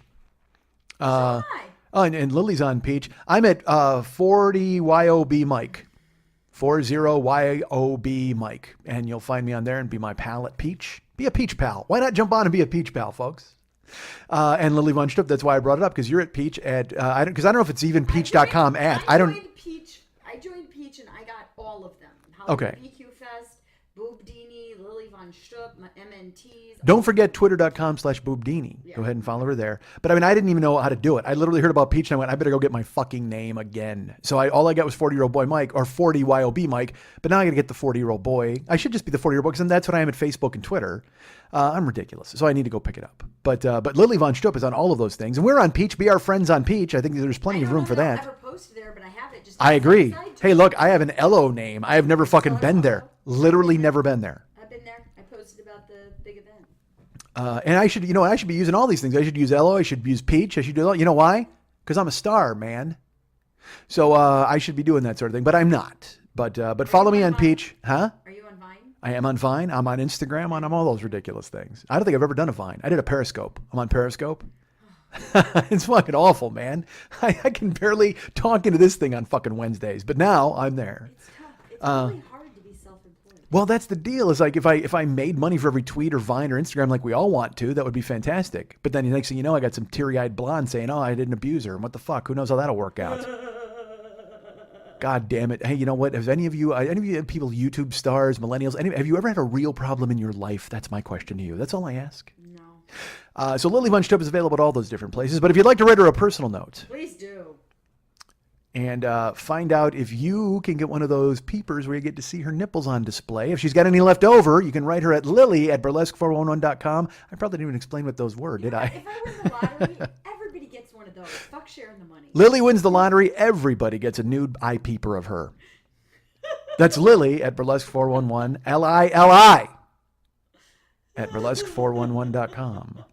Hi. Oh, and Lily's on Peach. I'm at 40YOB Mike. 40YOB Mike. And you'll find me on there and be my pal at Peach. Be a Peach pal. Why not jump on and be a Peach pal, folks? And Lily Von Stupp, that's why I brought it up, because you're at Peach at, because I don't know if it's even peach.com at. I joined Peach and I got all of them. Okay. BQ Fest, Boobdini, Lily Von Stupp, my MNTs. Don't forget twitter.com/boobdini. Yeah. Go ahead and follow her there. But I mean, I didn't even know how to do it. I literally heard about Peach and I went, I better go get my fucking name again. So all I got was 40-year-old boy Mike, or 40YOB Mike. But now I got to get the 40-year-old boy. I should just be the 40-year-old boy, because that's what I am at Facebook and Twitter. I'm ridiculous. So I need to go pick it up. But Lily Von Stupp is on all of those things. And we're on Peach. Be our friends on Peach. I think there's plenty of room for that. I never posted there, but I have it. I agree. Hey, look, I have an Elo name. I have never fucking been there. Literally never been there. I've been there. I posted about the big event. And I should, I should be using all these things. I should use Elo. I should use Peach. I should do all. You know why? Because I'm a star, man. So I should be doing that sort of thing, but I'm not. But follow me on Peach, huh? Are you on Vine? I am on Vine. I'm on Instagram. I'm all those ridiculous things. I don't think I've ever done a Vine. I did a Periscope. I'm on Periscope. It's fucking awful, man. I can barely talk into this thing on fucking Wednesdays, but now I'm there. It's tough. It's really hard to be self-employed. Well, that's the deal. Is like if I made money for every tweet or Vine or Instagram like we all want to, that would be fantastic. But then the next thing you know, I got some teary-eyed blonde saying, "Oh, I didn't abuse her." And what the fuck? Who knows how that'll work out? God damn it. Hey, you know what? Has any of you people, YouTube stars, millennials, have you ever had a real problem in your life? That's my question to you. That's all I ask. No. So Lily Von Stupp is available at all those different places. But if you'd like to write her a personal note Please do. and find out if you can get one of those peepers where you get to see her nipples on display, if she's got any left over, you can write her at lily@burlesque411.com. I probably didn't even explain what those were, did I? If I win the lottery, everybody gets one of those. Fuck sharing the money. Lily wins the lottery. Everybody gets a nude eye peeper of her. That's Lily at burlesque411, LILI at burlesque411.com.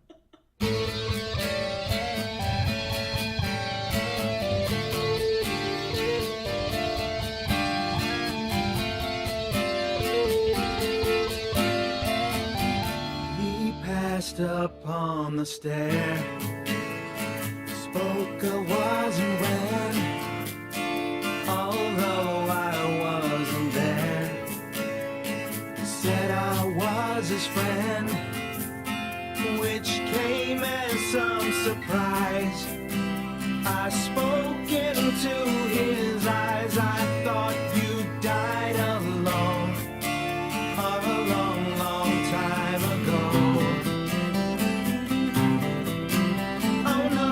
He passed up on the stair, spoke a wasn't when, although I wasn't there. He said I was his friend, which came as some surprise. I spoke into his eyes. I thought you died alone a long, long time ago. Oh no,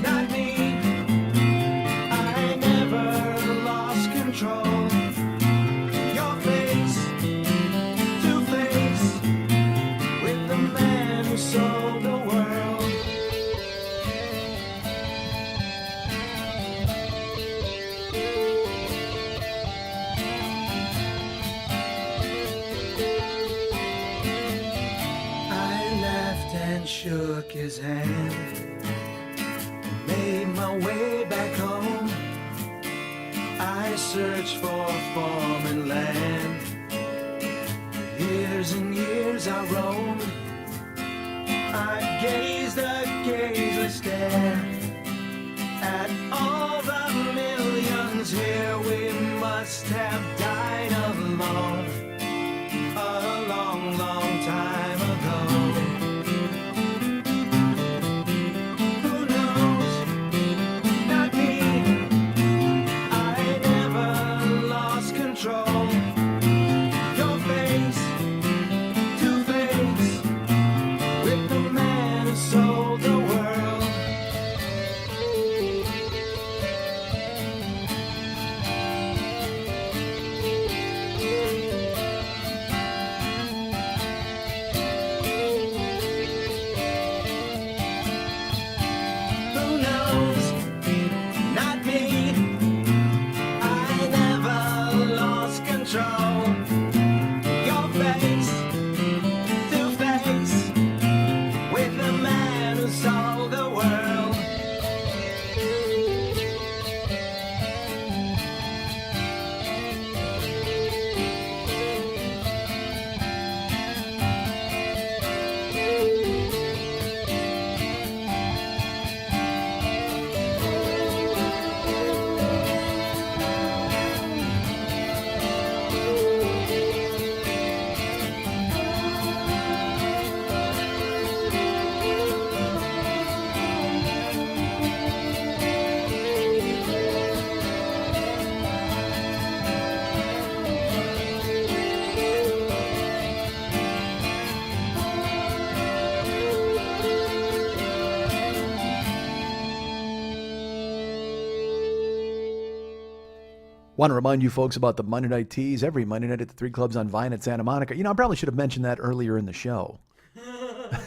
not me. I never lost control. Your face to face with the man who sold the world. I laughed and shook his hand, made my way back home. I searched for form and land. Years and years I roamed. I gazed a gazeless stare at all the millions here. We must have died alone a long, long time ago. Who knows? Not me. I never lost control. Your face to face with the man who sold the world. Want to remind you folks about the Monday Night Teas every Monday night at the 3 Clubs on Vine at Santa Monica. I probably should have mentioned that earlier in the show.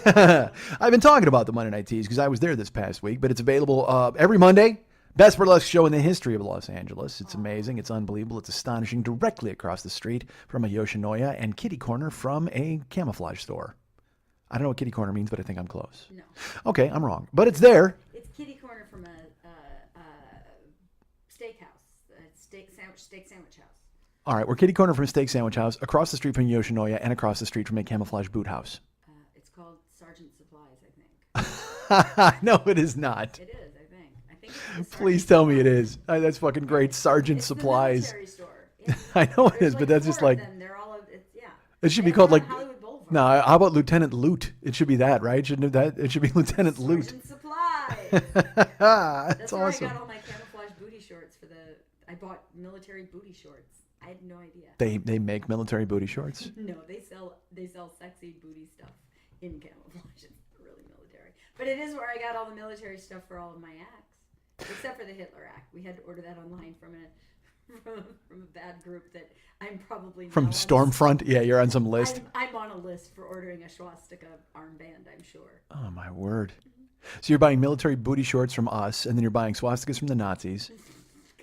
I've been talking about the Monday Night Teas because I was there this past week, but it's available every Monday. Best burlesque show in the history of Los Angeles. It's amazing. It's unbelievable. It's astonishing. Directly across the street from a Yoshinoya and kitty corner from a camouflage store. I don't know what kitty corner means, but I think I'm close. No. Okay, I'm wrong. But it's there. It's kitty corner from a steakhouse, a steak sandwich house. All right, we're kitty corner from a steak sandwich house, across the street from Yoshinoya, and across the street from a camouflage boot house. It's called Sergeant Supplies, I think. No, it is not. It is, I think it's the Please Sergeant tell me it Supplies. is. That's fucking great. Sergeant It's Supplies. The military store. Yeah. I know it There's is, but that's 4 just of like, them. They're all yeah. it should be They called have like, one on Hollywood Boulevard. no, how about Lieutenant Loot? It should be that, right? Shouldn't that? It should be Lieutenant Loot. Sergeant Supplies. That's That's where awesome. I got all my camouflage booty shorts for I bought military booty shorts. I had no idea. They make military booty shorts. No, they sell sexy booty stuff in camouflage. It's really military. But it is where I got all the military stuff for all of my acts. Except for the Hitler act. We had to order that online from a bad group that I'm probably From now on Stormfront? Yeah, you're on some list. I'm on a list for ordering a swastika armband, I'm sure. Oh, my word. So you're buying military booty shorts from us, and then you're buying swastikas from the Nazis.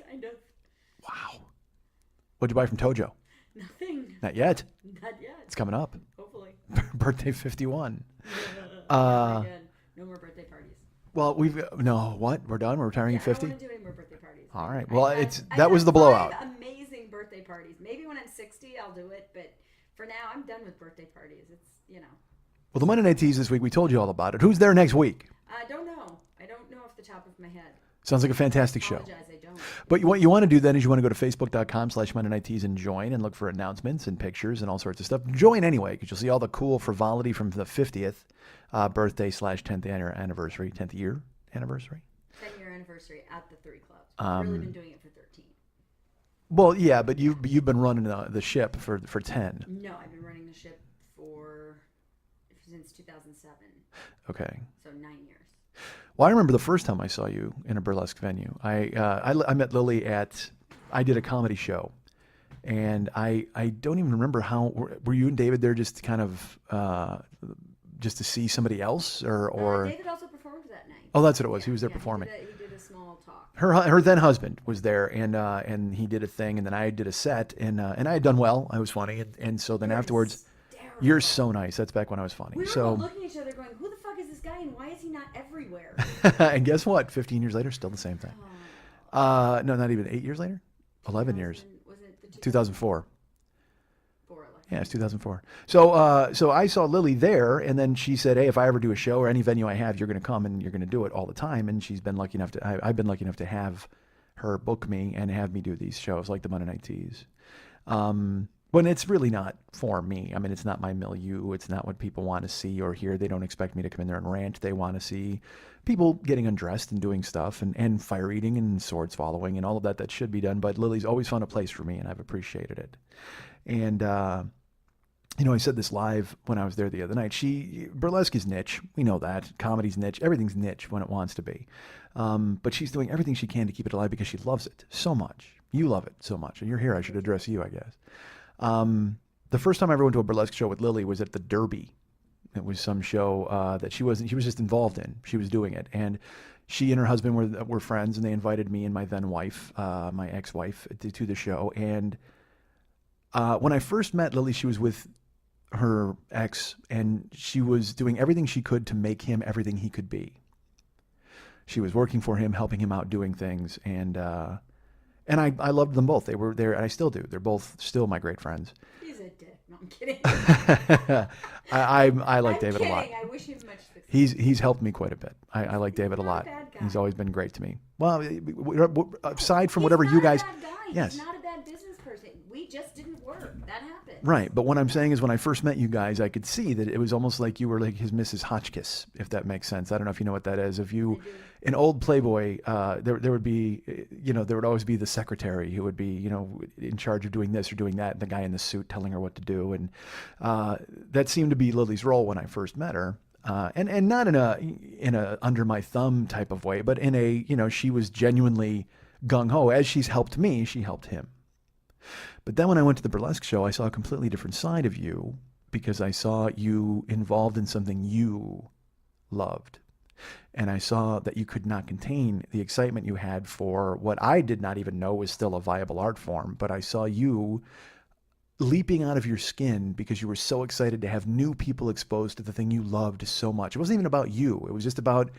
Kind of. Wow. What'd you buy from Tojo? Nothing. Not yet. Not yet. It's coming up. Hopefully. Birthday 51. Never again. No more birthday parties. Well, what? We're done? We're retiring at I don't 50? want to do any more birthday parties. All right. Well, I've that was had the blowout. 5 amazing birthday parties. Maybe when I'm 60, I'll do it, but for now, I'm done with birthday parties. It's, Well, the Monday Night Teas this week, we told you all about it. Who's there next week? I don't know. I don't know off the top of my head. Sounds like a fantastic show. Apologize, I don't. But what you want to do then is you want to go to facebook.com/Monday Night Teas and join and look for announcements and pictures and all sorts of stuff. Join anyway, because you'll see all the cool frivolity from the 50th birthday / 10th anniversary, 10th year anniversary. 10-year anniversary at the 3 Clubs. We've really been doing it for 13. Well, yeah, but you've been running the ship for 10. No, I've been running the ship since 2007. Okay. So 9 years. Well, I remember the first time I saw you in a burlesque venue. I met Lily I did a comedy show, and I don't even remember how, were you and David there just kind of, just to see somebody else or David also performed that night. Oh, that's what it was. He was there performing. He did a small talk. Her then husband was there, and he did a thing, and then I did a set, and I had done well. I was funny, and so then afterwards, you're so nice. That's back when I was funny. We were So all looking at each other going, who the fuck is this guy and why is he not everywhere? and guess what? 15 years later, still the same thing. No, not even 8 years later. 11 years. Was it the 2004. 4 election? Yeah, it's 2004. So I saw Lily there, and then she said, "Hey, if I ever do a show or any venue I have, you're going to come and you're going to do it all the time." And she's been lucky enough I've been lucky enough to have her book me and have me do these shows like the Monday Night Teas. When it's really not for me. I mean, it's not my milieu. It's not what people want to see or hear. They don't expect me to come in there and rant. They want to see people getting undressed and doing stuff and fire eating and sword swallowing and all of that should be done. But Lily's always found a place for me, and I've appreciated it. And, I said this live when I was there the other night. Burlesque is niche. We know that. Comedy's niche. Everything's niche when it wants to be. But she's doing everything she can to keep it alive because she loves it so much. You love it so much. And you're here. I should address you, I guess. The first time I ever went to a burlesque show with Lily was at the Derby. It was some show that she was just involved in. She was doing it. And she and her husband were friends, and they invited me and my then wife, my ex-wife, to the show. And when I first met Lily, she was with her ex, and she was doing everything she could to make him everything he could be. She was working for him, helping him out, doing things, and I loved them both. They were there, and I still do. They're both still my great friends. He's a dick. No, I'm kidding. I like David a lot. I wish him much success. He's helped me quite a bit. I like David a lot. Bad guy. He's always been great to me. Well, aside from He's whatever not you a guys, bad guy. yes. He's not a bad business person. We just didn't work. That happened. Right, but what I'm saying is when I first met you guys, I could see that it was almost like you were like his Mrs. Hotchkiss, if that makes sense. I don't know if you know what that is. If you, an old Playboy, there would be, there would always be the secretary who would be, in charge of doing this or doing that, and the guy in the suit telling her what to do. And that seemed to be Lily's role when I first met her. And not in a under my thumb type of way, but in a, she was genuinely gung-ho. As she's helped me, she helped him. But then when I went to the burlesque show, I saw a completely different side of you because I saw you involved in something you loved. And I saw that you could not contain the excitement you had for what I did not even know was still a viable art form. But I saw you leaping out of your skin because you were so excited to have new people exposed to the thing you loved so much. It wasn't even about you. It was just about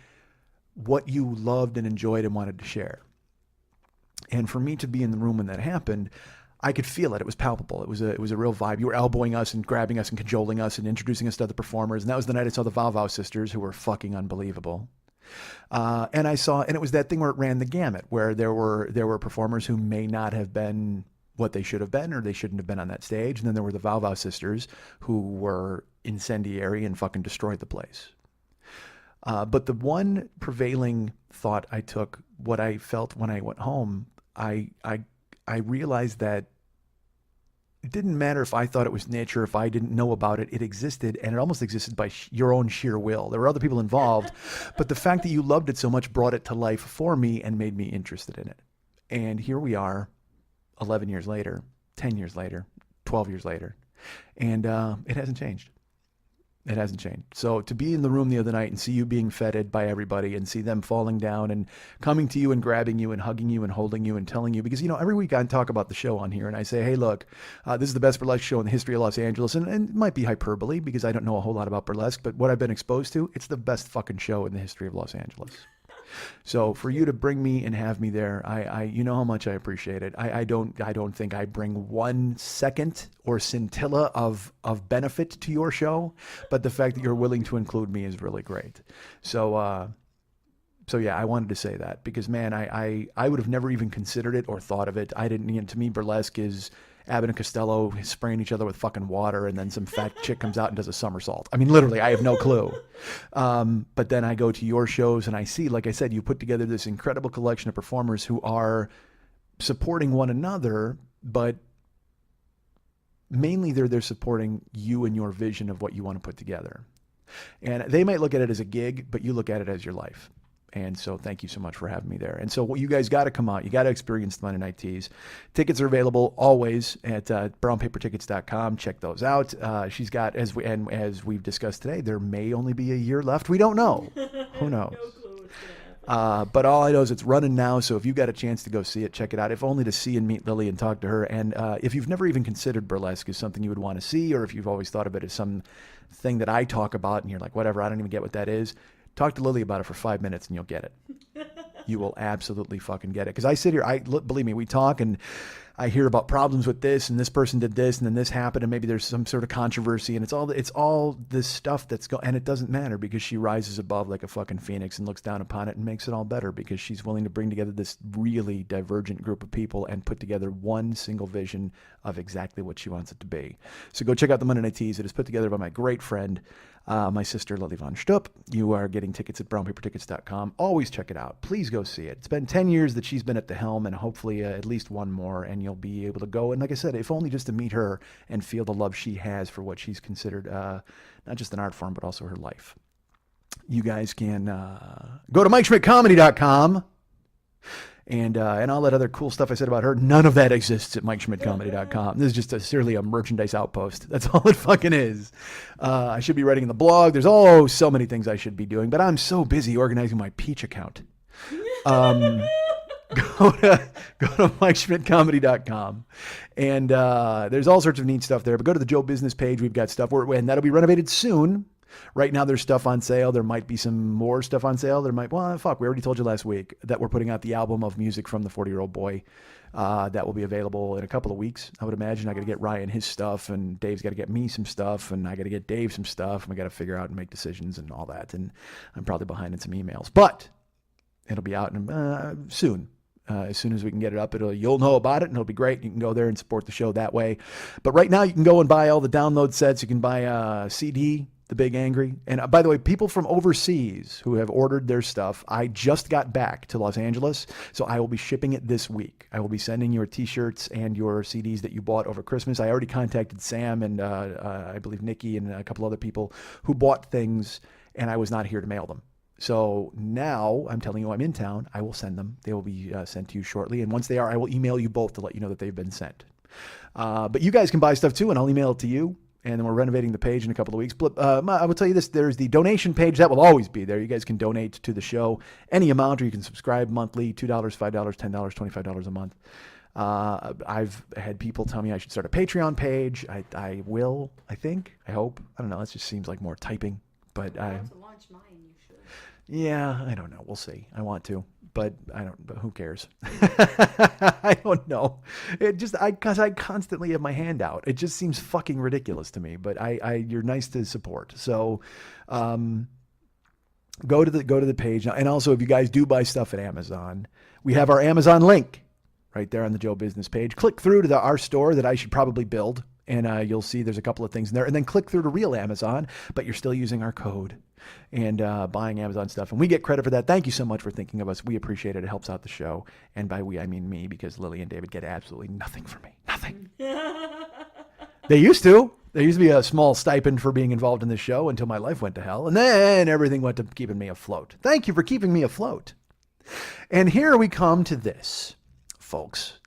what you loved and enjoyed and wanted to share. And for me to be in the room when that happened, I could feel it. It was palpable. It was a real vibe. You were elbowing us and grabbing us and cajoling us and introducing us to other performers. And that was the night I saw the Vow Vow sisters, who were fucking unbelievable. And it was that thing where it ran the gamut, where there were performers who may not have been what they should have been, or they shouldn't have been on that stage. And then there were the Vow Vow sisters, who were incendiary and fucking destroyed the place. But the one prevailing thought I took, what I felt when I went home, I realized that it didn't matter if I thought it was niche or if I didn't know about it. It existed, and it almost existed by your own sheer will. There were other people involved, but the fact that you loved it so much brought it to life for me and made me interested in it. And here we are, 11 years later, 10 years later, 12 years later, and it hasn't changed. It hasn't changed. So to be in the room the other night and see you being feted by everybody and see them falling down and coming to you and grabbing you and hugging you and holding you and telling you, because, every week I talk about the show on here and I say, hey, look, this is the best burlesque show in the history of Los Angeles. And it might be hyperbole because I don't know a whole lot about burlesque, but what I've been exposed to, it's the best fucking show in the history of Los Angeles. So for you to bring me and have me there, I you know how much I appreciate it. I don't think I bring 1 second or scintilla of benefit to your show, but the fact that you're willing to include me is really great. So yeah, I wanted to say that because, man, I would have never even considered it or thought of it. I didn't, to me, burlesque is Abbott and Costello spraying each other with fucking water, and then some fat chick comes out and does a somersault. I mean, literally, I have no clue. But then I go to your shows and I see, like I said, you put together this incredible collection of performers who are supporting one another, but mainly they're supporting you and your vision of what you want to put together. And they might look at it as a gig, but you look at it as your life. And so thank you so much for having me there. And so you guys got to come out. You got to experience the Monday Night Tease. Tickets are available always at brownpapertickets.com. Check those out. She's got, as we've discussed today, there may only be a year left. We don't know. Who knows? No clue what's gonna happen. But all I know is it's running now. So if you got a chance to go see it, check it out. If only to see and meet Lily and talk to her. And if you've never even considered burlesque as something you would want to see, or if you've always thought of it as some thing that I talk about and you're like, whatever, I don't even get what that is. Talk to Lily about it for 5 minutes and you'll get it. You will absolutely fucking get it. Because I sit here, believe me, we talk and I hear about problems with this and this person did this and then this happened and maybe there's some sort of controversy and it's all this stuff that's going, and it doesn't matter because she rises above like a fucking phoenix and looks down upon it and makes it all better because she's willing to bring together this really divergent group of people and put together one single vision of exactly what she wants it to be. So go check out the Monday Night Tease. It is put together by my great friend, my sister Lily Von Stupp. You are getting tickets at brownpapertickets.com. Always check it out. Please go see it. It's been 10 years that she's been at the helm and hopefully at least one more, and you'll be able to go. And like I said, if only just to meet her and feel the love she has for what she's considered not just an art form, but also her life. You guys can go to MikeSchmidtComedy.com. And all that other cool stuff I said about her, none of that exists at MikeSchmidtComedy.com. This is just seriously a merchandise outpost. That's all it fucking is. I should be writing in the blog. There's so many things I should be doing, but I'm so busy organizing my Peach account. Go to MikeSchmidtComedy.com. And there's all sorts of neat stuff there. But go to the Joe Business page. We've got stuff, and that'll be renovated soon. Right now, there's stuff on sale. There might be some more stuff on sale. We already told you last week that we're putting out the album of music from the 40-Year-Old Boy. That will be available in a couple of weeks, I would imagine. I got to get Ryan his stuff, and Dave's got to get me some stuff, and I got to get Dave some stuff, and we got to figure out and make decisions and all that. And I'm probably behind in some emails, but it'll be out soon. As soon as we can get it up, you'll know about it, and it'll be great. You can go there and support the show that way. But right now, you can go and buy all the download sets. You can buy a CD, The Big Angry. And by the way, people from overseas who have ordered their stuff, I just got back to Los Angeles, so I will be shipping it this week. I will be sending your T-shirts and your CDs that you bought over Christmas. I already contacted Sam and I believe Nikki and a couple other people who bought things, and I was not here to mail them. So now I'm telling you I'm in town. I will send them. They will be sent to you shortly. And once they are, I will email you both to let you know that they've been sent. But you guys can buy stuff too, and I'll email it to you. And then we're renovating the page in a couple of weeks. But I will tell you this, there's the donation page. That will always be there. You guys can donate to the show any amount, or you can subscribe monthly, $2, $5, $10, $25 a month. I've had people tell me I should start a Patreon page. I will, I think, I hope. I don't know. It just seems like more typing. But I want to launch mine. You should. yeah, I don't know. We'll see. I want to, but I don't. But who cares? I don't know. It just because I constantly have my hand out. It just seems fucking ridiculous to me. But you're nice to support. So, go to the page now. And also, if you guys do buy stuff at Amazon, we have our Amazon link right there on the Joe Business page. Click through to our store that I should probably build. And you'll see there's a couple of things in there. And then click through to real Amazon, but you're still using our code and buying Amazon stuff. And we get credit for that. Thank you so much for thinking of us. We appreciate it. It helps out the show. And by we, I mean me, because Lily and David get absolutely nothing from me. Nothing. They used to. There used to be a small stipend for being involved in this show until my life went to hell. And then everything went to keeping me afloat. Thank you for keeping me afloat. And here we come to this, folks.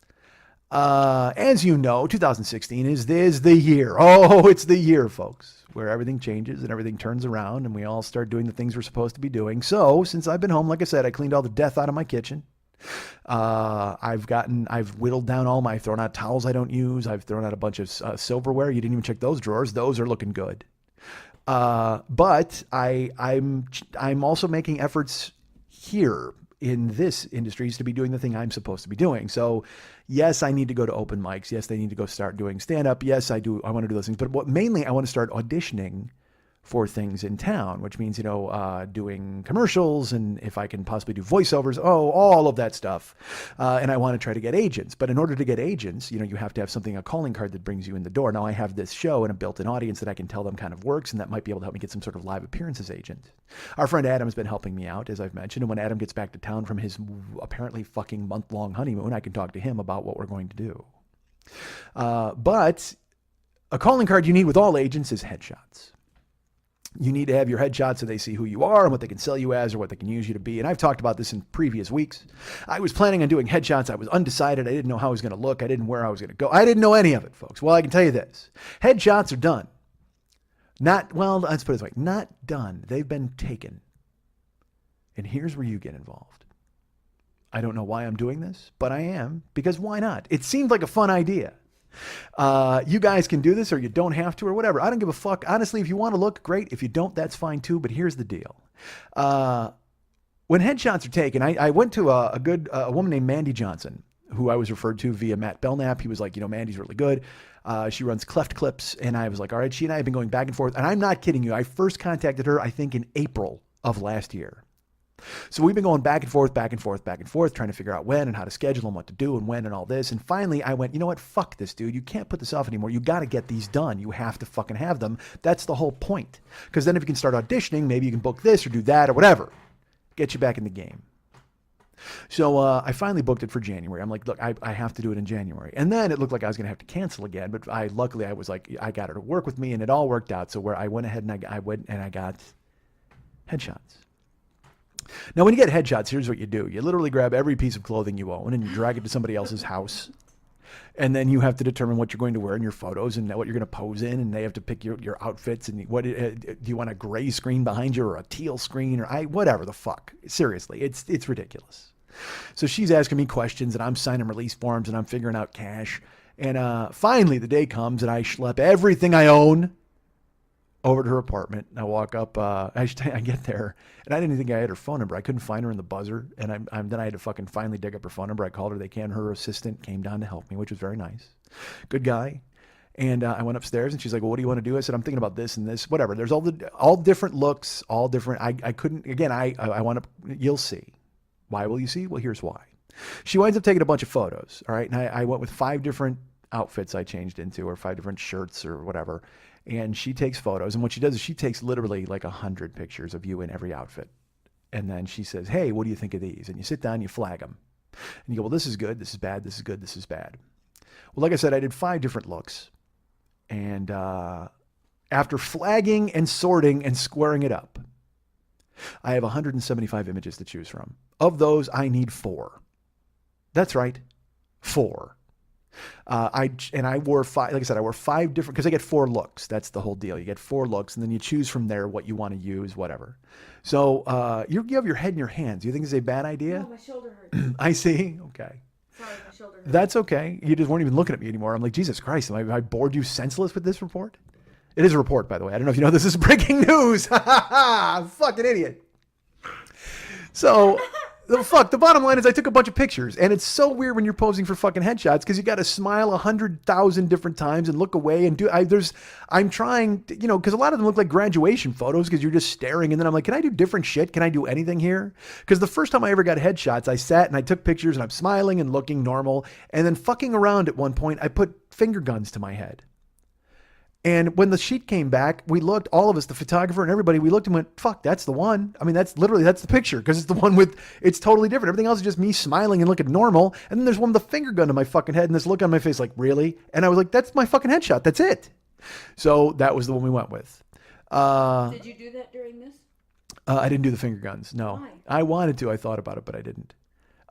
As you know, 2016 is the year. Oh, it's the year, folks, where everything changes and everything turns around and we all start doing the things we're supposed to be doing. So since I've been home, like I said, I cleaned all the death out of my kitchen. I've whittled down I've thrown out towels I don't use. I've thrown out a bunch of silverware. You didn't even check those drawers. Those are looking good. But I'm also making efforts here in this industry to be doing the thing I'm supposed to be doing. So yes, I need to go to open mics. Yes, they need to go start doing stand-up. Yes, I do. I want to do those things. But mainly I want to start auditioning for things in town, which means, doing commercials and if I can possibly do voiceovers, all of that stuff. And I want to try to get agents. But in order to get agents, you have to have something, a calling card that brings you in the door. Now I have this show and a built-in audience that I can tell them kind of works, and that might be able to help me get some sort of live appearances agent. Our friend Adam has been helping me out, as I've mentioned. And when Adam gets back to town from his apparently fucking month-long honeymoon, I can talk to him about what we're going to do. But a calling card you need with all agents is headshots. You need to have your headshot so they see who you are and what they can sell you as or what they can use you to be. And I've talked about this in previous weeks. I was planning on doing headshots. I was undecided. I didn't know how I was going to look. I didn't know where I was going to go. I didn't know any of it, folks. Well, I can tell you this. Headshots are done. Let's put it this way. Not done. They've been taken. And here's where you get involved. I don't know why I'm doing this, but I am, because why not? It seemed like a fun idea. You guys can do this or you don't have to or whatever. I don't give a fuck. Honestly, if you want to look, great. If you don't, that's fine too. But here's the deal. When headshots are taken, I went to a woman named Mandy Johnson, who I was referred to via Matt Belknap. He was like, Mandy's really good. She runs Cleft Clips. And I was like, all right, she and I have been going back and forth. And I'm not kidding you. I first contacted her, I think in April of last year. So we've been going back and forth, trying to figure out when and how to schedule and what to do and when and all this. And finally I went, you know what? Fuck this, dude. You can't put this off anymore. You got to get these done. You have to fucking have them. That's the whole point. Because then if you can start auditioning, maybe you can book this or do that or whatever. Get you back in the game. So I finally booked it for January. I'm like, look, I have to do it in January. And then it looked like I was going to have to cancel again. But luckily I was like, I got her to work with me and it all worked out. So where I went ahead and I went and I got headshots. Now, when you get headshots, here's what you do. You literally grab every piece of clothing you own and you drag it to somebody else's house. And then you have to determine what you're going to wear in your photos and what you're going to pose in. And they have to pick your outfits. And do you want a gray screen behind you or a teal screen or whatever the fuck. Seriously, it's ridiculous. So she's asking me questions and I'm signing release forms and I'm figuring out cash. And finally the day comes and I schlep everything I own over to her apartment. I walk up, I get there, and I didn't think I had her phone number. I couldn't find her in the buzzer, and then I had to fucking finally dig up her phone number. I called her. Her assistant came down to help me, which was very nice. Good guy. And I went upstairs, and she's like, well, what do you want to do? I said, I'm thinking about this and this, whatever. There's all different looks, all different. I couldn't, again, I want to, you'll see. Why will you see? Well, here's why. She winds up taking a bunch of photos, all right? And I went with 5 different outfits I changed into, or 5 different shirts or whatever. And she takes photos. And what she does is she takes literally like 100 pictures of you in every outfit. And then she says, hey, what do you think of these? And you sit down, you flag them. And you go, well, this is good. This is bad. This is good. This is bad. Well, like I said, I did 5 different looks. And after flagging and sorting and squaring it up, I have 175 images to choose from. Of those, I need 4. That's right, 4. I wore 5. Like I said, I wore 5 different because I get 4 looks. That's the whole deal. You get 4 looks, and then you choose from there what you want to use, whatever. So you have your head in your hands. You think this is a bad idea? Oh, my shoulder hurts. I see. Okay. Sorry, my shoulder hurts. That's okay. You just weren't even looking at me anymore. I'm like, Jesus Christ, have I bored you senseless with this report? It is a report, by the way. I don't know if you know this is breaking news. Fucking idiot. So, the bottom line is I took a bunch of pictures, and it's so weird when you're posing for fucking headshots because you got to smile 100,000 different times and look away and I'm trying, because a lot of them look like graduation photos because you're just staring, and then I'm like, can I do different shit? Can I do anything here? Because the first time I ever got headshots, I sat and I took pictures and I'm smiling and looking normal, and then fucking around at one point, I put finger guns to my head. And when the sheet came back, we looked, all of us, the photographer and everybody, we looked and went, fuck, that's the one. I mean, that's the picture because it's the one it's totally different. Everything else is just me smiling and looking normal. And then there's one with a finger gun to my fucking head and this look on my face like, really? And I was like, that's my fucking headshot. That's it. So that was the one we went with. Did you do that during this? I didn't do the finger guns. No. Why? I wanted to. I thought about it, but I didn't.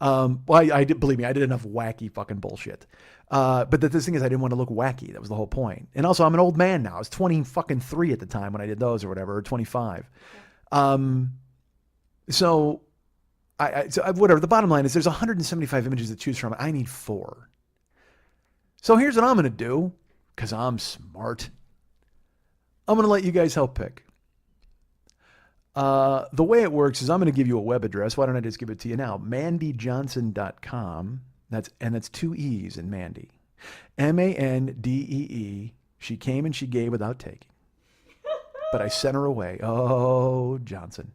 Well, I did, believe me, I did enough wacky fucking bullshit. But this thing is, I didn't want to look wacky. That was the whole point. And also, I'm an old man now. I was 23 at the time when I did those or whatever, or 25. So whatever. The bottom line is there's 175 images to choose from. I need 4. So here's what I'm going to do, because I'm smart. I'm going to let you guys help pick. The way it works is I'm going to give you a web address. Why don't I just give it to you now? MandyJohnson.com. That's 2 E's in Mandy. MANDEE. She came and she gave without taking. But I sent her away. Oh, Johnson.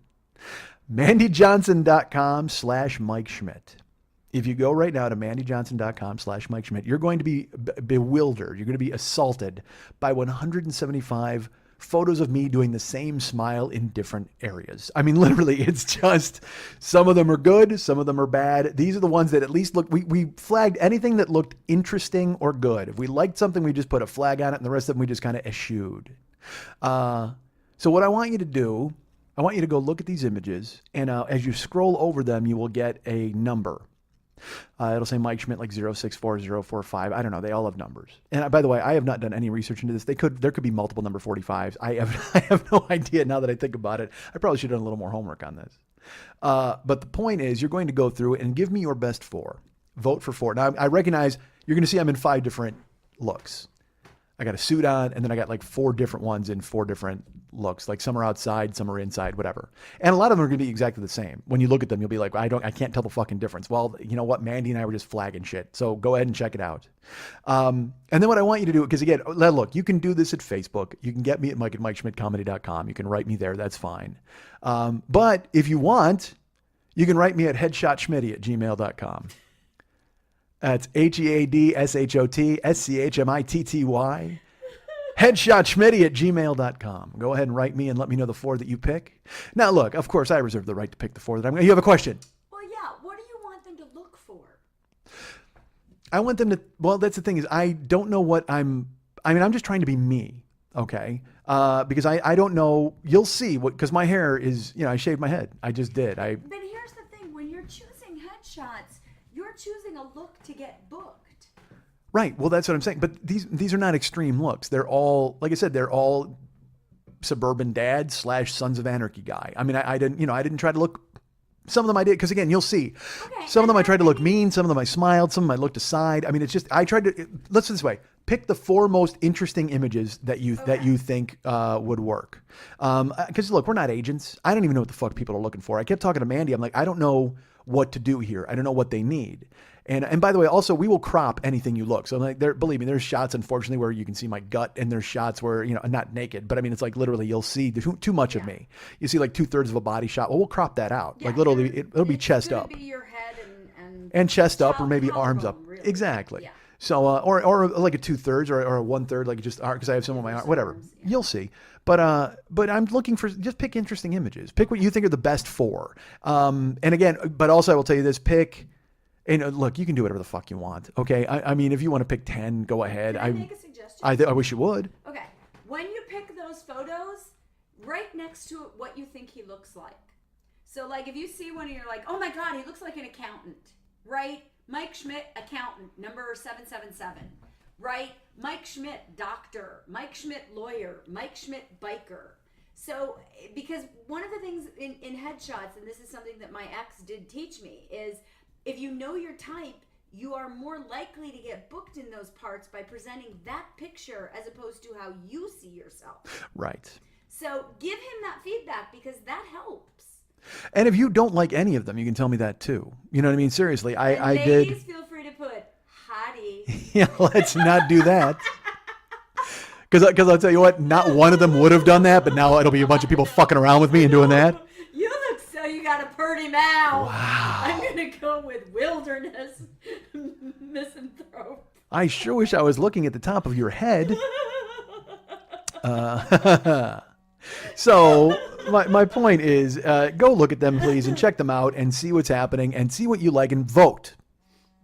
MandyJohnson.com/Mike Schmidt. If you go right now to MandyJohnson.com/Mike Schmidt, you're going to be bewildered. You're going to be assaulted by 175 photos of me doing the same smile in different areas. I mean, literally, it's just, some of them are good, some of them are bad. These are the ones that at least look, we flagged anything that looked interesting or good. If we liked something, we just put a flag on it, and the rest of them we just kind of eschewed. So what I want you to do, I want you to go look at these images, and as you scroll over them, you will get a number. It'll say Mike Schmidt like 064045. I don't know. They all have numbers. And by the way, I have not done any research into this. There could be multiple number 45s. I have no idea now that I think about it. I probably should have done a little more homework on this. But the point is, you're going to go through and give me your best 4. Vote for 4. Now, I recognize you're going to see I'm in 5 different looks. I got a suit on, and then I got like 4 different ones in 4 different looks. Like some are outside, some are inside, whatever. And a lot of them are going to be exactly the same. When you look at them, you'll be like, I can't tell the fucking difference. Well, you know what? Mandy and I were just flagging shit. So go ahead and check it out. And then what I want you to do, because again, look, you can do this at Facebook. You can get me at MikeSchmidtComedy.com. You can write me there. That's fine. But if you want, you can write me at headshotschmitty@gmail.com. That's HEADSHOTSCHMITTY. HeadshotSchmitty@gmail.com. Go ahead and write me and let me know the 4 that you pick. Now, look, of course, I reserve the right to pick the 4 that I'm going to. You have a question? Well, yeah. What do you want them to look for? I want them to, well, that's the thing is I don't know what I'm just trying to be me, okay? Because I don't know, you'll see, because my hair is, I shaved my head. I just did. But here's the thing. When you're choosing headshots, you're choosing a look to get booked. Right. Well, that's what I'm saying. But these are not extreme looks. They're all, like I said, they're all suburban dad / Sons of Anarchy guy. I mean, I didn't try to look. Some of them I did, because again, you'll see. Okay, some of them I tried to look mean. Some of them I smiled. Some of them I looked aside. I mean, it's just, I tried to, let's do it this way. Pick the 4 most interesting images that you think would work. Because look, we're not agents. I don't even know what the fuck people are looking for. I kept talking to Mandy. I'm like, I don't know what to do here. I don't know what they need. And by the way, also, we will crop anything you look. So like, believe me, there's shots, unfortunately, where you can see my gut, and there's shots where, not naked, but I mean, it's like literally you'll see too much of me. You see like 2/3 of a body shot. Well, we'll crop that out. Yeah, like literally, it'll be chest up. Be your head and chest up, or maybe half of arms them, up. really. Exactly. Yeah. So, or like a 2/3 or a 1/3, like just because I have some on my arm, whatever. Arms, yeah. You'll see. But I'm looking for, just pick interesting images. Pick what you think are the best 4. And again, but also I will tell you this, and look, you can do whatever the fuck you want. Okay. I mean, if you want to pick 10, go ahead. Can I make a suggestion? I wish you would. Okay. When you pick those photos, right next to it what you think he looks like. So, like, if you see one and you're like, oh my God, he looks like an accountant, right? Mike Schmidt, accountant, number 777, right? Mike Schmidt, doctor. Mike Schmidt, lawyer. Mike Schmidt, biker. So, because one of the things in headshots, and this is something that my ex did teach me, is if you know your type, you are more likely to get booked in those parts by presenting that picture as opposed to how you see yourself. Right. So give him that feedback because that helps. And if you don't like any of them, you can tell me that too. You know what I mean? Seriously, I did. Ladies, feel free to put hottie. Yeah, let's not do that. Because I'll tell you what, not one of them would have done that, but now it'll be a bunch of people fucking around with me and doing that. You look so you got a pretty mouth. Wow. I'm going to go with wilderness misanthrope. I sure wish I was looking at the top of your head. So my point is, go look at them, please, and check them out and see what's happening and see what you like and vote.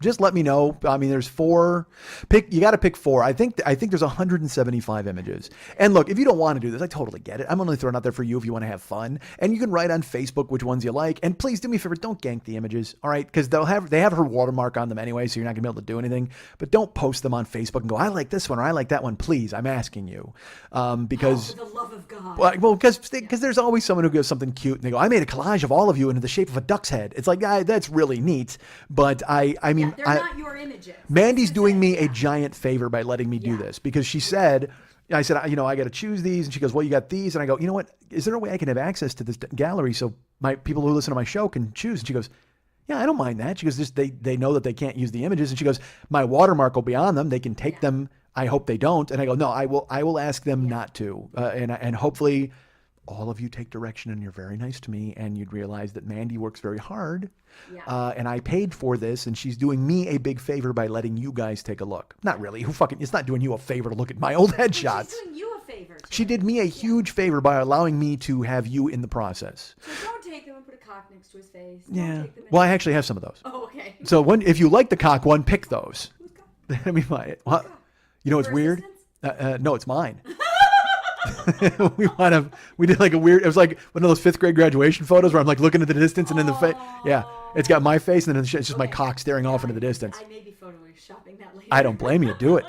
Just let me know. I mean, there's 4. You got to pick 4. I think there's 175 images. And look, if you don't want to do this, I totally get it. I'm only throwing it out there for you if you want to have fun. And you can write on Facebook which ones you like. And please do me a favor, don't gank the images, all right? Because they have her watermark on them anyway, so you're not gonna be able to do anything. But don't post them on Facebook and go, I like this one or I like that one. Please, I'm asking you, because. For the love of God. Well, because there's always someone who gives something cute and they go, I made a collage of all of you into the shape of a duck's head. It's like, that's really neat. But I mean. They're not your images. Mandy's doing me a giant favor by letting me do this because she said, I said, I got to choose these. And she goes, well, you got these. And I go, you know what? Is there a way I can have access to this gallery so my people who listen to my show can choose? And she goes, yeah, I don't mind that. She goes, they know that they can't use the images. And she goes, my watermark will be on them. They can take them. I hope they don't. And I go, no, I will ask them not to. And hopefully all of you take direction and you're very nice to me. And you'd realize that Mandy works very hard. Yeah. And I paid for this, and she's doing me a big favor by letting you guys take a look. Not really. It's not doing you a favor to look at my old headshots. She's doing you a favor. She did me a huge favor by allowing me to have you in the process. So don't take them and put a cock next to his face. Yeah. Well, I actually have some of those. Oh, okay. So if you like the cock one, pick those. I mean, you know what's weird? No, it's mine. we did like a weird, it was like one of those 5th grade graduation photos where I'm like looking at the distance and then the face. Yeah. It's got my face and then it's just my cock staring off into the distance. I may be photoshopping that later. I don't blame you. Do it.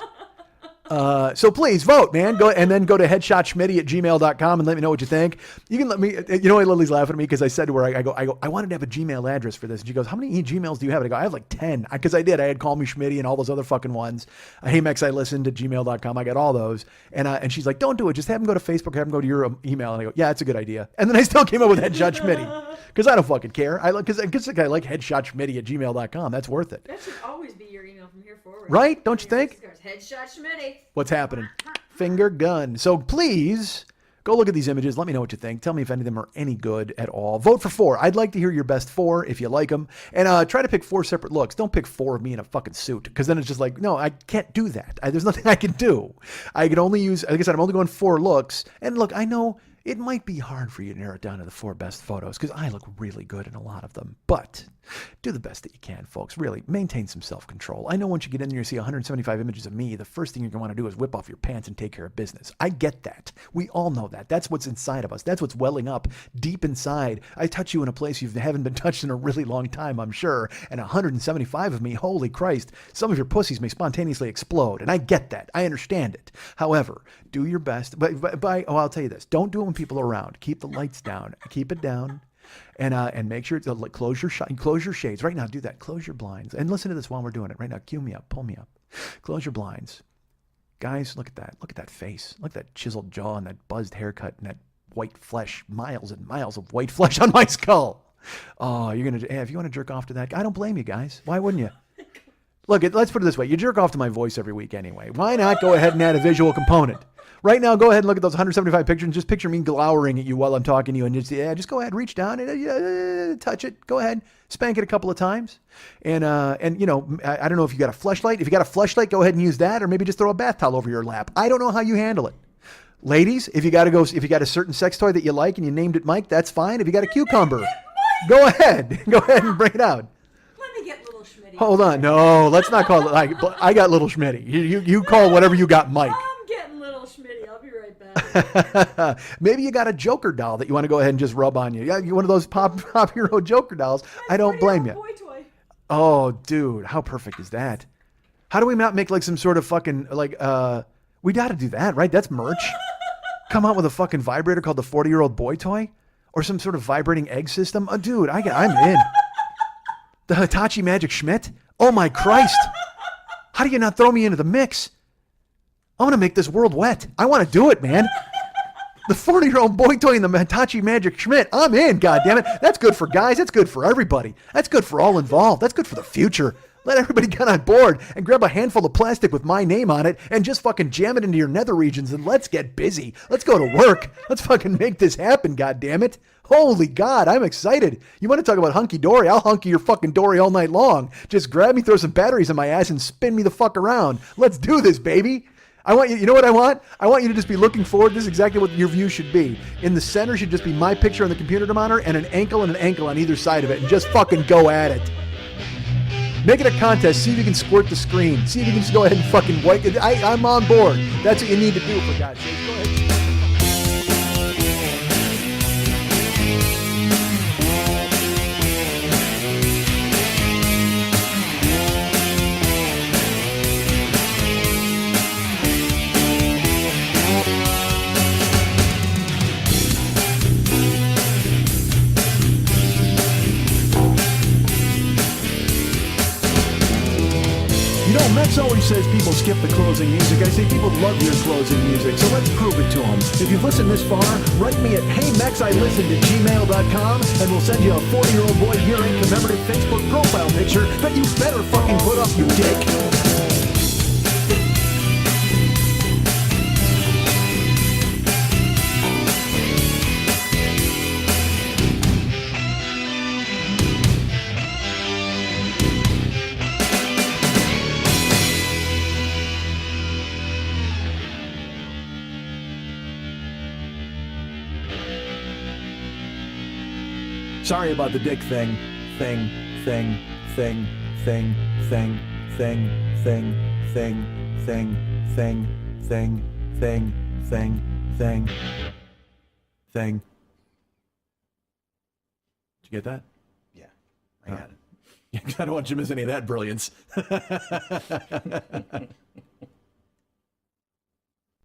So please vote, man. Go to headshotschmitty@gmail.com and let me know what you think. You can let me, you know why Lily's laughing at me? Because I said to her, I wanted to have a Gmail address for this. And she goes, how many Gmails do you have? And I go, I have like 10. Because I had Call Me Schmitty and all those other fucking ones. Hey Mex, I listened to gmail.com. I got all those. And she's like, don't do it. Just have them go to Facebook, have them go to your email. And I go, yeah, that's a good idea. And then I still came up with Headshot Schmitty. Because I don't fucking care. Because I like headshotschmitty@gmail.com. That's worth it. That should always be your email from here forward. Right? Don't you think? Headshot Schmitty. What's happening? Finger gun. So please go look at these images. Let me know what you think. Tell me if any of them are any good at all. Vote for 4. I'd like to hear your best 4 if you like them. And try to pick 4 separate looks. Don't pick 4 of me in a fucking suit. Because then it's just like, no, I can't do that. There's nothing I can do. I can only use, like I said, I'm only going 4 looks. And look, I know it might be hard for you to narrow it down to the 4 best photos because I look really good in a lot of them. But do the best that you can, folks. Really, maintain some self-control. I know once you get in there and see 175 images of me, the first thing you're going to want to do is whip off your pants and take care of business. I get that. We all know that. That's what's inside of us. That's what's welling up deep inside. I touch you in a place you haven't been touched in a really long time, I'm sure. And 175 of me, holy Christ, some of your pussies may spontaneously explode. And I get that. I understand it. However, do your best. I'll tell you this. Don't do it when people are around. Keep the lights down. Keep it down. And make sure to close your shades right now. Do that. Close your blinds and listen to this while we're doing it right now. Cue me up. Pull me up. Close your blinds, guys. Look at that. Look at that face. Look at that chiseled jaw and that buzzed haircut and that white flesh. Miles and miles of white flesh on my skull. Oh, if you want to jerk off to that, I don't blame you guys. Why wouldn't you? Look, let's put it this way. You jerk off to my voice every week anyway. Why not go ahead and add a visual component? Right now, go ahead and look at those 175 pictures and just picture me glowering at you while I'm talking to you. And just go ahead, reach down and touch it. Go ahead, spank it a couple of times. And I don't know if you got a fleshlight. If you got a fleshlight, go ahead and use that, or maybe just throw a bath towel over your lap. I don't know how you handle it. Ladies, if you got a certain sex toy that you like and you named it Mike, that's fine. If you got a cucumber, go ahead and bring it out. Let me get little Schmitty. Hold on, no, let's not call it. I got little Schmitty. You call whatever you got Mike. I'm getting little Schmitty. I'll be right back. Maybe you got a Joker doll that you want to go ahead and just rub on you. Yeah, you one of those pop hero Joker dolls. I don't blame you. Boy toy. Oh, dude, how perfect is that? How do we not make like some sort of fucking we got to do that, right? That's merch. Come out with a fucking vibrator called the 40-year-old boy toy, or some sort of vibrating egg system. Oh, dude, I'm in. The Hitachi Magic Schmidt. Oh my Christ! How do you not throw me into the mix? I'm gonna make this world wet. I want to do it, man. The 40-year-old boy toy and the Hitachi Magic Schmidt. I'm in, goddammit. That's good for guys. That's good for everybody. That's good for all involved. That's good for the future. Let everybody get on board and grab a handful of plastic with my name on it and just fucking jam it into your nether regions and let's get busy. Let's go to work. Let's fucking make this happen, goddammit. Holy God, I'm excited. You want to talk about hunky-dory? I'll hunky your fucking dory all night long. Just grab me, throw some batteries in my ass and spin me the fuck around. Let's do this, baby. I want you know what I want? I want you to just be looking forward. This is exactly what your view should be. In the center should just be my picture on the computer monitor and an ankle on either side of it and just fucking go at it. Make it a contest. See if you can squirt the screen. See if you can just go ahead and fucking wipe it. I'm on board. That's what you need to do, for God's sake. Go ahead. You know, Mex always says people skip the closing music. I say people love your closing music, so let's prove it to them. If you've listened this far, write me at heymexilistened@gmail.com and we'll send you a 40-year-old boy hearing commemorative Facebook profile picture that you better fucking put up, you dick. Sorry about the dick thing. Thing. Did you get that? Yeah, I got it. I don't want you to miss any of that brilliance.